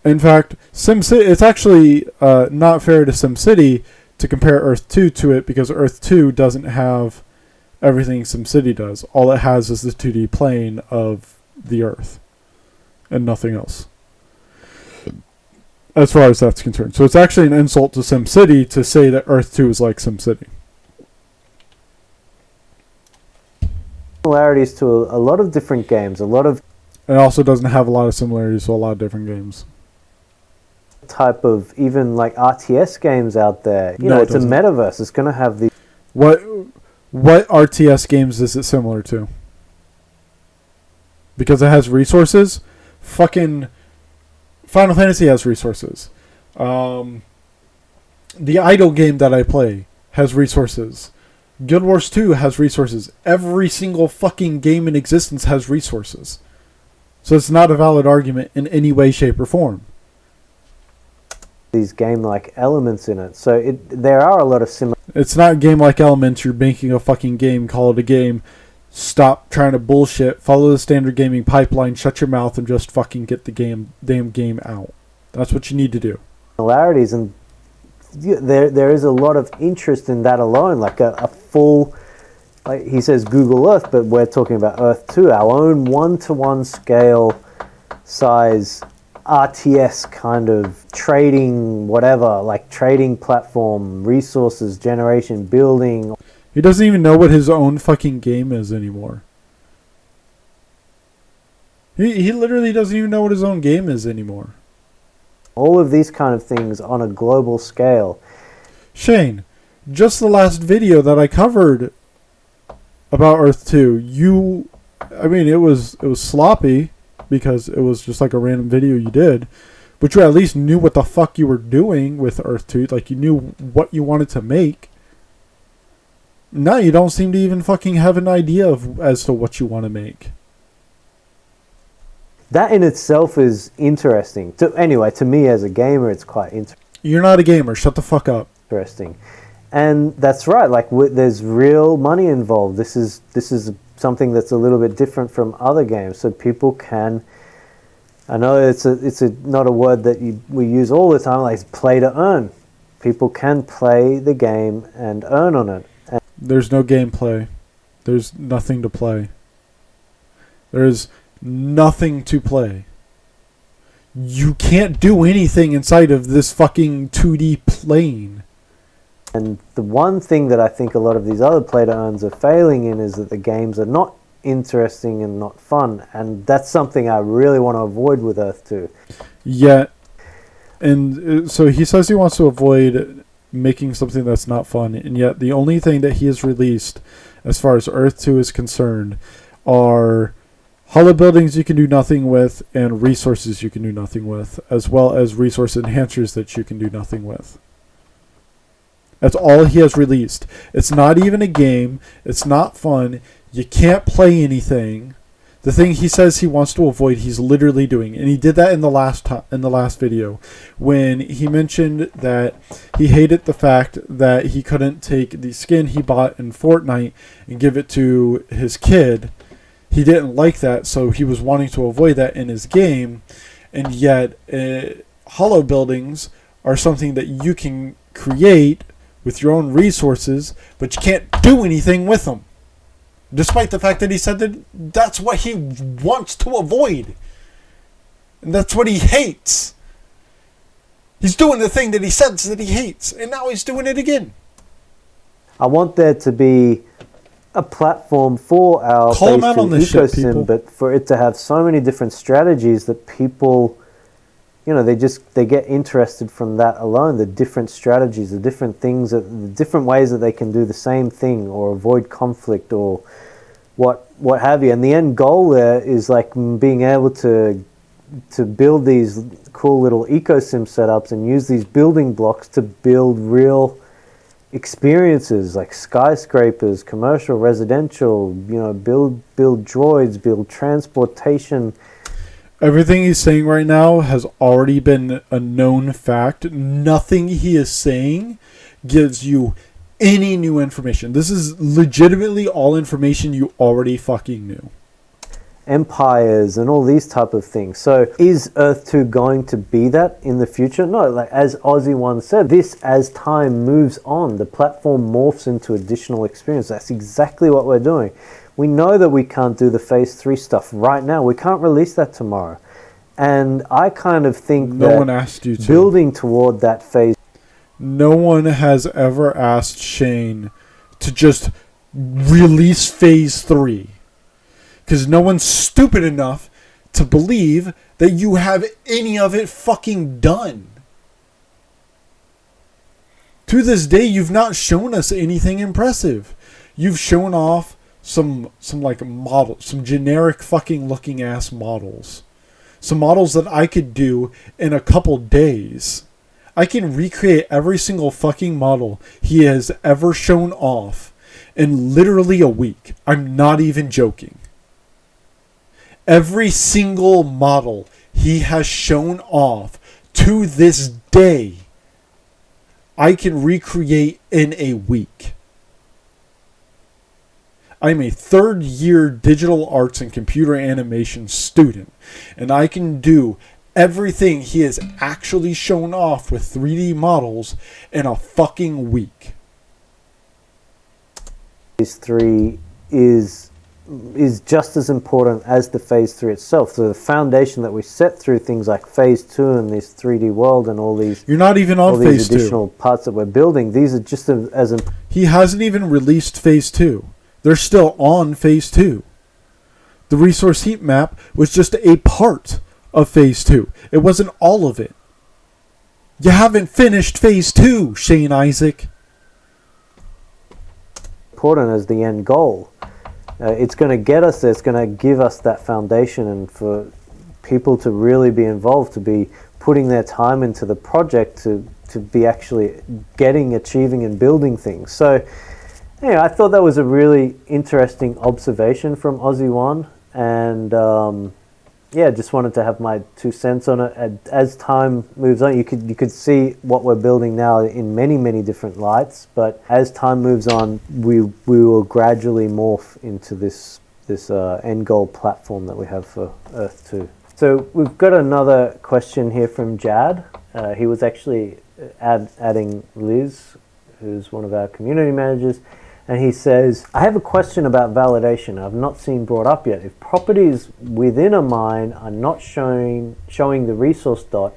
in fact, SimCity, it's actually not fair to SimCity to compare Earth 2 to it, because Earth 2 doesn't have everything SimCity does. All it has is the 2D plane of the Earth and nothing else, as far as that's concerned. So it's actually an insult to SimCity to say that Earth 2 is like SimCity. Similarities to a lot of different games. It also doesn't have a lot of similarities to a lot of different games. Type of even like RTS games out there. You know, it's a metaverse. It's going to have the. What RTS games is it similar to? Because it has resources. Fucking Final Fantasy has resources. The Idle game that I play has resources. Guild Wars 2 has resources. Every single fucking game in existence has resources. So it's not a valid argument in any way, shape, or form. These game-like elements in it. So there are a lot of similar. It's not game-like elements. You're making a fucking game. Call it a game. Stop trying to bullshit. Follow the standard gaming pipeline. Shut your mouth and just fucking get the damn game out. That's what you need to do. Similarities, and there is a lot of interest in that alone. Like a full, like he says, Google Earth, but we're talking about Earth 2, our own 1-to-1 scale size RTS kind of trading, whatever, like trading platform, resources generation, building. He doesn't even know what his own fucking game is anymore. He literally doesn't even know what his own game is anymore. All of these kind of things on a global scale. Shane, just the last video that I covered about Earth 2, it was sloppy because it was just like a random video you did, but you at least knew what the fuck you were doing with Earth 2. Like, you knew what you wanted to make. Now you don't seem to even fucking have an idea as to what you want to make. that in itself is interesting. Anyway, to me as a gamer, it's quite You're not a gamer. Shut the fuck up. interesting. And that's right. Like, there's real money involved. This is something that's a little bit different from other games. So people can. I know it's not a word that we use all the time. Like, it's play to earn. People can play the game and earn on it. And There's no gameplay. There's nothing to play. There's nothing to play. You can't do anything inside of this fucking 2D plane. And the one thing that I think a lot of these other play to earns are failing in is that the games are not interesting and not fun. And that's something I really want to avoid with Earth 2. Yeah. And so he says he wants to avoid making something that's not fun. And yet the only thing that he has released as far as Earth 2 is concerned are hollow buildings you can do nothing with and resources you can do nothing with, as well as resource enhancers that you can do nothing with. That's all he has released. It's not even a game. It's not fun. You can't play anything. The thing he says he wants to avoid, he's literally doing, and he did that in the last video, when he mentioned that he hated the fact that he couldn't take the skin he bought in Fortnite and give it to his kid. He didn't like that, so he was wanting to avoid that in his game, and yet hollow buildings are something that you can create with your own resources, but you can't do anything with them. Despite the fact that he said that that's what he wants to avoid. And that's what he hates. He's doing the thing that he says that he hates, and now he's doing it again. I want there to be a platform for our Call him out on this shit, people. ecosystem, but for it to have so many different strategies that people, they get interested from that alone. The different strategies, the different things, the different ways that they can do the same thing or avoid conflict or what have you. And the end goal there is like being able to build these cool little ecosim setups and use these building blocks to build real experiences like skyscrapers, commercial, residential, build droids, build transportation. Everything he's saying right now has already been a known fact. Nothing he is saying gives you any new information. This is legitimately all information you already fucking knew. Empires and all these type of things. So is Earth 2 going to be that in the future? No, like as Aussie One said, as time moves on, the platform morphs into additional experience. That's exactly what we're doing. We know that we can't do the Phase 3 stuff right now. We can't release that tomorrow. And I kind of think no one asked you to. Building toward that Phase. No one has ever asked Shane to just release Phase 3. Because no one's stupid enough to believe that you have any of it fucking done. To this day, you've not shown us anything impressive. You've shown off some like models, some generic fucking looking ass models. Some models that I could do in a couple days. I can recreate every single fucking model he has ever shown off in literally a week. I'm not even joking. Every single model he has shown off to this day, I can recreate in a week. I'm a third-year digital arts and computer animation student, and I can do everything he has actually shown off with 3D models in a fucking week. Phase 3 is just as important as the Phase 3 itself. So the foundation that we set through things like Phase 2 and this 3D world and all these... You're not even on Phase 2. Additional parts that we're building, these are just as important. He hasn't even released Phase 2. They're still on Phase 2. The resource heat map was just a part of Phase 2. It wasn't all of it. You haven't finished Phase 2, Shane Issac. Important as the end goal. It's going to get us there. It's going to give us that foundation, and for people to really be involved, to be putting their time into the project, to be actually achieving and building things. So anyway, I thought that was a really interesting observation from Aussie One, and yeah, just wanted to have my 2 cents on it. As time moves on, you could see what we're building now in many different lights. But as time moves on, we will gradually morph into this end goal platform that we have for Earth 2. So we've got another question here from Jad. He was actually adding Liz, who's one of our community managers. And he says, I have a question about validation I've not seen brought up yet. If properties within a mine are not showing the resource dot,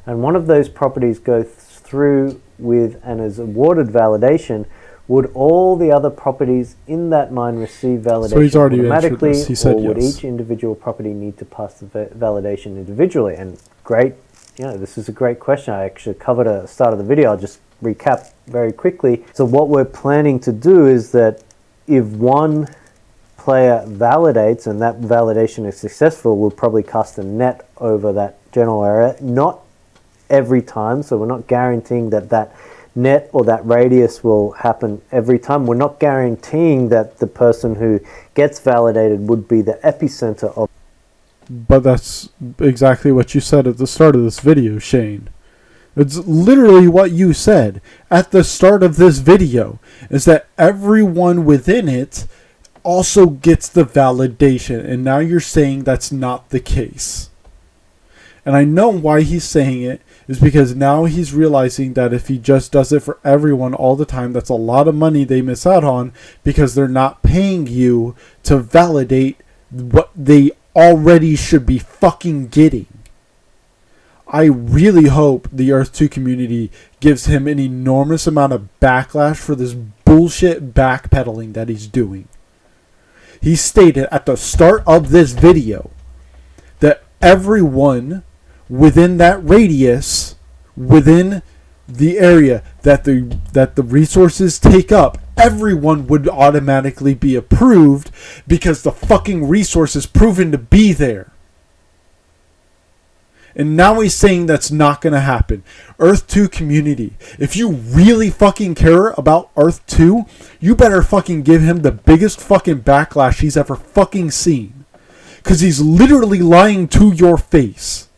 and one of those properties goes through with and is awarded validation, would all the other properties in that mine receive validation automatically, or would each individual property need to pass the validation individually? And great, this is a great question. I actually covered at the start of the video. I'll just recap very quickly. So what we're planning to do is that if one player validates and that validation is successful, we'll probably cast a net over that general area. Not every time, so we're not guaranteeing that net or that radius will happen every time. We're not guaranteeing that the person who gets validated would be the epicenter of. But that's exactly what you said at the start of this video, Shane. It's literally what you said at the start of this video, is that everyone within it also gets the validation, and now you're saying that's not the case. And I know why he's saying it is because now he's realizing that if he just does it for everyone all the time, that's a lot of money they miss out on because they're not paying you to validate what they already should be fucking getting. I really hope the Earth 2 community gives him an enormous amount of backlash for this bullshit backpedaling that he's doing. He stated at the start of this video that everyone within that radius, within the area that the resources take up, everyone would automatically be approved because the fucking resource is proven to be there. And now he's saying that's not going to happen. Earth 2 community, if you really fucking care about Earth 2, you better fucking give him the biggest fucking backlash he's ever fucking seen. Because he's literally lying to your face.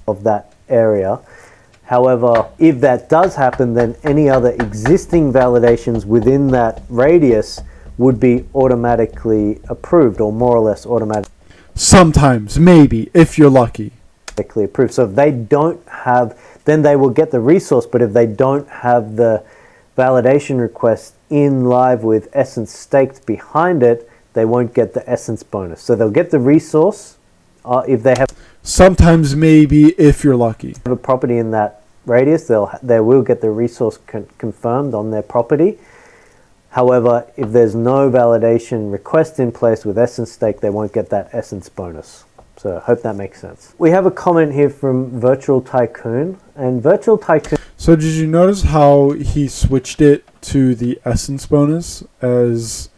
Of that area. However, if that does happen, then any other existing validations within that radius would be automatically approved, or more or less automatically. Sometimes, maybe, if you're lucky. Approved. So if they don't have, then they will get the resource, but if they don't have the validation request in live with essence staked behind it, they won't get the essence bonus. So they'll get the resource if they have. Sometimes, maybe, if you're lucky. Have a property in that radius, they will get the resource confirmed on their property. However, if there's no validation request in place with essence stake, they won't get that essence bonus. So I hope that makes sense. We have a comment here from Virtual Tycoon, and Virtual Tycoon. So did you notice how he switched it to the essence bonus as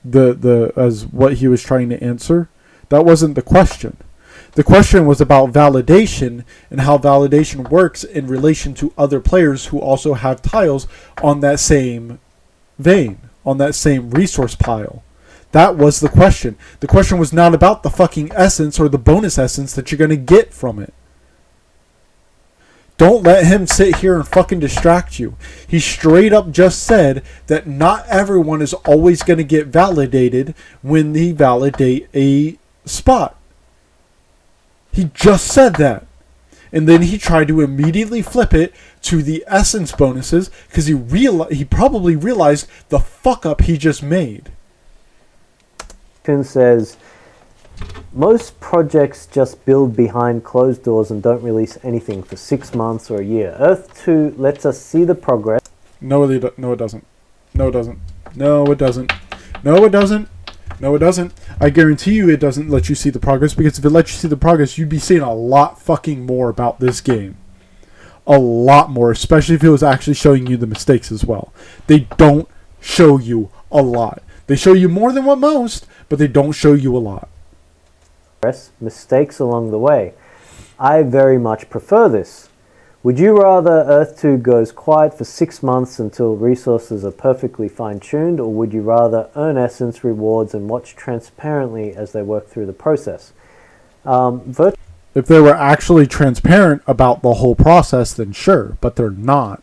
as what he was trying to answer? That wasn't the question. The question was about validation and how validation works in relation to other players who also have tiles on that same vein, on that same resource pile. That was the question. The question was not about the fucking essence or the bonus essence that you're going to get from it. Don't let him sit here and fucking distract you. He straight up just said that not everyone is always going to get validated when they validate a spot. He just said that. And then he tried to immediately flip it to the essence bonuses because he probably realized the fuck up he just made. Says, most projects just build behind closed doors and don't release anything for 6 months or a year. Earth 2 lets us see the progress. No, it doesn't. No, it doesn't. No, it doesn't. No, it doesn't. No, it doesn't. I guarantee you it doesn't let you see the progress, because if it let you see the progress, you'd be seeing a lot fucking more about this game. A lot more, especially if it was actually showing you the mistakes as well. They don't show you a lot. They show you more than what most, but they don't show you a lot. Mistakes along the way. I very much prefer this. Would you rather Earth 2 goes quiet for 6 months until resources are perfectly fine-tuned, or would you rather earn essence rewards and watch transparently as they work through the process? If they were actually transparent about the whole process, then sure, but they're not.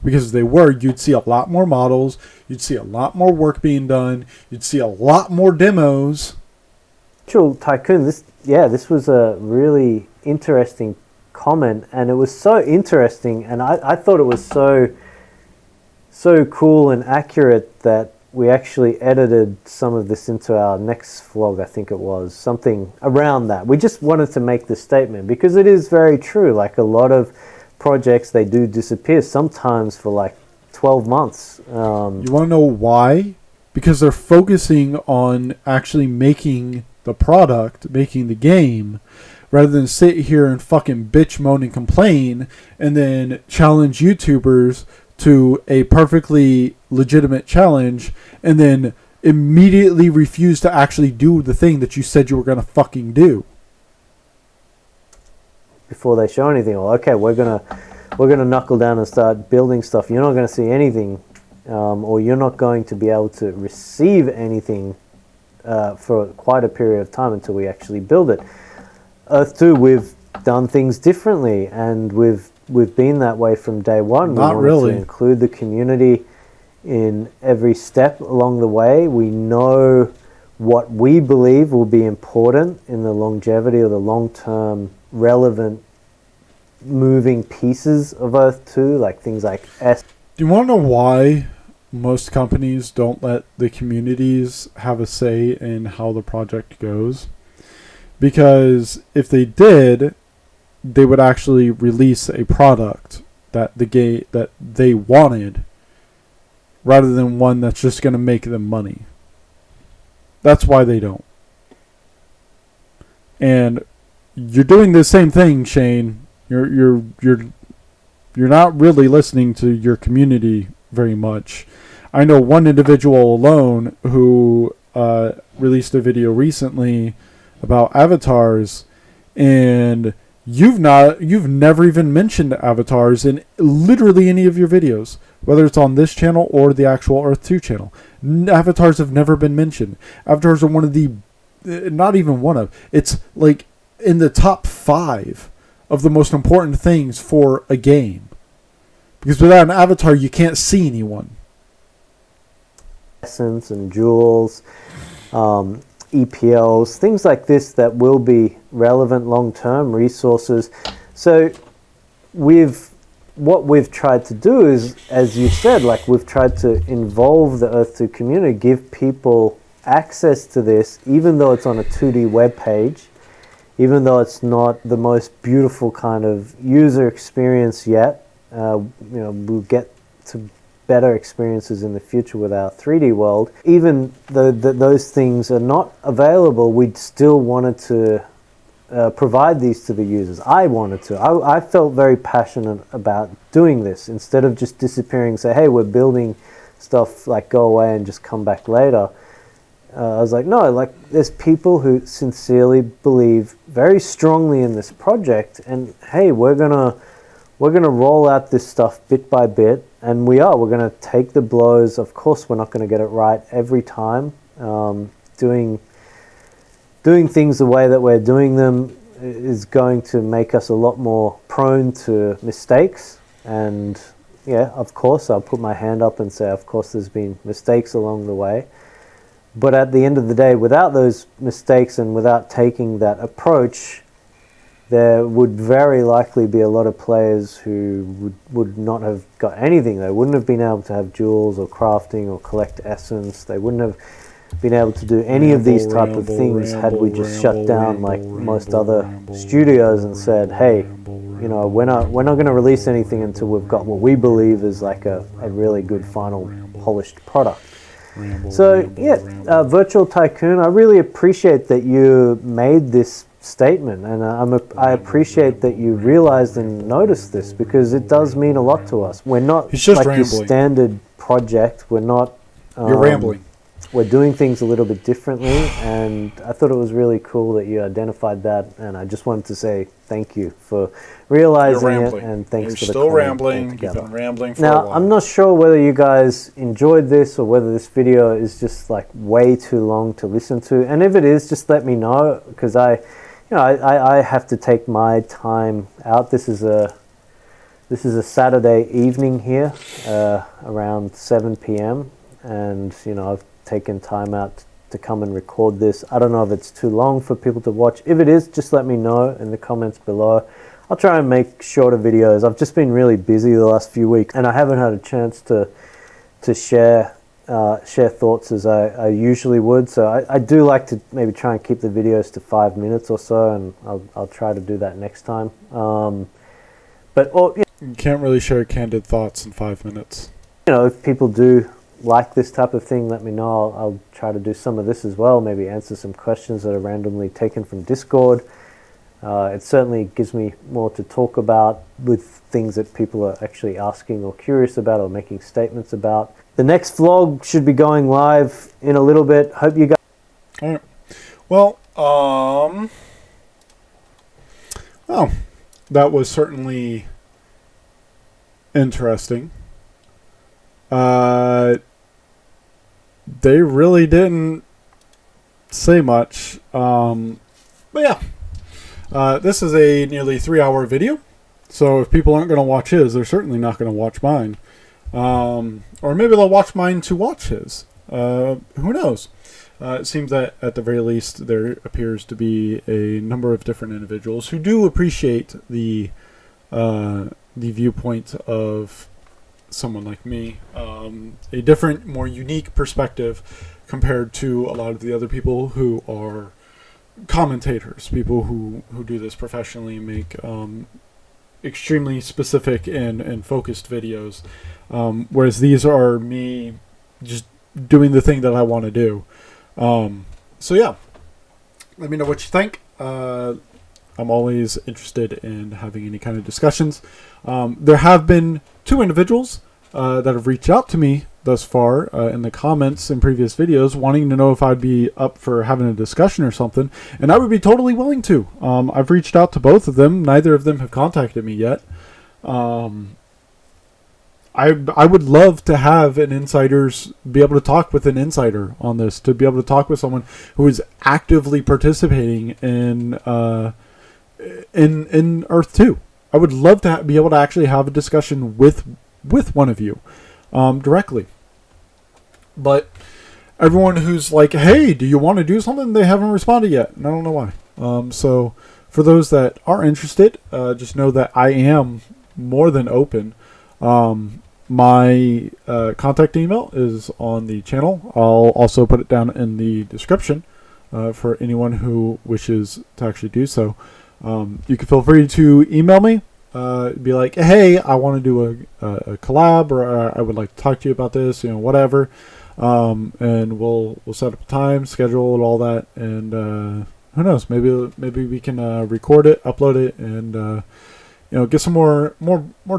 Because if they were, you'd see a lot more models, you'd see a lot more work being done, you'd see a lot more demos. Virtual Tycoon, this was a really interesting comment, and it was so interesting, and I thought it was so cool and accurate that we actually edited some of this into our next vlog. I think it was something around that. We just wanted to make this statement because it is very true. Like a lot of projects, they do disappear sometimes for like 12 months. You want to know why? Because they're focusing on actually making the product, making the game, rather than sit here and fucking bitch, moan, and complain, and then challenge YouTubers to a perfectly legitimate challenge, and then immediately refuse to actually do the thing that you said you were going to fucking do. Before they show anything, or okay, we're gonna knuckle down and start building stuff. You're not going to see anything, or you're not going to be able to receive anything for quite a period of time until we actually build it. Earth 2, we've done things differently, and we've been that way from day one. Not we wanted really. to include the community in every step along the way. We know what we believe will be important in the longevity or the long-term relevant moving pieces of Earth 2, like things like S. Do you want to know why most companies don't let the communities have a say in how the project goes? Because if they did, they would actually release a product that that they wanted, rather than one that's just going to make them money. That's why they don't. And you're doing the same thing, Shane. You're not really listening to your community very much. I know one individual alone who released a video recently about avatars, and you've never even mentioned avatars in literally any of your videos, whether it's on this channel or the actual Earth 2 channel. Avatars have never been mentioned. Avatars are one of the, not even one of, it's like in the top 5 of the most important things for a game. Because without an avatar, you can't see anyone. Essence and jewels, EPLs, things like this that will be relevant long-term resources. So what we've tried to do is, as you said, like we've tried to involve the Earth 2 community, give people access to this, even though it's on a 2D web page, even though it's not the most beautiful kind of user experience yet. We'll get to better experiences in the future with our 3D world. Even though those things are not available, we still wanted to provide these to the users. I wanted to. I felt very passionate about doing this. Instead of just disappearing, say, hey, we're building stuff, like go away and just come back later. I was like, no, like there's people who sincerely believe very strongly in this project, and hey, we're gonna roll out this stuff bit by bit, and we're gonna take the blows. Of course, we're not gonna get it right every time. Doing things the way that we're doing them is going to make us a lot more prone to mistakes. And yeah, of course, I'll put my hand up and say, of course, there's been mistakes along the way. But at the end of the day, without those mistakes and without taking that approach, there would very likely be a lot of players who would not have got anything. They wouldn't have been able to have jewels or crafting or collect essence. They wouldn't have been able to do any of these type of things had we just shut down like most other studios and said, hey, we're not going to release anything until we've got what we believe is like a really good final polished product. Virtual Tycoon, I really appreciate that you made this statement, and I appreciate that you realized and noticed this, because it does mean a lot to us. We're not like your standard project. We're not. You're rambling. we're doing things a little bit differently, and I thought it was really cool that you identified that, and I just wanted to say thank you for realizing it, and thanks You're for the still comment rambling. You've altogether. been rambling for a Now, while. I'm not sure whether you guys enjoyed this or whether this video is just like way too long to listen to. And if it is, just let me know, because I have to take my time out. This is a Saturday evening here, around 7 p.m. And, I've taken time out to come and record this. I don't know if it's too long for people to watch. If it is, just let me know in the comments below. I'll try and make shorter videos. I've just been really busy the last few weeks, and I haven't had a chance to share thoughts as I usually would. So I do like to maybe try and keep the videos to 5 minutes or so, and I'll try to do that next time. You can't really share candid thoughts in 5 minutes. If people do like this type of thing, let me know. I'll try to do some of this as well, maybe answer some questions that are randomly taken from Discord. It certainly gives me more to talk about with things that people are actually asking or curious about or making statements about. The next vlog should be going live in a little bit. Hope you guys... All right. Well, that was certainly interesting. They really didn't say much. But yeah. This is a nearly 3-hour video. So if people aren't going to watch his, they're certainly not going to watch mine. Or maybe they'll watch mine to watch his. Who knows? It seems that at the very least there appears to be a number of different individuals who do appreciate the viewpoint of someone like me, a different, more unique perspective compared to a lot of the other people who are commentators, people who do this professionally, make extremely specific and focused videos, whereas these are me just doing the thing that I want to do. So yeah, let me know what you think. I'm always interested in having any kind of discussions. There have been 2 individuals that have reached out to me thus far in the comments in previous videos wanting to know if I'd be up for having a discussion or something, and I would be totally willing to. I've reached out to both of them. Neither of them have contacted me yet. I would love to have an insiders be able to talk with an insider on this, to be able to talk with someone who is actively participating in Earth 2. I would love to be able to actually have a discussion with one of you directly. But everyone who's like, hey, do you want to do something? They haven't responded yet, and I don't know why. So for those that are interested, just know that I am more than open. My contact email is on the channel. I'll also put it down in the description for anyone who wishes to actually do so. You can feel free to email me. Be like, hey, I want to do a collab, or I would like to talk to you about this, whatever. And we'll set up a time, schedule, and all that. And who knows? Maybe we can record it, upload it, and get some more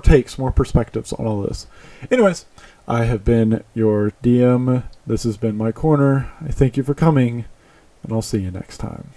takes, more perspectives on all this. Anyways, I have been your DM. This has been my corner. I thank you for coming, and I'll see you next time.